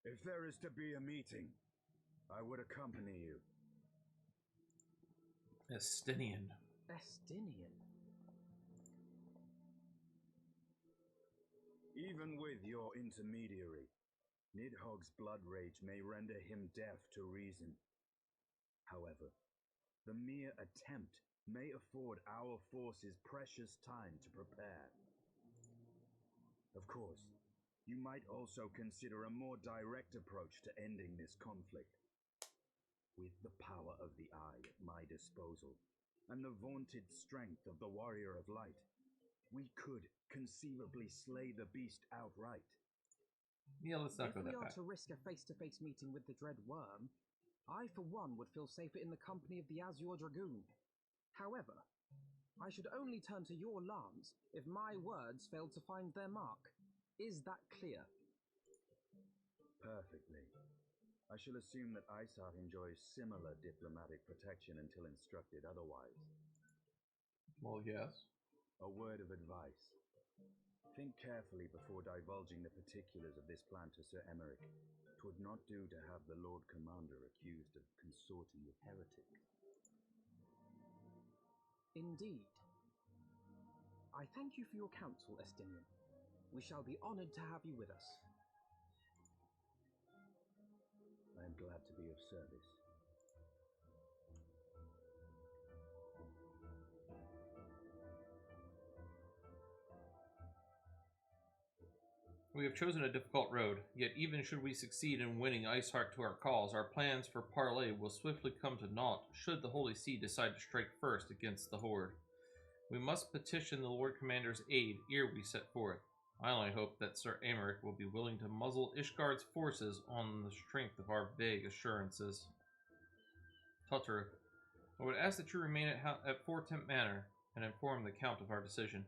If there is to be a meeting, I would accompany you. Estinian. Estinian. Even with your intermediary, Nidhogg's blood rage may render him deaf to reason. However, the mere attempt may afford our forces precious time to prepare. Of course, you might also consider a more direct approach to ending this conflict. With the power of the Eye at my disposal, and the vaunted strength of the Warrior of Light, we could conceivably slay the beast outright. Yeah, let's not If go we that are fast. to risk a face-to-face meeting with the Dread Worm, I for one would feel safer in the company of the Azure Dragoon. However, I should only turn to your lance if my words fail to find their mark. Is that clear? Perfectly. I shall assume that Isart enjoys similar diplomatic protection until instructed otherwise. Well, yes. A word of advice. Think carefully before divulging the particulars of this plan to Sir Emmerich. 'Twould not do to have the Lord Commander accused of consorting with heretics. Indeed. I thank you for your counsel, Estinian. We shall be honored to have you with us. I am glad to be of service. We have chosen a difficult road, yet even should we succeed in winning Iceheart to our cause, our plans for parley will swiftly come to naught should the Holy See decide to strike first against the Horde. We must petition the Lord Commander's aid ere we set forth. I only hope that Sir Emmerich will be willing to muzzle Ishgard's forces on the strength of our vague assurances. Tutter, I would ask that you remain at Fort Temp Manor and inform the Count of our decision.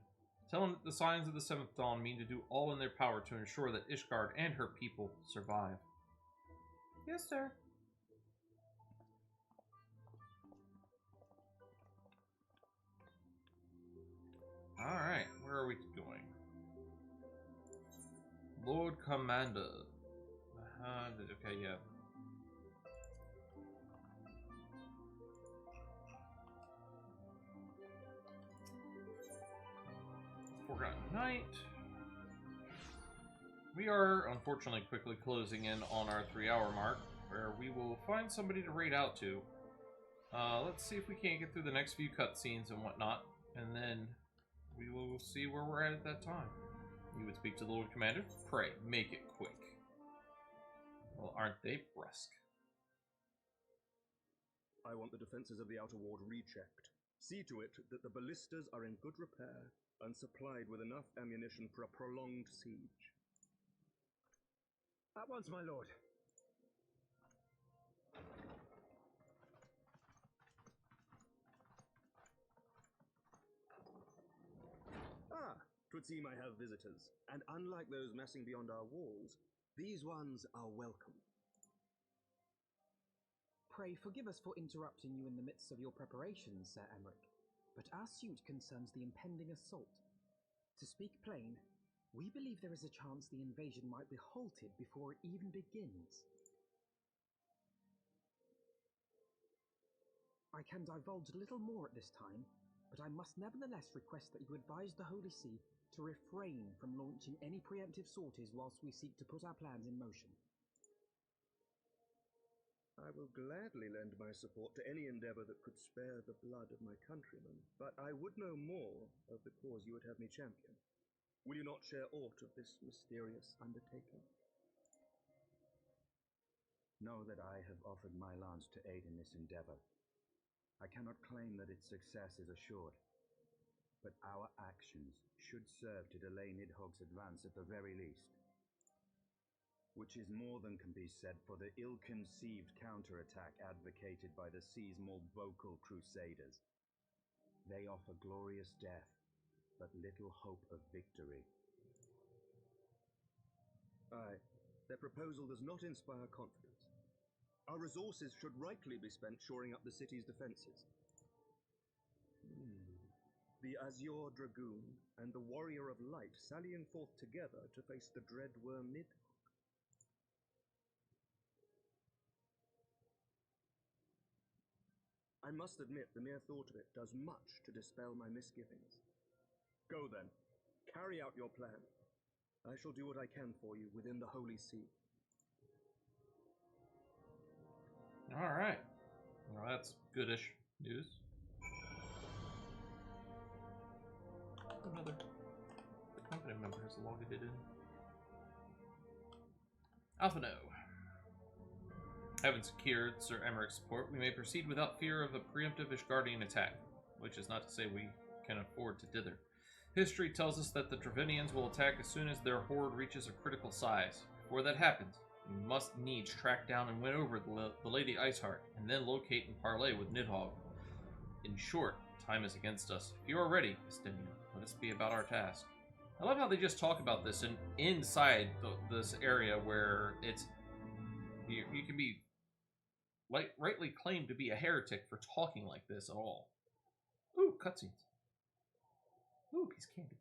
Tell him that the Signs of the Seventh Dawn mean to do all in their power to ensure that Ishgard and her people survive. Yes, sir. Alright, where are we going? Lord Commander. Okay, yeah. Forgotten Night. We are, unfortunately, quickly closing in on our 3-hour mark, where we will find somebody to raid out to. Let's see if we can't get through the next few cutscenes and whatnot, and then we will see where we're at that time. You would speak to the Lord Commander? Pray, make it quick. Well, aren't they brusque? I want the defenses of the outer ward rechecked. See to it that the ballistas are in good repair and supplied with enough ammunition for a prolonged siege. At once, my lord. Ah, 'twould seem I have visitors, and unlike those massing beyond our walls, these ones are welcome. Pray forgive us for interrupting you in the midst of your preparations, Sir Emmerich, but our suit concerns the impending assault. To speak plain, we believe there is a chance the invasion might be halted before it even begins. I can divulge little more at this time, but I must nevertheless request that you advise the Holy See to refrain from launching any preemptive sorties whilst we seek to put our plans in motion. I will gladly lend my support to any endeavor that could spare the blood of my countrymen, but I would know more of the cause you would have me champion. Will you not share aught of this mysterious undertaking? Know that I have offered my lance to aid in this endeavor. I cannot claim that its success is assured, but our actions should serve to delay Nidhogg's advance at the very least. Which is more than can be said for the ill-conceived counterattack advocated by the Sea's more vocal crusaders. They offer glorious death, but little hope of victory. Aye, their proposal does not inspire confidence. Our resources should rightly be spent shoring up the city's defenses. The Azure Dragoon and the Warrior of Light sallying forth together to face the dread worm Nidhogg. I must admit the mere thought of it does much to dispel my misgivings. Go then. Carry out your plan. I shall do what I can for you within the Holy See. Alright. Well, that's goodish news. Another company member has logged it in. Alphano. Having secured Sir Emmerich's support, we may proceed without fear of a preemptive Ishgardian attack, which is not to say we can afford to dither. History tells us that the Dravinians will attack as soon as their horde reaches a critical size. Before that happens, we must needs track down and win over the Lady Iceheart, and then locate and parley with Nidhogg. In short, time is against us. If you are ready, Estinian, let us be about our task. I love how they just talk about this inside this area where it's you can be rightly claimed to be a heretic for talking like this at all. Ooh, cutscenes. Ooh, piece of candy.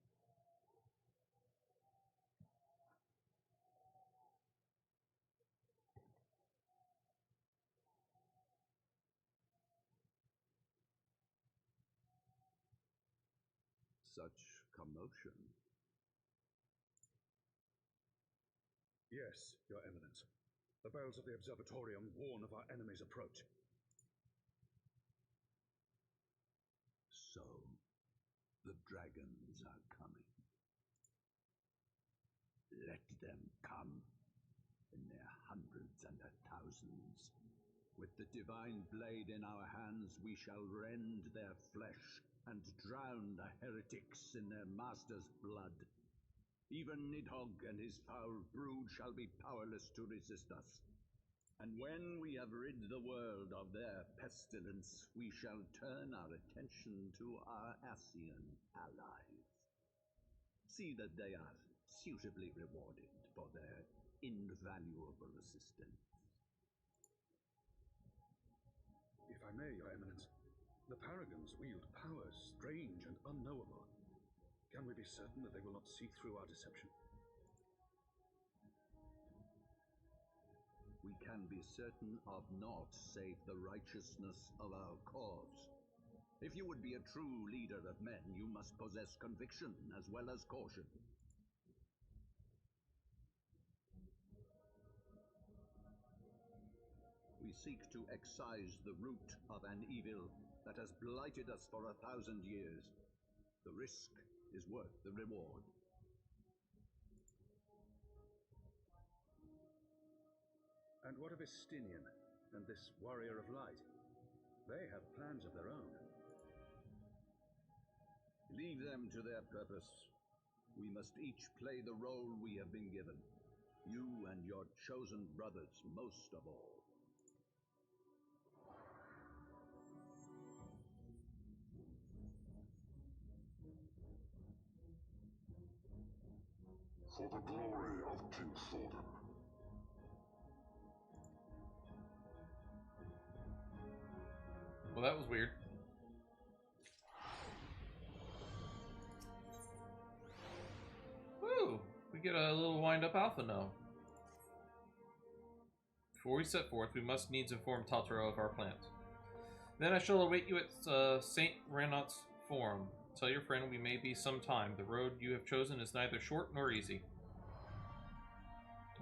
Such commotion. Yes, Your Eminence. The bells of the observatorium warn of our enemy's approach. So, the dragons are coming. Let them come, in their hundreds and their thousands. With the divine blade in our hands, we shall rend their flesh and drown the heretics in their master's blood. Even Nidhogg and his foul brood shall be powerless to resist us. And when we have rid the world of their pestilence, we shall turn our attention to our Ascian allies. See that they are suitably rewarded for their invaluable assistance. If I may, Your Eminence, the Paragons wield powers strange and unknowable. Can we be certain that they will not see through our deception? We can be certain of naught save the righteousness of our cause. If you would be a true leader of men, you must possess conviction as well as caution. We seek to excise the root of an evil that has blighted us for 1,000 years. The risk is worth the reward. And what of Estinian and this warrior of light? They have plans of their own. Leave them to their purpose. We must each play the role we have been given. You and your chosen brothers most of all. For the glory of King Thordan. Well, that was weird. Woo! We get a little wind-up alpha now. Before we set forth, we must needs inform Totoro of our plans. Then I shall await you at St. Ranot's Forum. Tell your friend we may be some time. The road you have chosen is neither short nor easy.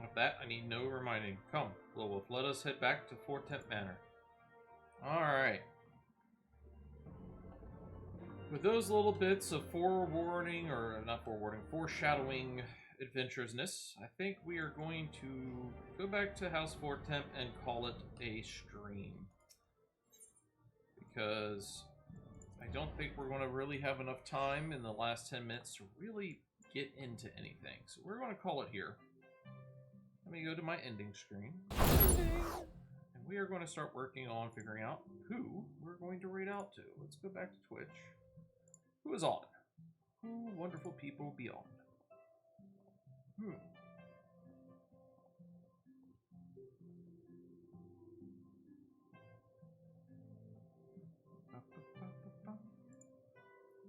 With that, I need no reminding. Come, Lilwolf, let us head back to Fortemp Manor. Alright. With those little bits of foreshadowing adventurousness, I think we are going to go back to House Fortemp and call it a stream. Because I don't think we're going to really have enough time in the last 10 minutes to really get into anything. So we're going to call it here. Let me go to my ending screen. And we are going to start working on figuring out who we're going to raid out to. Let's go back to Twitch. Who is on? Who wonderful people beyond?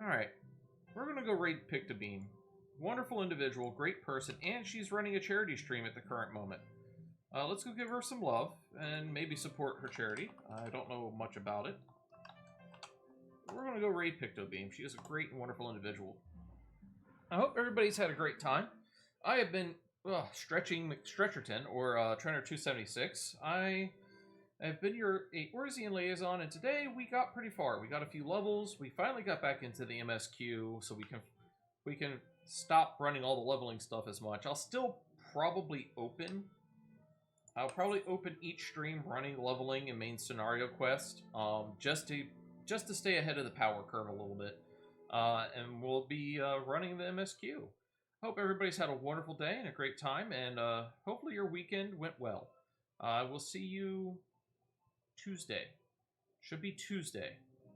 Alright. We're going to go raid Pictobeam. Wonderful individual, great person, and she's running a charity stream at the current moment. Let's go give her some love and maybe support her charity. I don't know much about it. we're going to go raid Pictobeam. She is a great and wonderful individual. I hope everybody's had a great time. I have been stretching McStretcherton, or Trainer 276. I have been your Eorzean liaison, and today we got pretty far. We got a few levels. We finally got back into the MSQ, so we can stop running all the leveling stuff as much. I'll still probably open. I'll probably open each stream running leveling and main scenario quest, just to stay ahead of the power curve a little bit, and we'll be running the MSQ. Hope everybody's had a wonderful day and a great time, and hopefully your weekend went well. We'll see you Tuesday. Should be Tuesday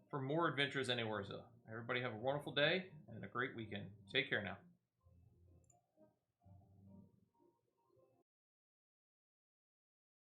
for more adventures in Eorza. Everybody have a wonderful day and a great weekend. Take care now.